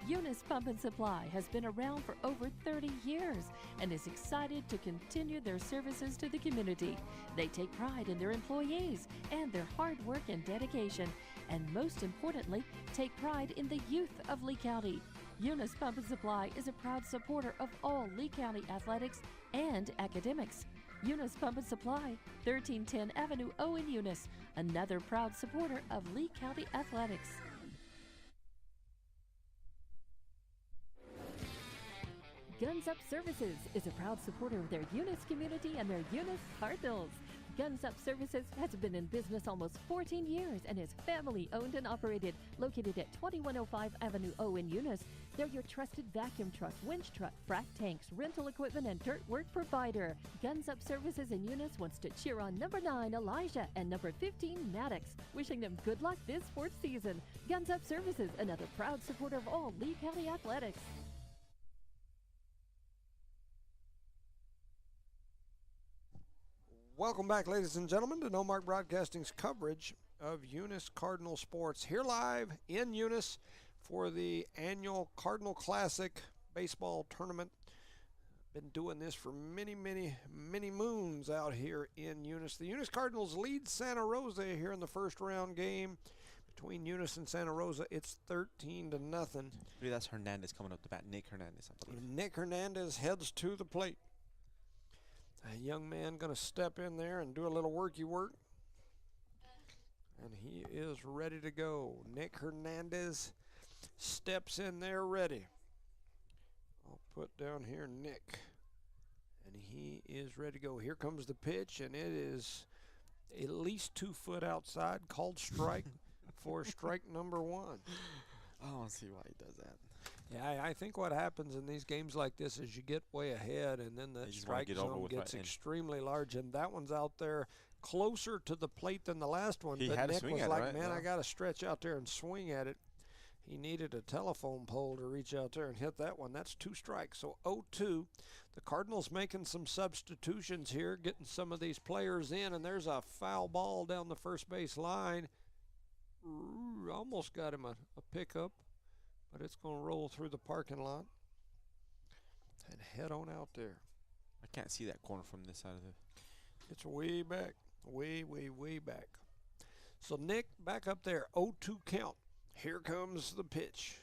Eunice Pump and Supply has been around for over 30 years and is excited to continue their services to the community. They take pride in their employees and their hard work and dedication, and most importantly, take pride in the youth of Lee County. Eunice Pump and Supply is a proud supporter of all Lee County athletics and academics. Eunice Pump and Supply, 1310 Avenue O in Eunice, another proud supporter of Lee County athletics. Guns Up Services is a proud supporter of their Eunice community and their Eunice Cardinals. Guns Up Services has been in business almost 14 years and is family owned and operated, located at 2105 Avenue O in Eunice. They're your trusted vacuum truck, winch truck, frac tanks, rental equipment, and dirt work provider. Guns Up Services in Eunice wants to cheer on number 9 Elijah and number 15 Maddox, wishing them good luck this sports season. Guns Up Services, another proud supporter of all Lee County athletics. Welcome back, ladies and gentlemen, to No Mark Broadcasting's coverage of Eunice Cardinal sports. Here live in Eunice for the annual Cardinal Classic baseball tournament. Been doing this for many, many, many moons out here in Eunice. The Eunice Cardinals lead Santa Rosa here in the first round game. Between Eunice and Santa Rosa, it's 13-0. I believe that's Hernandez coming up to bat. Nick Hernandez, I believe. Nick Hernandez heads to the plate. A young man going to step in there and do a little worky work. And he is ready to go. Nick Hernandez steps in there ready. I'll put down here Nick. And he is ready to go. Here comes the pitch, and it is at least 2 foot outside, called strike for strike number 1. I don't see why he does that. Yeah, I think what happens in these games like this is you get way ahead, and then the strike zone gets extremely large, and that one's out there closer to the plate than the last one. He but had Nick to swing was at like, it, right? man, Yeah. I got to stretch out there and swing at it. He needed a telephone pole to reach out there and hit that one. That's 2 strikes. So 0-2. The Cardinals making some substitutions here, getting some of these players in, and there's a foul ball down the first base line. Ooh, almost got him a pickup, but it's going to roll through the parking lot and head on out there. I can't see that corner from this side of the... It's way back, way, way, way back. So Nick back up there, 0-2 count. Here comes the pitch,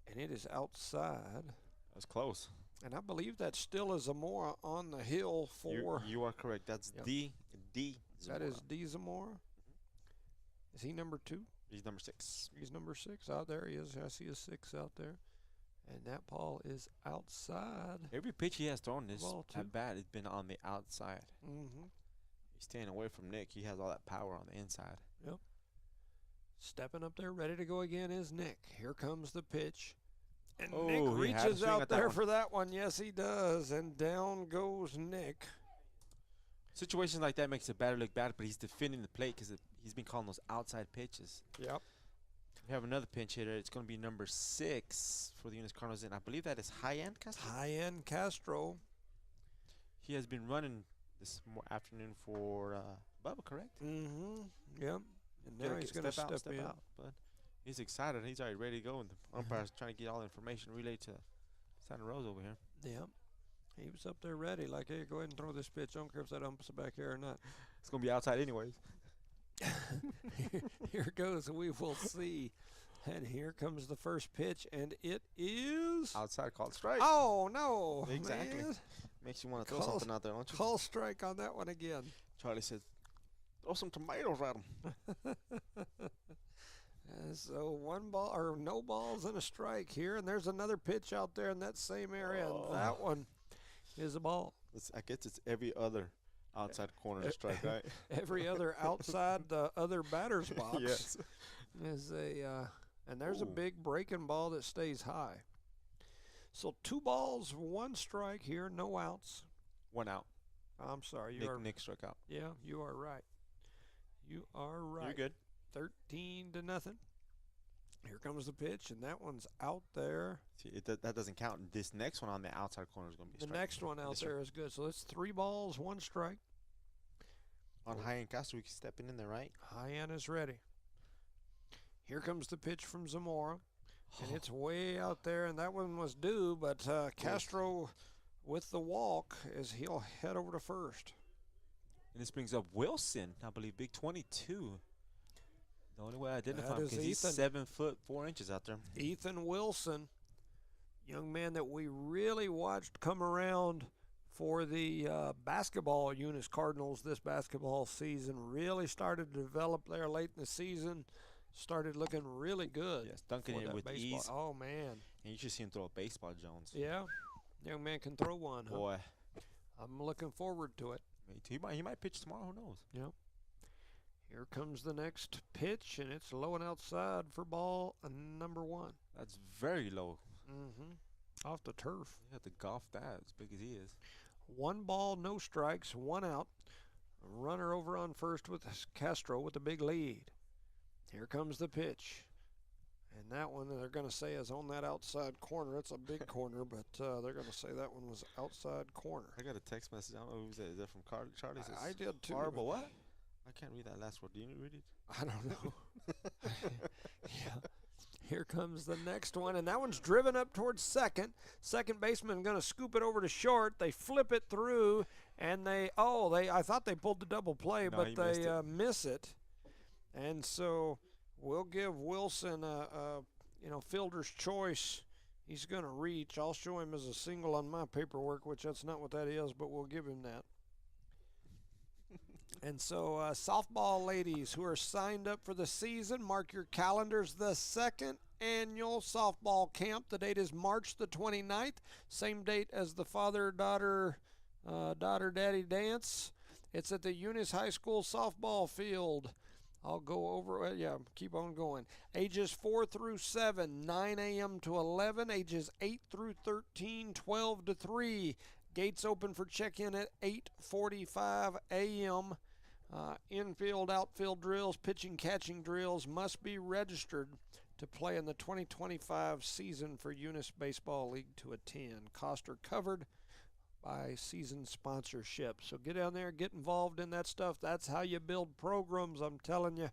and it is outside. That's close. And I believe that still is Zamora on the hill for... You are correct. That's D Zamora. That is D Zamora. Is he number 2? He's number 6. He's number 6. Out there he is. I see a 6 out there. And that ball is outside. Every pitch he has thrown this at bat has been on the outside. Mm-hmm. He's staying away from Nick. He has all that power on the inside. Yep. Stepping up there, ready to go again is Nick. Here comes the pitch. And Nick reaches out there for that one. Yes, he does. And down goes Nick. Situations like that makes the batter look bad, but he's defending the plate because he's been calling those outside pitches. Yep. We have another pinch hitter. It's going to be number 6 for the Eunice Cardinals, and I believe that is High-End Castro. High-End Castro. He has been running this afternoon for Bubba, correct? Mm-hmm. Yep. And now he's going to step in. Out, but he's excited. He's already ready to go, and the umpire's trying to get all the information relayed to Santa Rosa over here. Yep. He was up there ready, like, hey, go ahead and throw this pitch. I don't care if that ump's back here or not. It's going to be outside anyways. Here goes. We will see. And here comes the first pitch, and it is... outside, called strike. Oh, no. Exactly. Man. Makes you want to throw something out there, don't you? Call strike on that one again. Charlie said, throw some tomatoes at him. So 1 ball, or no balls and a strike here, and there's another pitch out there in that same area, and that one is a ball. I guess it's every other outside corner to strike, right? Every other outside the other batter's box. Yes. Is and there's a big breaking ball that stays high. So 2 balls, 1 strike here, no outs. 1 out. I'm sorry, Nick struck out. Yeah, you are right. You are right. You're good. 13-0. Here comes the pitch, and that one's out there. See, that doesn't count. This next one on the outside corner is going to be the next one out there is good. So it's 3 balls, 1 strike. On High-End Castro, we can step in there, right? High-End is ready. Here comes the pitch from Zamora, and it's way out there, and that one was due, but Castro with the walk as he'll head over to first. And this brings up Wilson, I believe, big 22. The only way I identify him because he's 7 foot 4 inches out there. Ethan Wilson, young man that we really watched come around for the basketball Eunice Cardinals this basketball season. Really started to develop there late in the season. Started looking really good. Yes, dunking it with baseball. ease. Oh, man. And you should see him throw a baseball, Jones. Yeah. Young man can throw one, huh? Boy. I'm looking forward to it. Me too. He might pitch tomorrow. Who knows? Yeah. Here comes the next pitch, and it's low and outside for ball number 1. That's very low. Mm-hmm. Off the turf. You have to golf that as big as he is. 1 ball, no strikes, 1 out. Runner over on first with Castro with the big lead. Here comes the pitch. And that one they're going to say is on that outside corner. It's a big corner, but they're going to say that one was outside corner. I got a text message. I don't know who's that. Is that from Charlie? I did too. Horrible what? I can't read that last word. Do you read it? I don't know. Yeah. Here comes the next one, and that one's driven up towards second. Second baseman going to scoop it over to short. They flip it through, and I thought they pulled the double play, No, but they miss it. And so we'll give Wilson a fielder's choice. He's going to reach. I'll show him as a single on my paperwork, which that's not what that is, but we'll give him that. And so softball ladies who are signed up for the season, mark your calendars. The second annual softball camp. The date is March the 29th, same date as the father-daughter daddy dance. It's at the Eunice High School softball field. I'll go over, keep on going. Ages 4 through 7, 9 a.m. to 11. Ages 8 through 13, 12 to 3. Gates open for check-in at 8:45 a.m. Infield, outfield drills, pitching, catching drills must be registered to play in the 2025 season for Eunice Baseball League to attend. Costs are covered by season sponsorship. So get down there, get involved in that stuff. That's how you build programs, I'm telling you.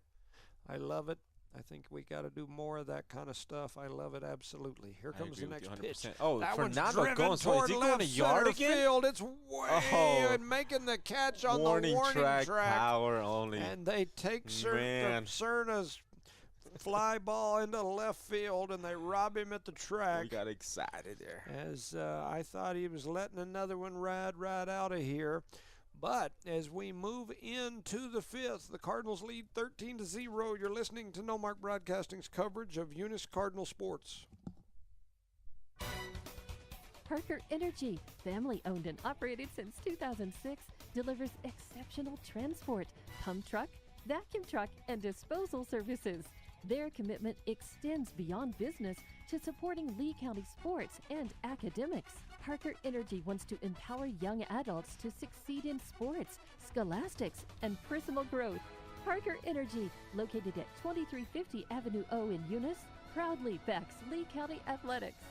I love it. I think we got to do more of that kind of stuff. I love it absolutely. Here comes the next pitch. Oh, that Fernando one's going, so is he going to yard again? Field. It's way and making the catch on the warning track. Power only. And they take Cerna's fly ball into left field, and they rob him at the track. We got excited there. As I thought he was letting another one ride right out of here. But as we move into the fifth, the Cardinals lead 13-0. You're listening to No Mark Broadcasting's coverage of Eunice Cardinal sports. Parker Energy, family owned and operated since 2006, delivers exceptional transport, pump truck, vacuum truck, and disposal services. Their commitment extends beyond business to supporting Lee County sports and academics. Parker Energy wants to empower young adults to succeed in sports, scholastics, and personal growth. Parker Energy, located at 2350 Avenue O in Eunice, proudly backs Lee County athletics.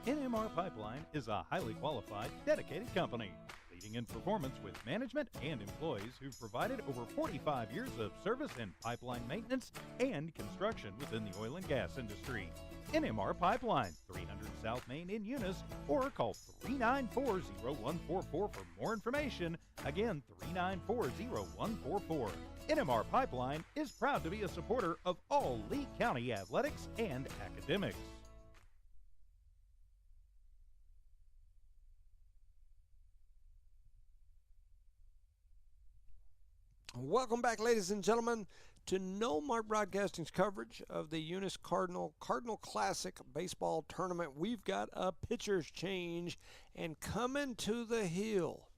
NMR Pipeline is a highly qualified, dedicated company, leading in performance with management and employees who've provided over 45 years of service in pipeline maintenance and construction within the oil and gas industry. NMR Pipeline, 300 South Main in Eunice, or call 394-0144 for more information. Again, 394-0144. NMR Pipeline is proud to be a supporter of all Lee County athletics and academics. Welcome back, ladies and gentlemen, to No Mark Broadcasting's coverage of the Eunice Cardinal Classic Baseball Tournament. We've got a pitcher's change, and coming to the hill,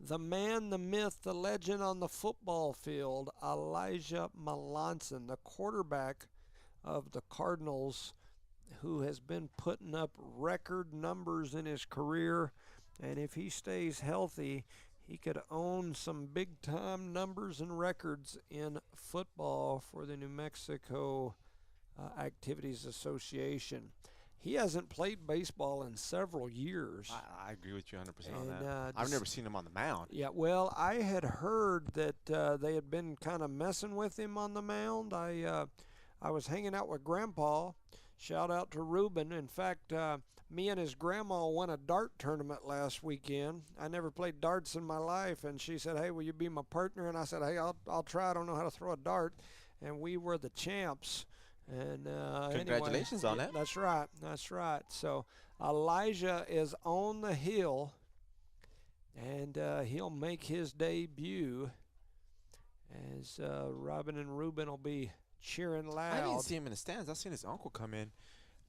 the man, the myth, the legend on the football field, Elijah Melanson, the quarterback of the Cardinals, who has been putting up record numbers in his career, and if he stays healthy, he could own some big-time numbers and records in football for the New Mexico Activities Association. He hasn't played baseball in several years. I agree with you 100% on that. I've never seen him on the mound. Yeah, well, I had heard that they had been kind of messing with him on the mound. I was hanging out with Grandpa. Shout out to Ruben. In fact, me and his grandma won a dart tournament last weekend. I never played darts in my life, and she said, "Hey, will you be my partner?" And I said, "Hey, I'll try. I don't know how to throw a dart." And we were the champs. And congratulations on that. That's right. That's right. So Elijah is on the hill, and he'll make his debut as Robin and Ruben will be cheering loud. I didn't see him in the stands. I've seen his uncle come in,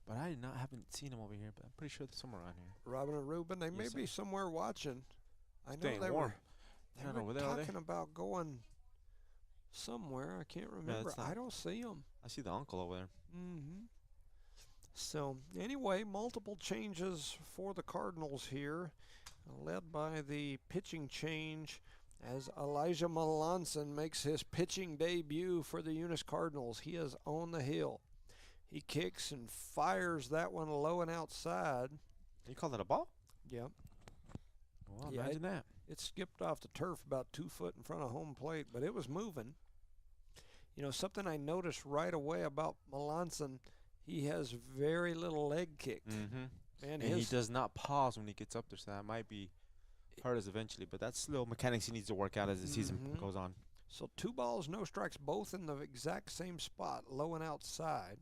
but I haven't seen him over here. But I'm pretty sure they're somewhere around here. Robin and Ruben, they may be somewhere watching. I know they warm. were talking about going somewhere. I can't remember. I don't see them. I see the uncle over there. Mm-hmm. So anyway, multiple changes for the Cardinals here, led by the pitching change as Elijah Melanson makes his pitching debut for the Eunice Cardinals. He is on the hill. He kicks and fires that one low and outside. You call that a ball? Yep. Well, imagine that. It skipped off the turf about 2 foot in front of home plate, but it was moving. You know, something I noticed right away about Melanson, he has very little leg kick. And he does not pause when he gets up there, so that might be hurt us eventually. But that's little mechanics he needs to work out as the season goes on. So 2 balls, no strikes, both in the exact same spot, low and outside.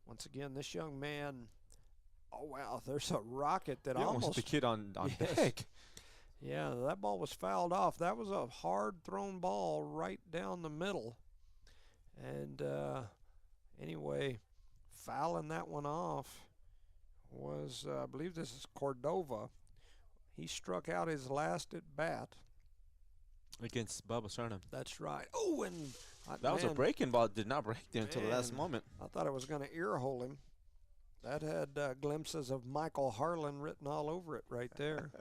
Once again, this young man, oh, wow, there's a rocket that almost the kid on yes. deck. Yeah, that ball was fouled off. That was a hard-thrown ball right down the middle. And anyway, fouling that one off was, I believe this is Cordova. He struck out his last at bat. Against Bubba Cerna. That's right. Oh, and that was a breaking ball. Did not break there until the last moment. I thought it was going to ear hole him. That had glimpses of Michael Harlan written all over it right there.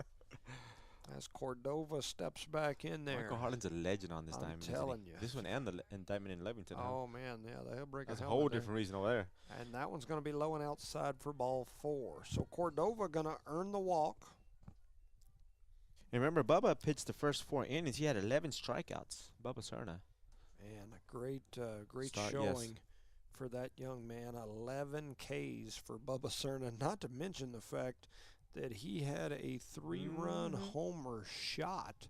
As Cordova steps back in there. Michael Harlan's a legend on this diamond. I'm telling you. This one and the diamond in Levington. Oh, man, yeah, they'll break That's a whole different reason over there. And that one's going to be low and outside for ball 4. So Cordova going to earn the walk. And remember, Bubba pitched the first 4 innings. He had 11 strikeouts. Bubba Cerna. Man, a great Start, showing for that young man. 11 Ks for Bubba Cerna. Not to mention the fact that he had a 3-run homer shot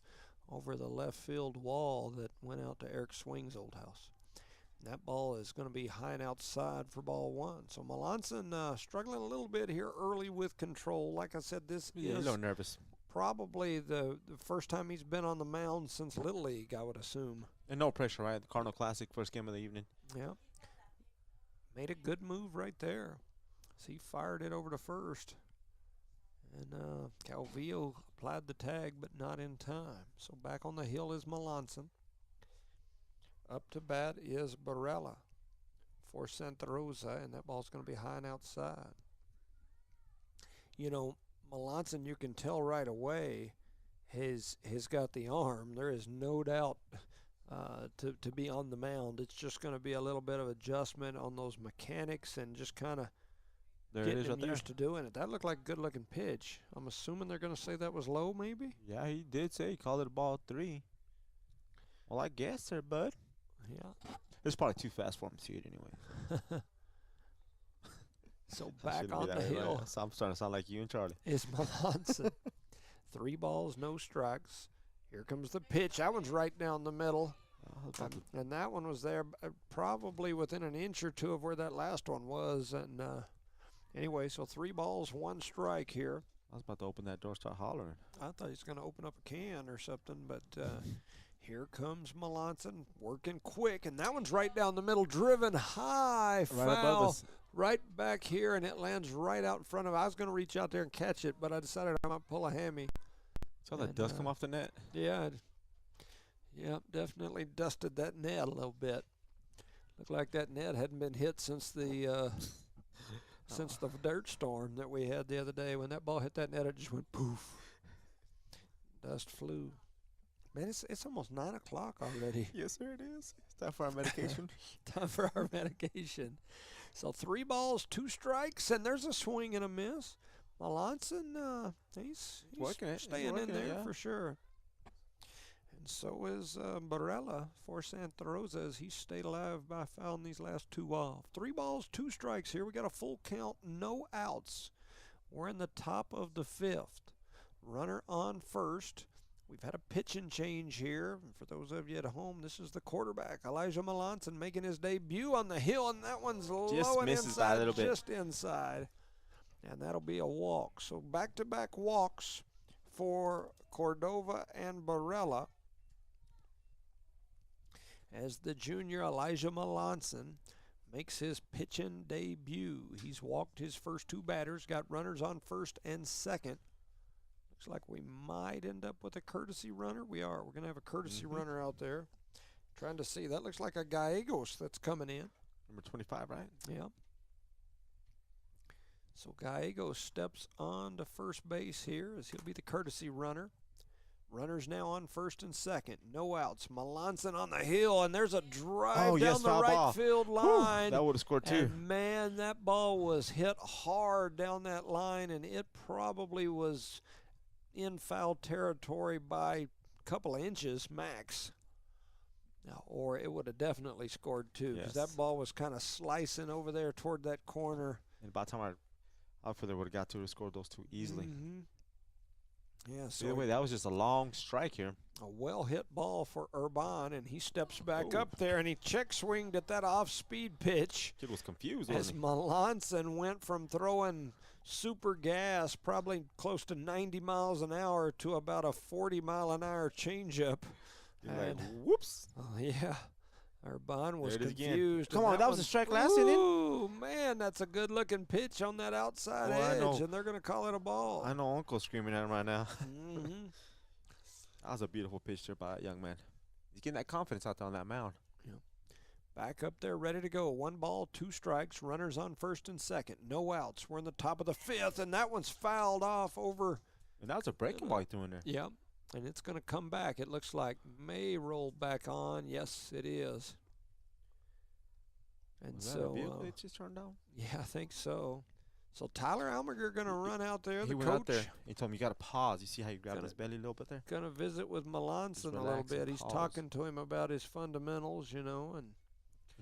over the left field wall that went out to Eric Swing's old house. And that ball is going to be high and outside for ball 1. So Melanson struggling a little bit here early with control. Like I said, this is a little nervous. Probably the first time he's been on the mound since Little League, I would assume. And no pressure, right? The Cardinal Classic, first game of the evening. Yeah. Made a good move right there. So he fired it over to first. And Calvillo applied the tag, but not in time. So back on the hill is Melanson. Up to bat is Barella for Santa Rosa, and that ball's going to be high and outside. You know, Melanson, you can tell right away, has got the arm. There is no doubt to be on the mound. It's just going to be a little bit of adjustment on those mechanics and just kind of getting him used to doing it. That looked like a good-looking pitch. I'm assuming they're going to say that was low, maybe? Yeah, he did say he called it a ball 3. Well, I guess there, bud. Yeah. It's probably too fast for him to see it anyway. So back on the hill. Right. So I'm starting to sound like you and Charlie. Is Melanson. 3 balls, no strikes. Here comes the pitch. That one's right down the middle. And that one was there probably within an inch or 2 of where that last one was. And anyway, so 3 balls, 1 strike here. I was about to open that door, start hollering. I thought he was going to open up a can or something, but here comes Melanson working quick, and that one's right down the middle, driven high, foul, right back here, and it lands right out in front of. I was going to reach out there and catch it, but I decided I might pull a hammy. Saw that dust come off the net? Yeah, definitely dusted that net a little bit. Looked like that net hadn't been hit since the since the dirt storm that we had the other day. When that ball hit that net, it just went poof. Dust flew. Man, it's almost 9 o'clock already. Yes, sir, it is. It's time for our medication. Time for our medication. So 3 balls, 2 strikes, and there's a swing and a miss. Melanson, he's staying in there for sure. And so is Barella for Santa Rosa as he stayed alive by fouling these last 2 off. 3 balls, 2 strikes here. We got a full count, no outs. We're in the top of the 5th. Runner on first. We've had a pitching change here. For those of you at home, this is the quarterback, Elijah Melanson, making his debut on the hill, and that one's just low and misses inside, by a little bit. Just inside. And that'll be a walk. So back-to-back walks for Cordova and Barella as the junior Elijah Melanson makes his pitching debut. He's walked his first 2 batters, got runners on first and second. Looks like we might end up with a courtesy runner. We are. We're going to have a courtesy runner out there. Trying to see. That looks like a Gallegos that's coming in. Number 25, right? Yeah. So Gallegos steps on to first base here as he'll be the courtesy runner. Runners now on first and second. No outs. Melanson on the hill, and there's a drive down the right field line. Whew, that would have scored too. And man, that ball was hit hard down that line, and it probably was in foul territory by a couple of inches max. Or it would have definitely scored too, because that ball was kind of slicing over there toward that corner. And by the time our outfielder would have got to it, scored those two easily. Yeah, so either way, that was just a long strike here. A well-hit ball for Urban, and he steps back up there, and he check-swinged at that off-speed pitch. Kid was confused, as Melanson went from throwing super gas, probably close to 90 miles an hour, to about a 40-mile-an-hour changeup. You're like, whoops. Oh, yeah. Urban was confused. Come on, that was a strike last inning. Ooh, man, that's a good-looking pitch on that outside edge, and they're going to call it a ball. I know Uncle's screaming at him right now. That was a beautiful pitch there by that young man. He's getting that confidence out there on that mound. Yeah. Back up there, ready to go. 1 ball, 2 strikes, runners on first and second. No outs. We're in the top of the 5th, and that one's fouled off over. And that was a breaking ball doing there. Yeah. And it's going to come back. It looks like may roll back on. Yes, it is. And was so that a vehicle it just turned on? Yeah, I think so. So Tyler Almager going to run out there. He went out there. He told him, you got to pause. You see how you grabbed his belly a little bit there? Going to visit with Melanson a little bit. He's talking to him about his fundamentals, you know. And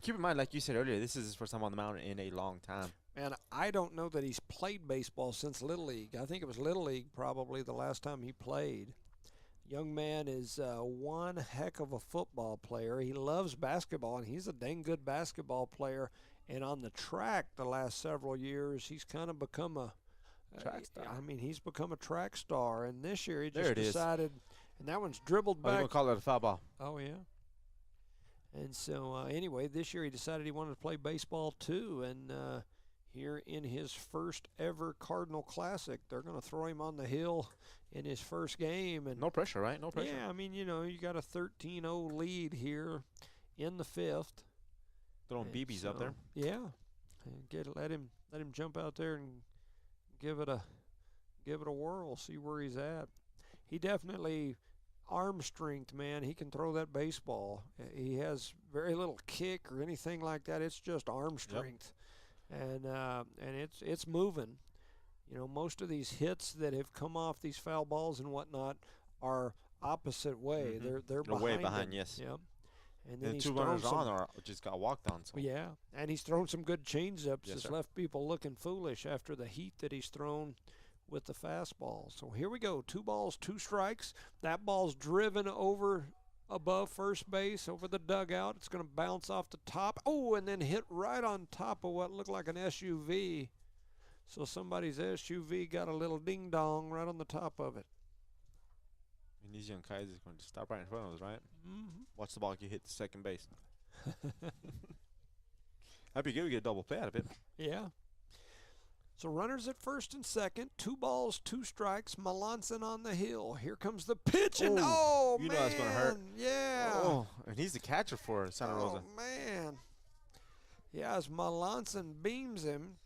keep in mind, like you said earlier, this is his first time on the mound in a long time. And I don't know that he's played baseball since Little League. I think it was Little League probably the last time he played. Young man is one heck of a football player. He loves basketball, and he's a dang good basketball player. And on the track the last several years, he's kind of become a track star. I mean, he's become a track star. And this year he just decided, and that one's dribbled back. I'm going to call it a foul ball. Oh, yeah. And so, anyway, this year he decided he wanted to play baseball too. And here in his first ever Cardinal Classic, they're going to throw him on the hill in his first game. And no pressure, right? No pressure. Yeah, I mean, you know, you got a 13-0 lead here in the 5th. Throwing BBs up there. Yeah, and let him jump out there and give it a whirl. See where he's at. He definitely arm strength, man. He can throw that baseball. He has very little kick or anything like that. It's just arm strength, and it's moving. You know, most of these hits that have come off these foul balls and whatnot are opposite way. They're way behind. him. Yes. Yep. And then 2 runners on or just got walked on. So. Yeah, and he's thrown some good change-ups. Yes, that's left people looking foolish after the heat that he's thrown with the fastball. So here we go. 2 balls, 2 strikes. That ball's driven over above first base, over the dugout. It's going to bounce off the top. Oh, and then hit right on top of what looked like an SUV. So somebody's SUV got a little ding-dong right on the top of it. And these young guys is going to stop right in front of us, right? Mm-hmm. Watch the ball get hit to second base. That'd be good to get a double play out of it. Yeah. So runners at first and second. 2 balls, 2 strikes. Melanson on the hill. Here comes the pitch, and you man, know that's going to hurt. Yeah. Oh, and he's the catcher for Santa Rosa. Oh, man. Yeah, as Melanson beams him,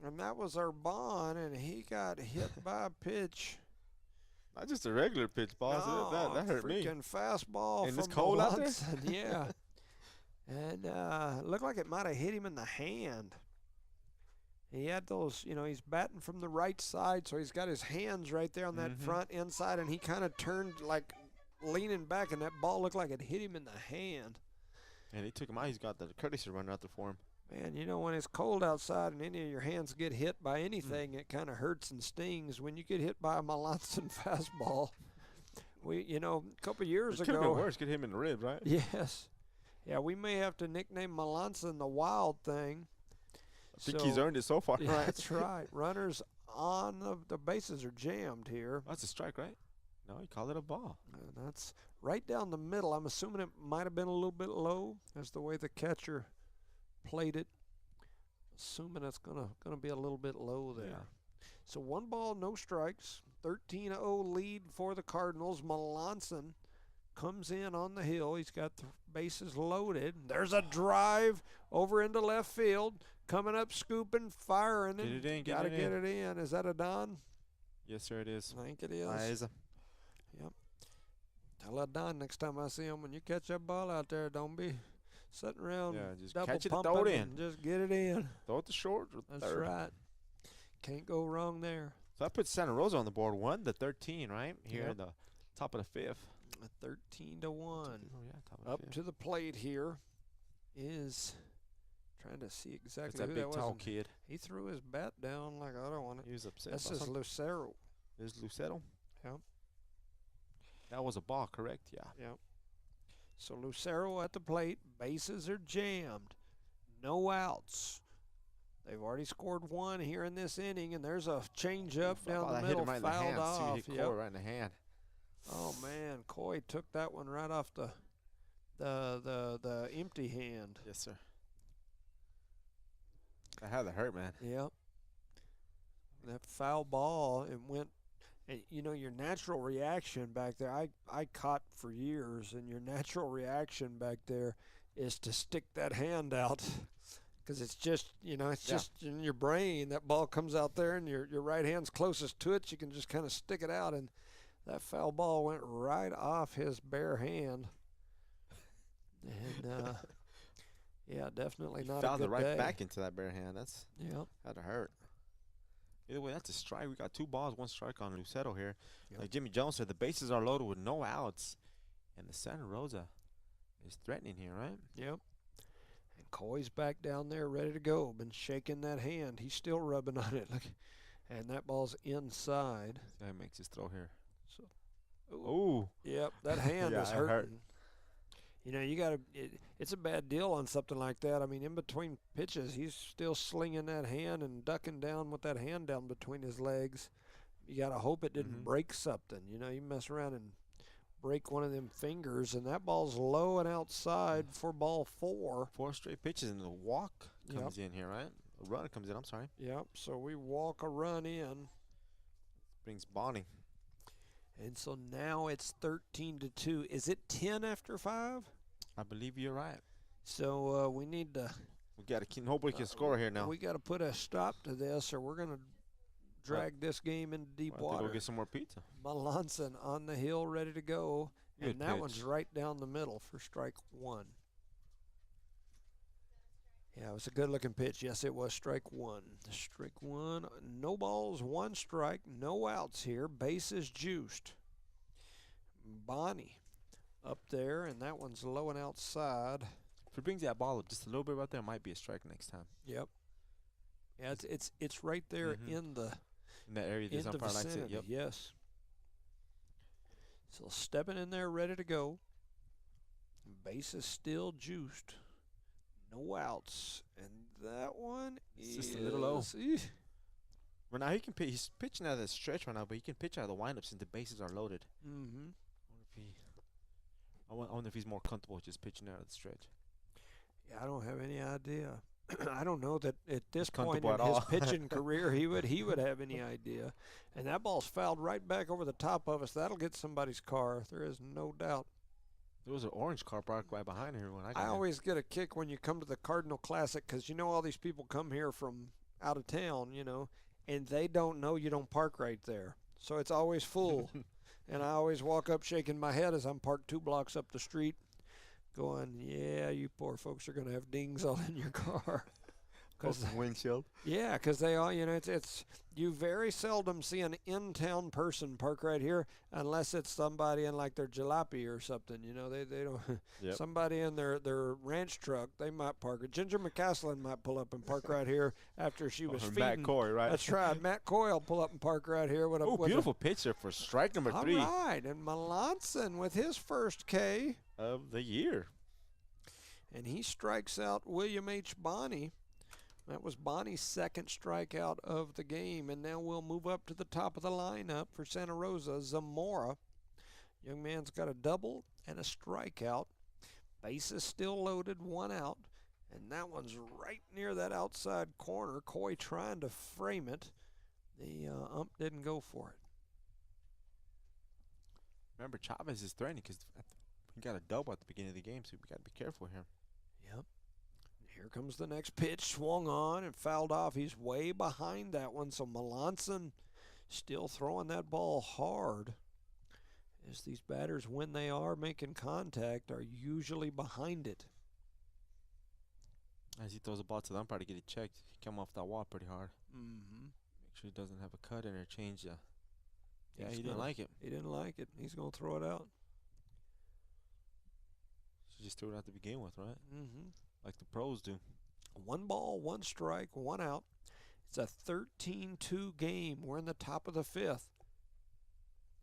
and that was Urban, and he got hit by a pitch. Not just a regular pitch, boss. No, that hurt me. Freaking fastball. And from it's cold out there? Yeah. And looked like it might have hit him in the hand. He had those, you know, he's batting from the right side, so he's got his hands right there on that front inside, and he kind of turned like leaning back, and that ball looked like it hit him in the hand. And he took him out. He's got the courtesy runner out there for him. Man, you know, when it's cold outside and any of your hands get hit by anything, it kind of hurts and stings. When you get hit by a Melanson fastball, a couple years ago. It could have been worse. Get him in the rib, right? Yes. Yeah, we may have to nickname Melanson the Wild Thing. I think he's earned it so far, yeah, right? That's right. Runners on the bases are jammed here. That's a strike, right? No, he called it a ball. That's right down the middle. I'm assuming it might have been a little bit low. That's the way the catcher played it. Assuming it's gonna be a little bit low there. Yeah. So 1 ball, no strikes. 13-0 lead for the Cardinals. Melanson comes in on the hill. He's got the bases loaded. There's a drive over into left field. Coming up, scooping, firing. Get it in. Gotta get it in. Is that a Don? Yes, sir, it is. I think it is. Is. Yep. Tell Don next time I see him, when you catch that ball out there, don't be sitting around just double catch it and pumping throw it in. and just get it in. Throw it to short or That's third. right. Can't go wrong there. So that puts Santa Rosa on the board 1-13, right? Here at the top of the fifth. 13-1. Oh, yeah, top of the Up fifth. to the plate here is trying to see exactly That's who that big that tall was. kid. He threw his bat down like, I don't want it. He was upset. This about is something. Lucero. This is Lucero? Yep. That was a ball, correct? Yeah. Yep. So Lucero at the plate. Bases are jammed. No outs. They've already scored one here in this inning, and there's a changeup down the Hit middle, him right in the fouled hand. off. See, he hit Coy right in the hand. Oh man, Coy took that one right off the empty hand. Yes, sir. That had to hurt, man. Yep. That foul ball, it went. And you know, your natural reaction back there, I caught for years, and your natural reaction back there is to stick that hand out, because it's just, you know, it's just in your brain. That ball comes out there, and your right hand's closest to it. You can just kind of stick it out, and that foul ball went right off his bare hand. And yeah, definitely not a good day. Fouled it right back into that bare hand. That's had to hurt. Either way, that's a strike. We got 2 balls, 1 strike on Lucero here. Like Jimmy Jones said, the bases are loaded with no outs, and the Santa Rosa is threatening here, right? Yep. And Coy's back down there ready to go. Been shaking that hand. He's still rubbing on it. Look, and that ball's inside. So he makes his throw here. So, ooh. Yep, that hand is hurting. Hurt. You know, you got to. It's a bad deal on something like that. I mean, in between pitches, he's still slinging that hand and ducking down with that hand down between his legs. You got to hope it didn't break something. You know, you mess around and break one of them fingers, and that ball's low and outside for ball 4. 4 straight pitches, and the walk comes in here, right? A run comes in. I'm sorry. Yep. So we walk a run in. Brings Bonnie. And so now it's 13-2. Is it 10 after 5? I believe you're right. So we need to. We got to keep. Nobody can score here now. We got to put a stop to this, or we're going to drag this game into deep water. Go get some more pizza. Melanson on the hill, ready to go, Good and that pitch. one's right down the middle for strike 1. Yeah, it was a good-looking pitch. Yes, it was strike 1. Strike 1. No balls, 1 strike, no outs here. Bases juiced. Bonnie up there, and that one's low and outside. If it brings that ball up just a little bit right there, it might be a strike next time. Yep. Yeah, it's right there in the that area. In the vicinity. Yep. Yes. So stepping in there, ready to go. Bases still juiced. No outs, and that one is just a little low. Well, now he's pitching out of the stretch right now, but he can pitch out of the windup since the bases are loaded. I wonder if he's more comfortable just pitching out of the stretch. Yeah, I don't have any idea. I don't know that at this He's point comfortable in at his all. pitching career he would have any idea. And that ball's fouled right back over the top of us. That'll get somebody's car. There is no doubt. There was an orange car parked right behind here when I got I here. always get a kick when you come to the Cardinal Classic, because you know all these people come here from out of town, you know, and they don't know you don't park right there. So it's always full. And I always walk up shaking my head as I'm parked 2 blocks up the street going, yeah, you poor folks are going to have dings all in your car. Cause windshield. Yeah, because they all, you know, it's you very seldom see an in-town person park right here unless it's somebody in like their jalopy or something. You know, they don't. Yep. Somebody in their ranch truck, they might park it. Ginger McCaslin might pull up and park right here after she was feeding. Matt Coy, right? That's right. Matt Coy will pull up and park right here with a. Oh, beautiful pitcher for strike number 3. All right, and Melanson with his first K of the year, and he strikes out William H. Bonnie. That was Bonnie's second strikeout of the game, and now we'll move up to the top of the lineup for Santa Rosa. Zamora, young man's got a double and a strikeout. Bases still loaded, 1 out, and that one's right near that outside corner. Coy trying to frame it. The ump didn't go for it. Remember, Chavez is threatening because he got a double at the beginning of the game, so we got to be careful here. Yep. Here comes the next pitch, swung on and fouled off. He's way behind that one, so Melanson still throwing that ball hard. As these batters, when they are making contact, are usually behind it. As he throws the ball to the umpire to get it checked, he come off that wall pretty hard. Mm-hmm. Make sure he doesn't have a cut or change. Yeah, He's he didn't like it. He didn't like it. He's going to throw it out. So just threw it out to begin with, right? Mm-hmm. Like the pros do. 1 ball, 1 strike, 1 out. It's a 13-2 game. We're in the top of the 5th.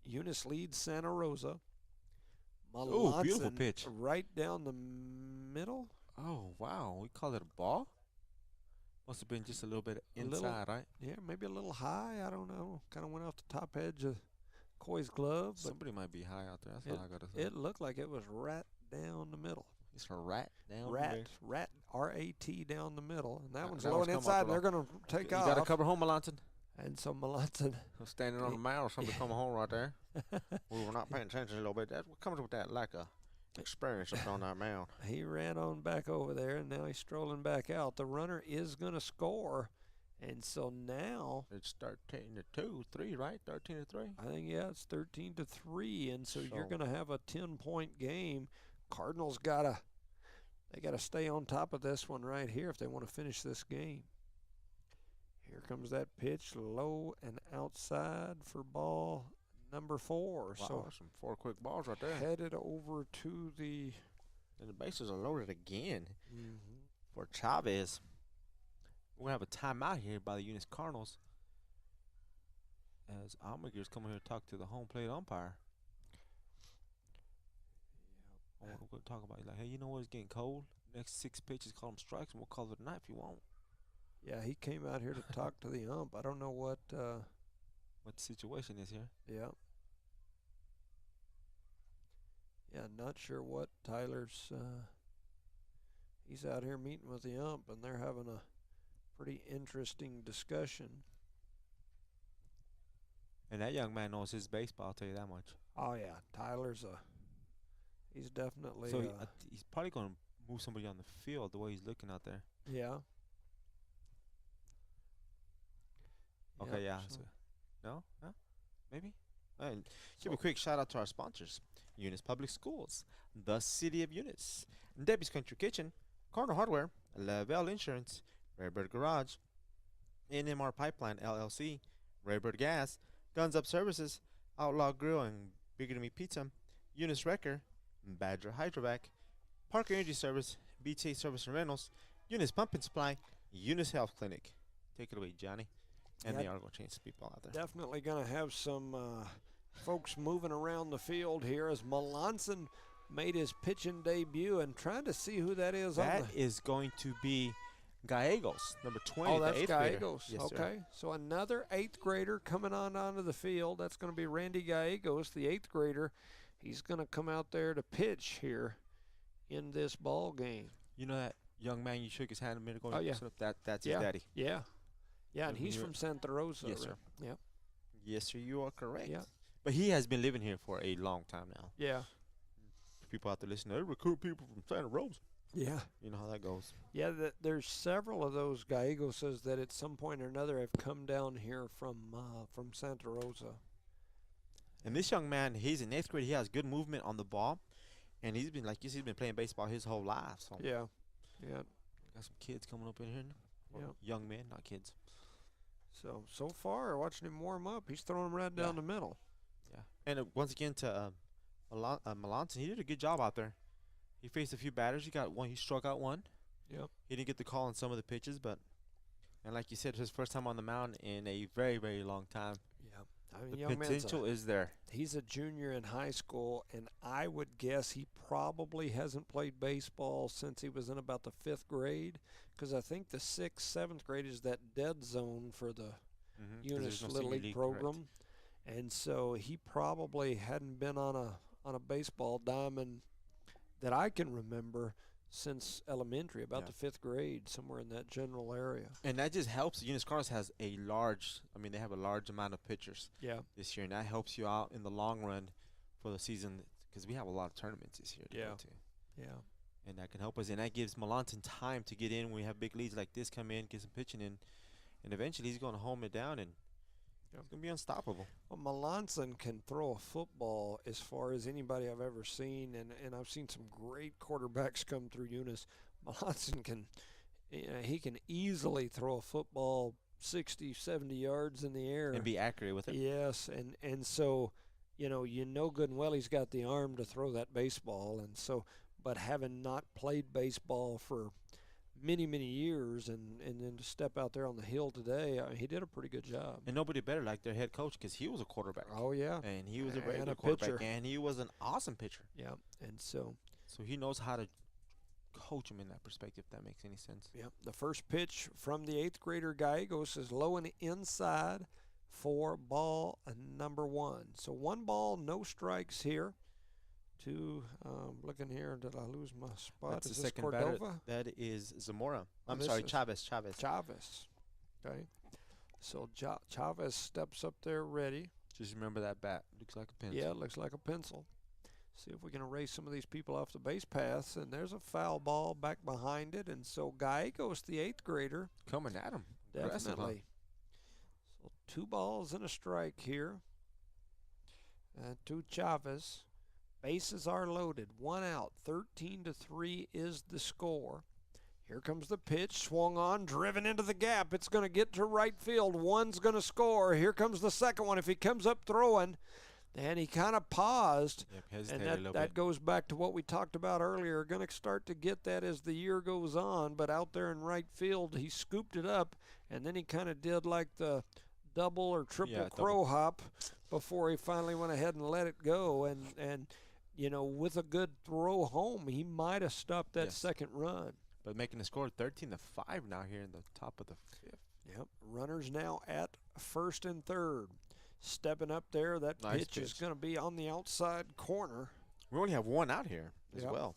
Eunice leads Santa Rosa. Oh, beautiful pitch. Right down the middle. Oh, wow. We call it a ball? Must have been just a little bit inside, right? Yeah, maybe a little high. I don't know. Kind of went off the top edge of Coy's glove. But somebody might be high out there. That's all I got to say. It looked like it was right down the middle. It's a rat down Rat, R-A-T down the middle. And that one's low and inside, and they're going to take off. You got to cover home, Melanson. And so Melanson. Standing on the mound, somebody coming home right there. We were not paying attention a little bit. That's what comes with that lack of experience up on that mound. He ran on back over there, and now he's strolling back out. The runner is going to score. And so now it's 13-2, 3, right? 13-3. I think it's 13-3, and so you're going to have a 10-point game. Cardinals gotta stay on top of this one right here if they want to finish this game. Here comes that pitch, low and outside for ball number 4. Wow, so some 4 quick balls right there. Headed over to the. And the bases are loaded again for Chavez. We're going to have a timeout here by the Eunice Cardinals as Almaguer's coming here to talk to the home plate umpire. I want to go talk about it. Like, hey, you know what? It's getting cold. Next 6 pitches, call them strikes, and we'll call it a night if you want. Yeah, he came out here to talk to the ump. I don't know what the situation is here. Yeah. Yeah, not sure what Tyler's. He's out here meeting with the ump, and they're having a pretty interesting discussion. And that young man knows his baseball, I'll tell you that much. Oh, yeah. Tyler's he's definitely. So he's probably going to move somebody on the field the way he's looking out there. Yeah. Okay, yeah. So no? Maybe? And give a quick shout out to our sponsors. Eunice Public Schools, the City of Eunice, Debbie's Country Kitchen, Cardinal Hardware, Lavelle Insurance, Redbird Garage, NMR Pipeline LLC, Redbird Gas, Guns Up Services, Outlaw Grill and Bigger to Me Pizza, Eunice Wrecker, Badger Hydrovac, Parker Energy Service, BTA Service and Rentals, Eunice Pump and Supply, Eunice Health Clinic. Take it away, Johnny. And they are going to change some people out there. Definitely going to have some folks moving around the field here as Melanson made his pitching debut and trying to see who that is. That is going to be Gallegos, number 20. Oh, that's Gallegos. Yes, okay. Sir. So another 8th grader coming onto the field. That's going to be Randy Gallegos, the 8th grader. He's going to come out there to pitch here in this ball game. You know that young man you shook his hand a minute ago? Oh, yeah. That's his daddy. Yeah. Yeah, and he's from Santa Rosa. Yes, sir. Yeah. Yes, sir, you are correct. Yeah. But he has been living here for a long time now. Yeah. People out there listening, they recruit people from Santa Rosa. Yeah. You know how that goes. Yeah, there's several of those Gallegoses that at some point or another have come down here from Santa Rosa. And this young man, he's in 8th grade. He has good movement on the ball. And he's been, like you said, he's been playing baseball his whole life. So yeah. Yeah. Got some kids coming up in here. Yeah. Young men, not kids. So far, watching him warm up, he's throwing them right down the middle. Yeah. And once again to Melanson, he did a good job out there. He faced a few batters. He struck out one. Yep. He didn't get the call on some of the pitches, and like you said, his first time on the mound in a very, very long time. Yeah. I mean, the young potential is there. He's a junior in high school, and I would guess he probably hasn't played baseball since he was in about the 5th grade, because I think the 6th, 7th grade is that dead zone for the Eunice Little League program. Correct. And so he probably hadn't been on a baseball diamond that I can remember since elementary, about the 5th grade, somewhere in that general area. And that just helps. Eunice Cardinals has they have a large amount of pitchers this year, and that helps you out in the long run for the season because we have a lot of tournaments this year to go to. Yeah. And that can help us, and that gives Melanson time to get in when we have big leads like this come in, get some pitching in, and eventually he's going to home it down and It's going to be unstoppable. Well, Melanson can throw a football as far as anybody I've ever seen, and I've seen some great quarterbacks come through Eunice. Melanson he can easily throw a football 60, 70 yards in the air. And be accurate with it. Yes, and so, you know good and well he's got the arm to throw that baseball, and so, but having not played baseball for many, many years, and then to step out there on the hill today, he did a pretty good job. And nobody better like their head coach, because he was a quarterback. Oh, yeah. And he was a very And good a quarterback, pitcher. and he was an awesome pitcher. Yeah, and so he knows how to coach him in that perspective, if that makes any sense. Yep. The first pitch from the 8th grader Gallegos is low and inside for ball number 1. So 1 ball, no strikes here. Looking here, did I lose my spot? That's is the this second Cordova? batter. That is Zamora. I'm this sorry, is Chavez. Chavez. Okay. So Chavez steps up there ready. Just remember that bat. Looks like a pencil. Yeah, it looks like a pencil. See if we can erase some of these people off the base paths. And there's a foul ball back behind it. And so Gallegos, the 8th grader. Coming at him. Definitely. So 2 balls and a strike here. To Chavez. Bases are loaded. 1 out. 13-3 is the score. Here comes the pitch. Swung on, driven into the gap. It's going to get to right field. 1's going to score. Here comes the second one. If he comes up throwing, and he kind of paused. Yep, and that goes back to what we talked about earlier. Going to start to get that as the year goes on. But out there in right field, he scooped it up, and then he kind of did like the double or triple crow hop before he finally went ahead and let it go. And with a good throw home, he might have stopped that second run. But making the score 13-5 now here in the top of the 5th. Yep. Runners now at first and third. Stepping up there, that pitch is going to be on the outside corner. We only have 1 out here as well.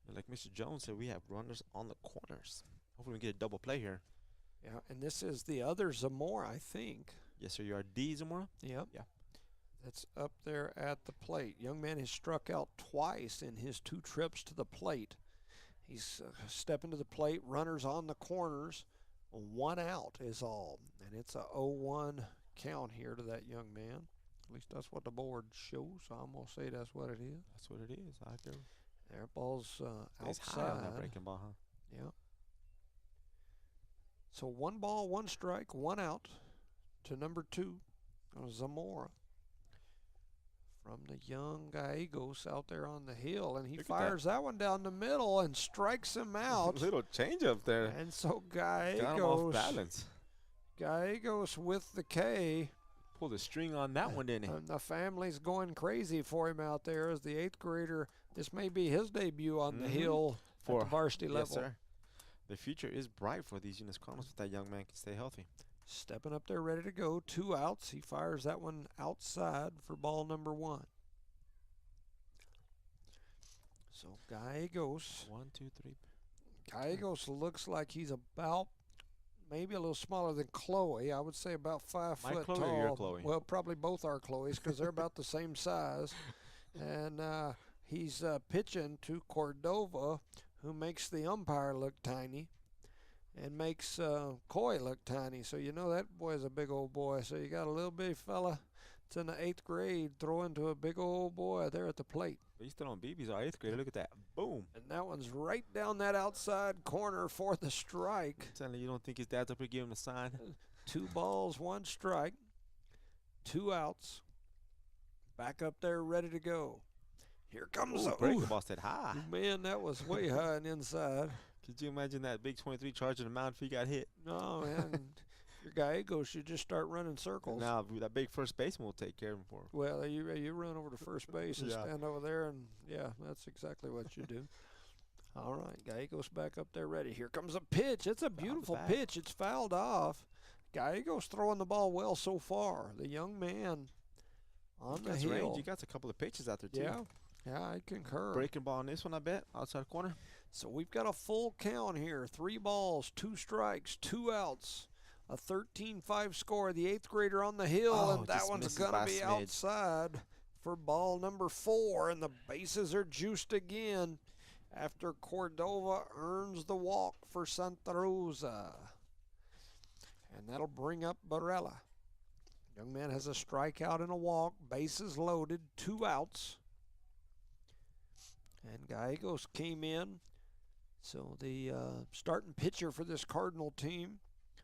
And like Mr. Jones said, we have runners on the corners. Hopefully we get a double play here. Yeah, and this is the other Zamora, I think. Yes, sir. You are D Zamora? Yep. Yeah. That's up there at the plate. Young man has struck out twice in his 2 trips to the plate. He's stepping to the plate. Runners on the corners. 1 out is all. And it's a 0-1 count here to that young man. At least that's what the board shows. So I'm going to say that's what it is. That's what it is. I agree. Their ball's outside. High on that breaking ball, huh? Yeah. So 1 ball, 1 strike, 1 out to number 2, Zamora. From the young Gallegos out there on the hill, and he fires that one down the middle and strikes him out. Little change up there. And so got him off balance. Gallegos with the K. Pulled a string on that one, didn't he? And the family's going crazy for him out there as the 8th grader. This may be his debut on the hill at the varsity level. Yes, sir. The future is bright for these Eunice Cardinals if that young man can stay healthy. Stepping up there, ready to go. 2 outs. He fires that one outside for ball number 1. So Gallegos. 1, 2, 3. Gallegos looks like he's about maybe a little smaller than Chloe. I would say about 5 foot Chloe tall. or your Chloe? Well, probably both our Chloes because they're about the same size. And he's pitching to Cordova, who makes the umpire look tiny. And makes Coy look tiny. So you know that boy's a big old boy. So you got a little bitty fella that's in the 8th grade throwing to a big old boy there at the plate. But he's still on BB's our 8th grader. Look at that. Boom. And that one's right down that outside corner for the strike. I'm telling you don't think his dad's up here giving him a sign? 2 balls, 1 strike. 2 outs. Back up there ready to go. Here comes the breaking ball said high. Man, that was way high and inside. Could you imagine that big 23 charging the mound if he got hit? No, man. Your Gallegos should just start running circles. Now, that big first baseman will take care of him for him. Well, you run over to first base and stand over there, and, that's exactly what you do. All right, Gallegos back up there ready. Here comes a pitch. It's a beautiful pitch. It's fouled off. Gallegos throwing the ball well so far. The young man on the hill. Range. You got a couple of pitches out there, too. Yeah, I concur. Breaking ball on this one, I bet, outside corner. So we've got a full count here. 3 balls, 2 strikes, 2 outs. A 13-5 score. The 8th grader on the hill, and that one's going to be outside for ball number 4. And the bases are juiced again after Cordova earns the walk for Santa Rosa. And that'll bring up Barella. Young man has a strikeout and a walk. Bases loaded. 2 outs. And Gallegos came in. So the starting pitcher for this Cardinal team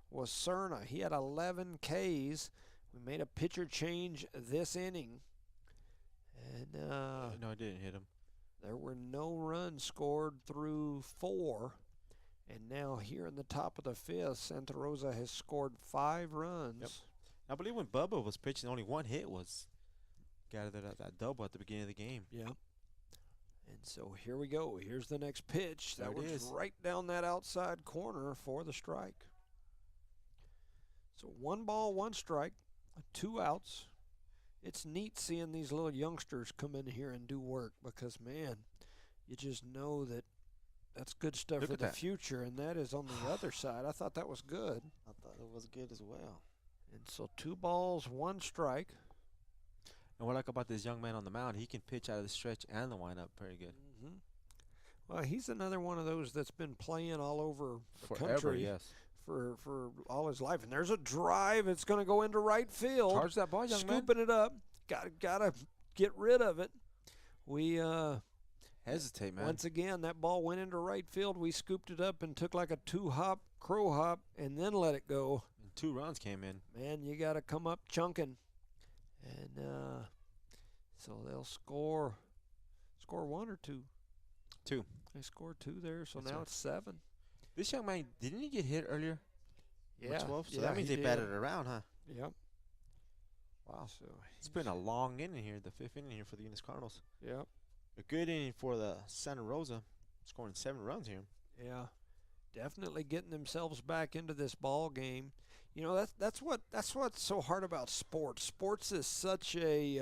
was Cerna. He had 11 Ks. We made a pitcher change this inning. And no, it didn't hit him. There were no runs scored through 4. And now here in the top of the 5th, Santa Rosa has scored 5 runs. Yep. I believe when Bubba was pitching, only 1 hit was got that double at the beginning of the game. Yep. And so here we go. Here's the next pitch. That was is. right down that outside corner for the strike. So 1 ball, 1 strike, 2 outs. It's neat seeing these little youngsters come in here and do work because, man, you just know that that's good stuff for the future, and that is on the other side. I thought that was good. I thought it was good as well. And so 2 balls, 1 strike. And what I like about this young man on the mound, he can pitch out of the stretch and the windup pretty good. Mm-hmm. Well, he's another one of those that's been playing all over the Forever, country yes. for all his life. And there's a drive. It's going to go into right field. Charge that ball, young man. Scooping it up. Got to get rid of it. We hesitate, man. Once again, that ball went into right field. We scooped it up and took like a 2-hop, crow hop, and then let it go. And 2 runs came in. Man, you got to come up chunking. And so they'll score 1 or 2? 2. They scored 2 there, so That's now right. it's 7. This young man, didn't he get hit earlier? Yeah. Number 12? So yeah, that means they batted it around, huh? Yep. Wow. So it's been a long inning here, the 5th inning here for the Eunice Cardinals. Yep. A good inning for the Santa Rosa, scoring 7 runs here. Yeah. Definitely getting themselves back into this ball game. You know, that's what's so hard about sports. Sports is such a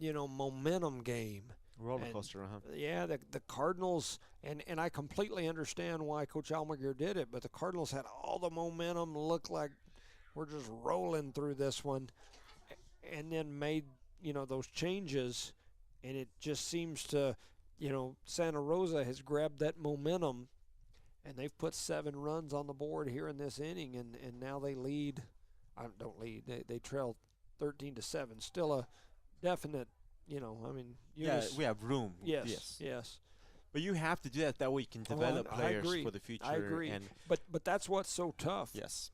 momentum game. Roller coaster, huh? Yeah, the Cardinals, and I completely understand why Coach Almaguer did it, but the Cardinals had all the momentum, looked like we're just rolling through this one, and then made, those changes, and it just seems to, Santa Rosa has grabbed that momentum, and they've put 7 runs on the board here in this inning, and now they lead. They trail 13-7. Still a definite, Eunice, we have room. Yes. But you have to do that. That way you can develop players for the future. I agree. And but that's what's so tough. Yes.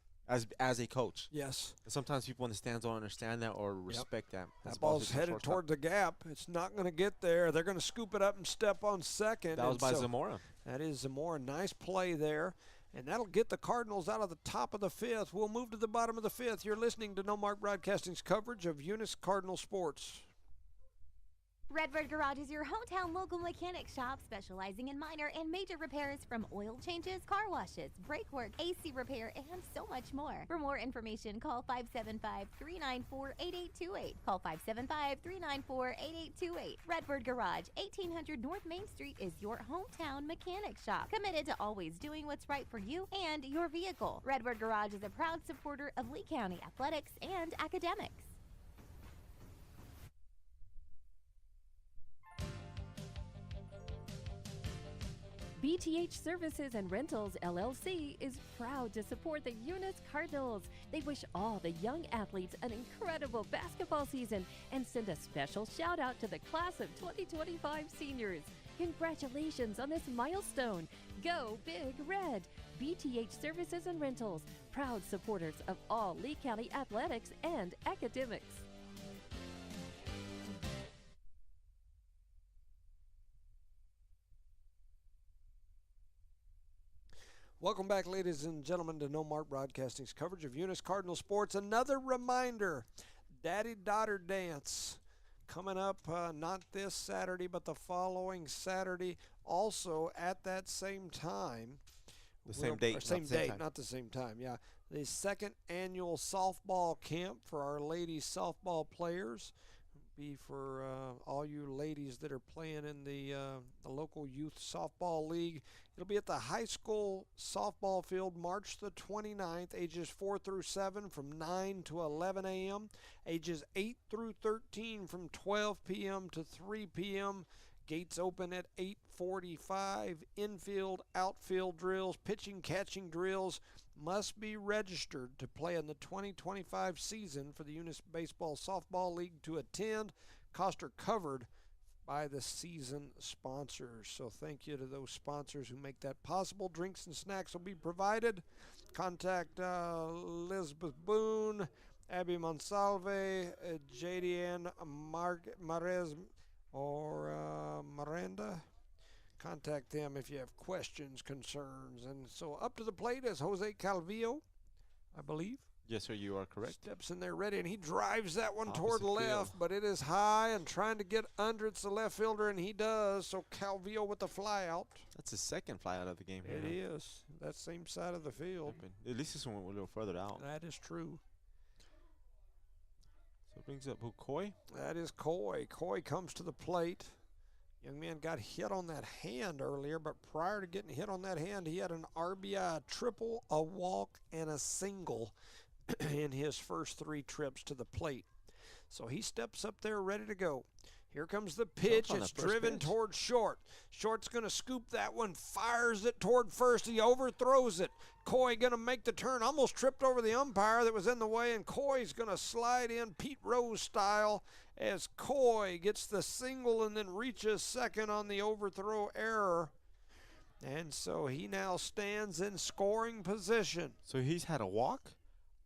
As a coach. Yes. And sometimes people in the stands don't understand that or respect that. That ball's headed toward the gap. It's not going to get there. They're going to scoop it up and step on second. That was by Zamora. That is Zamora. Nice play there. And that'll get the Cardinals out of the top of the 5th. We'll move to the bottom of the 5th. You're listening to No Mark Broadcasting's coverage of Eunice Cardinal sports. Redbird Garage is your hometown local mechanic shop specializing in minor and major repairs from oil changes, car washes, brake work, AC repair, and so much more. For more information, call 575-394-8828. Call 575-394-8828. Redbird Garage, 1800 North Main Street is your hometown mechanic shop. Committed to always doing what's right for you and your vehicle. Redbird Garage is a proud supporter of Lee County athletics and academics. BTH Services and Rentals LLC is proud to support the Eunice Cardinals. They wish all the young athletes an incredible basketball season and send a special shout out to the class of 2025 seniors. Congratulations on this milestone. Go Big Red. BTH Services and Rentals, proud supporters of all Lee County athletics and academics. Welcome back, ladies and gentlemen, to No Mark Broadcasting's coverage of Eunice Cardinal sports. Another reminder, Daddy-Daughter Dance coming up not this Saturday, but the following Saturday, also at that same time. The same date. Not the same time, yeah. The 2nd annual softball camp for our ladies softball players. Be for all you ladies that are playing in the local youth softball league. It'll be at the high school softball field March the 29th, ages 4 through 7 from 9 to 11 a.m., ages 8 through 13 from 12 p.m. to 3 p.m. Gates open at 8:45. Infield, outfield drills, pitching, catching drills must be registered to play in the 2025 season for the Eunice Baseball Softball League to attend. Costs are covered by the season sponsors. So thank you to those sponsors who make that possible. Drinks and snacks will be provided. Contact Elizabeth Boone, Abby Monsalve, JDN Marez, or Miranda. Contact them if you have questions, concerns. And so up to the plate is Jose Calvillo, I believe. Yes, sir, you are correct. Steps in there ready, and he drives that one Opposite toward left, field. but it is high and trying to get under. It's the left fielder, and he does. So Calvillo with the fly out. That's his second fly out of the game here. It is. That same side of the field. At least this one went a little further out. That is true. So it brings up who, Coy? That is Coy. Coy comes to the plate. Young man got hit on that hand earlier, but prior to getting hit on that hand, he had an RBI, a triple, a walk, and a single in his first 3 trips to the plate. So he steps up there ready to go. Here comes the pitch. It's driven toward short. Short's going to scoop that one, fires it toward first. He overthrows it. Coy going to make the turn. Almost tripped over the umpire that was in the way, and Coy's going to slide in Pete Rose style as Coy gets the single and then reaches second on the overthrow error. And so he now stands in scoring position. So he's had a walk,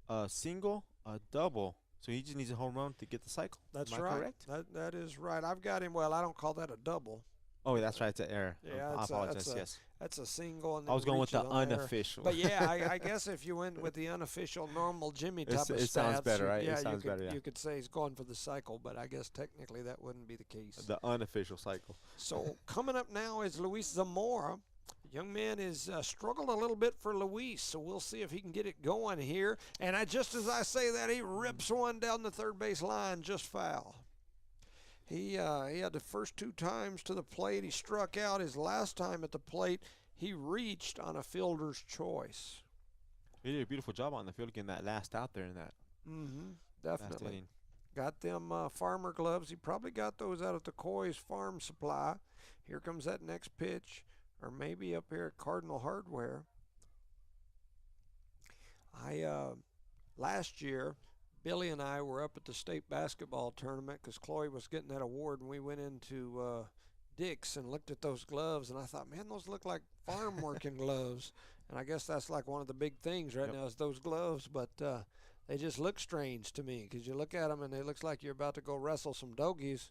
a single, a double. So he just needs a home run to get the cycle. That's Am I right. correct? That is right. I've got him. Well, I don't call that a double. Oh, that's right. It's an error. Yeah, I apologize. Yes. That's a single. And I was going with the reaches on there. unofficial. But yeah, I guess if you went with the unofficial normal Jimmy type of stats, it sounds better, right? Yeah, It sounds better, yeah. You could say he's going for the cycle, but I guess technically that wouldn't be the case. The unofficial cycle. So coming up now is Luis Zamora. Young man is struggled a little bit for Luis, so we'll see if he can get it going here. And just as I say that, he rips one down the third base line, just foul. He had the first 2 times to the plate. He struck out. His last time at the plate, he reached on a fielder's choice. He did a beautiful job on the field getting that last out there in that. Definitely. Got them farmer gloves. He probably got those out at the Coy's Farm Supply. Here comes that next pitch. Or maybe up here at Cardinal Hardware. Last year, Billy and I were up at the state basketball tournament because Chloe was getting that award, and we went into Dick's and looked at those gloves, and I thought, man, those look like farm working gloves. And I guess that's like one of the big things right now is those gloves, but they just look strange to me because you look at them and it looks like you're about to go wrestle some doggies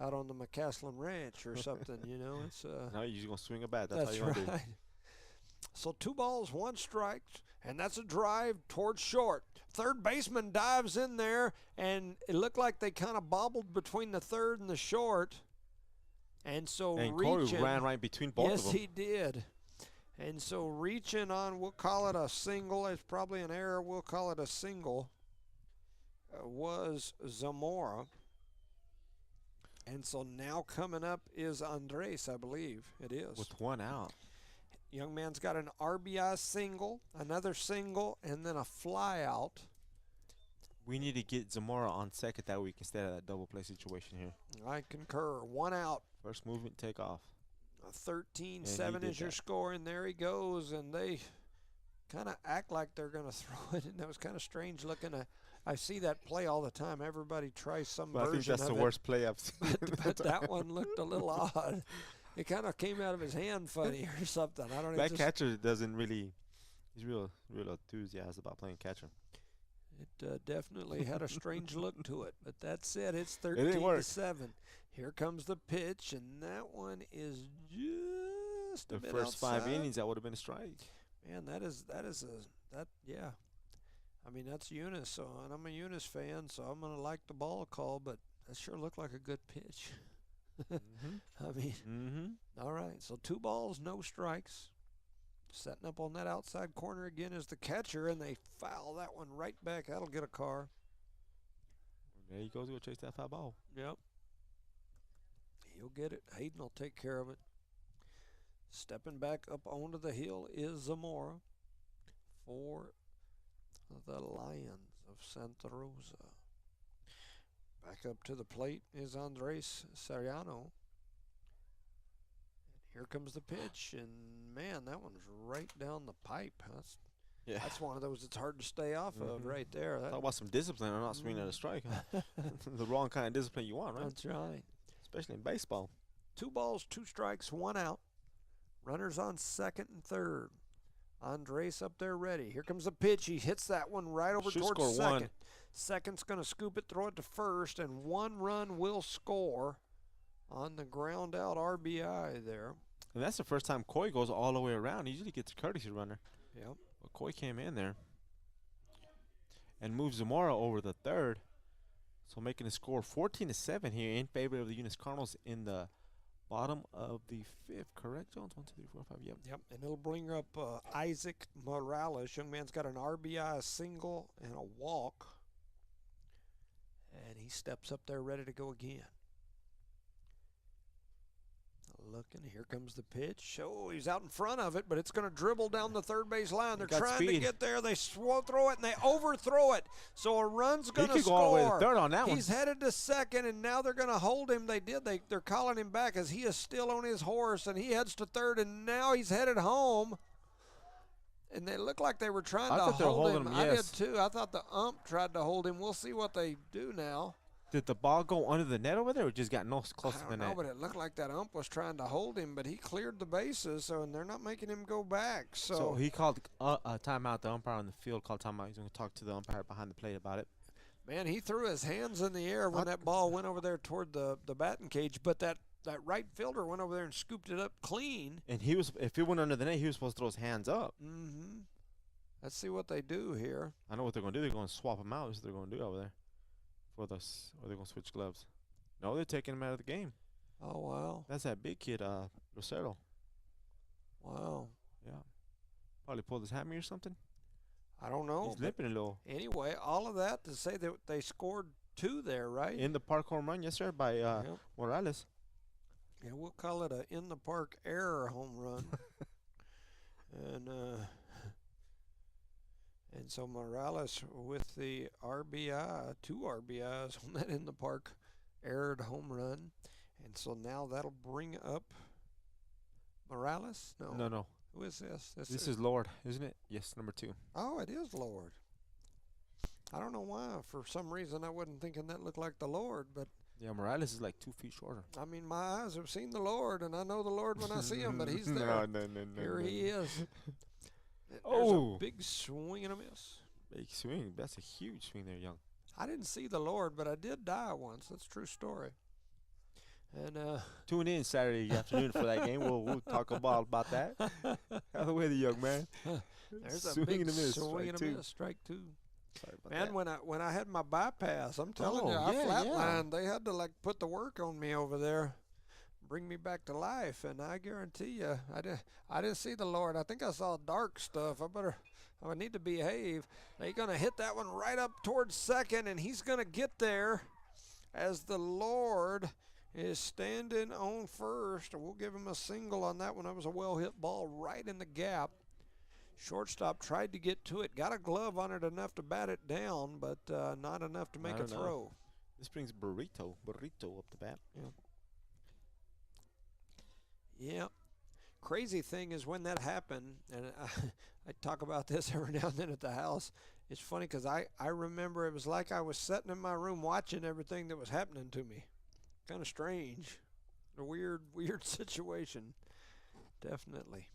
out on the McCaslin Ranch or something, you know. It's now you're just going to swing a bat. That's all you're going to do. So 2 balls, 1 strike, and that's a drive towards short. Third baseman dives in there, and it looked like they kind of bobbled between the third and the short. And so Corey ran right between both of them. Yes, he did. And so reaching on, we'll call it a single. It's probably an error. We'll call it a single. Was Zamora. And so now coming up is Andres, I believe it is. With 1 out. Young man's got an RBI single, another single, and then a fly out. We need to get Zamora on second that week instead of that double play situation here. I concur. 1 out. First movement, take off. 13-7 is your score, and there he goes. And they kind of act like they're going to throw it, and that was kind of strange looking. I see that play all the time. Everybody tries some version of it. I think that's the worst play I've seen. But that one looked a little odd. It kind of came out of his hand funny or something. I don't know. That catcher doesn't really – he's real enthusiastic about playing catcher. It definitely had a strange look to it. But that's it. It's 13-7. Here comes the pitch, and that one is just a bit outside. The first 5 innings, that would have been a strike. Man, yeah. I mean, that's Eunice, so, and I'm a Eunice fan, so I'm going to like the ball call, but that sure looked like a good pitch. I mean, all right, so 2 balls, no strikes. Setting up on that outside corner again is the catcher, and they foul that one right back. That'll get a car. There he goes, go chase that foul ball. Yep. He'll get it. Hayden will take care of it. Stepping back up onto the hill is Zamora for the Lions of Santa Rosa. Back up to the plate is Andres Seriano. Here comes the pitch, and man, that one's right down the pipe. That's one of those that's hard to stay off of right there. Talk about some discipline or not swinging at a strike. Huh? The wrong kind of discipline you want, right? That's right. Especially in baseball. 2 balls, 2 strikes, 1 out. Runners on second and third. Andres up there ready. Here comes the pitch. He hits that one right over towards second. 1. Second's going to scoop it, throw it to first, and 1 run will score on the ground out RBI there. And that's the first time Coy goes all the way around. He usually gets a courtesy runner. Yep. But Coy came in there and moves Zamora over the third. So making the score 14-7 here in favor of the Eunice Cardinals in the bottom of the 5th. Correct, Jones? 1, 2, 3, 4, 5. Yep. Yep. And it'll bring up Isaac Morales. Young man's got an RBI, a single, and a walk. And he steps up there ready to go again. Looking, here comes the pitch. Oh, he's out in front of it, but it's going to dribble down the third base line. They're trying to get there. They throw it, and they overthrow it. So a run's going to score. He could go all the way to third on that one. He's headed to second, and now they're going to hold him. They're calling him back as he is still on his horse, and he heads to third, and now he's headed home. And they look like they were trying to hold him. I did too. I thought the ump tried to hold him. We'll see what they do now. Did the ball go under the net over there, or just got close to the net? I don't know, but it looked like that ump was trying to hold him, but he cleared the bases, and they're not making him go back. So he called a timeout. The umpire on the field called timeout. He's going to talk to the umpire behind the plate about it. Man, he threw his hands in the air when that ball went over there toward the batting cage, but that right fielder went over there and scooped it up clean. And if it went under the net, he was supposed to throw his hands up. Mm-hmm. Let's see what they do here. I know what they're going to do. They're going to swap him out. That's what they're going to do over there. Or they're going to switch gloves. No, they're taking him out of the game. Oh, wow. That's that big kid, Rosa. Wow. Yeah. Probably pulled his hammy or something. I don't know. He's limping a little. Anyway, all of that to say that they scored 2 there, right? In the park home run, yes, sir, by Morales. Yeah, we'll call it a in-the-park error home run. And so Morales with the RBI, 2 RBIs on that in the park errored home run. And so now that'll bring up Morales? No. Who is this? This is Lord, isn't it? Yes, number 2. Oh, it is Lord. I don't know why. For some reason, I wasn't thinking that looked like the Lord, but. Yeah, Morales is like 2 feet shorter. I mean, my eyes have seen the Lord, and I know the Lord when I see him, but he's there. No. Here he is. There's a big swing and a miss. Big swing. That's a huge swing there, Young. I didn't see the Lord, but I did die once. That's a true story. And tune in Saturday afternoon for that game. We'll talk about that. Out the way, the young man. There's a big swing and a miss. Strike 2. Sorry about man, that. when I had my bypass, I'm telling you, I flatlined. They had to put the work on me over there. Bring me back to life, and I guarantee you, I didn't see the Lord. I think I saw dark stuff. I need to behave. They're gonna hit that one right up towards second, and he's gonna get there as the Lord is standing on first. We'll give him a single on that one. That was a well-hit ball right in the gap. Shortstop tried to get to it, got a glove on it enough to bat it down, but not enough to make a throw. This brings Burrito up the bat. Yeah. Crazy thing is when that happened, and I talk about this every now and then at the house, it's funny because I remember it was like I was sitting in my room watching everything that was happening to me. Kind of strange. A weird situation. Definitely.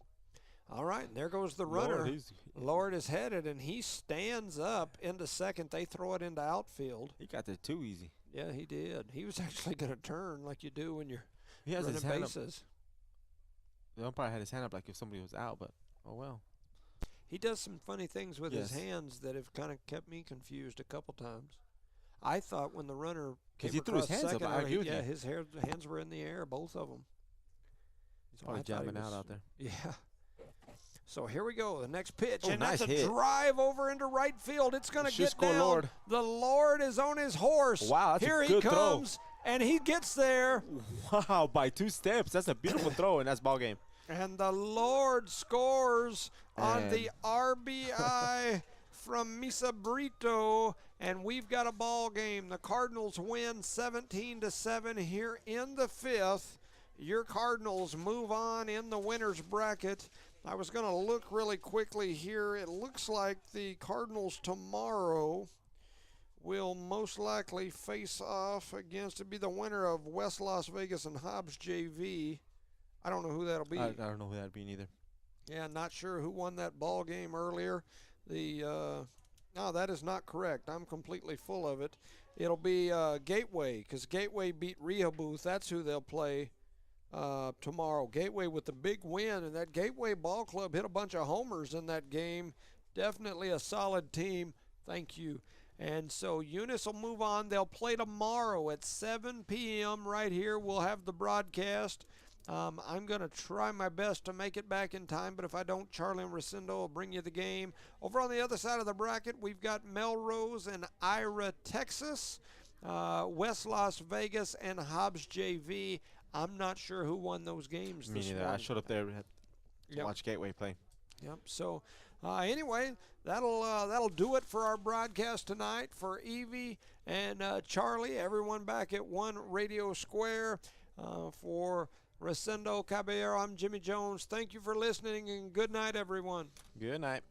All right, and there goes the runner. Lord is headed, and he stands up into second. They throw it into outfield. He got that too easy. Yeah, he did. He was actually going to turn like you do when you're running bases. The umpire had his hand up like if somebody was out, but oh well. He does some funny things with his hands that have kind of kept me confused a couple times. I thought when the runner came he threw his hands second, up, I agree with you. his hands were in the air, both of them. He's probably jamming out there. Yeah. So here we go, the next pitch, and that's nice a drive over into right field. It's going to get down. Lord. The Lord is on his horse. Wow, that's here a good he comes, and he gets there. Wow, by 2 steps. That's a beautiful throw, and that's ball game. And the Lord scores on the RBI from Misa Brito, and we've got a ball game. The Cardinals win 17-7 here in the 5th. your Cardinals move on in the winner's bracket. I was going to look really quickly here. It looks like the Cardinals tomorrow will most likely face off against, it'd be the winner of West Las Vegas and Hobbs JV. I don't know who that'll be. I don't know who that'd be neither. Yeah, not sure who won that ball game earlier. No, that is not correct. I'm completely full of it. It'll be Gateway, because Gateway beat Rehoboth. That's who they'll play tomorrow. Gateway with the big win, and that Gateway ball club hit a bunch of homers in that game. Definitely a solid team. Thank you. And so Eunice will move on. They'll play tomorrow at 7 p.m. right here. We'll have the broadcast. I'm going to try my best to make it back in time, but if I don't, Charlie and Rosendo will bring you the game. Over on the other side of the bracket, we've got Melrose and Ira, Texas, West Las Vegas, and Hobbs JV. I'm not sure who won those games Me this neither. morning. I showed up there to watch Gateway play. Yep. So anyway, that'll do it for our broadcast tonight. For Evie and Charlie, everyone back at One Radio Square, for Rosendo Caballero, I'm Jimmy Jones. Thank you for listening, and good night, everyone. Good night.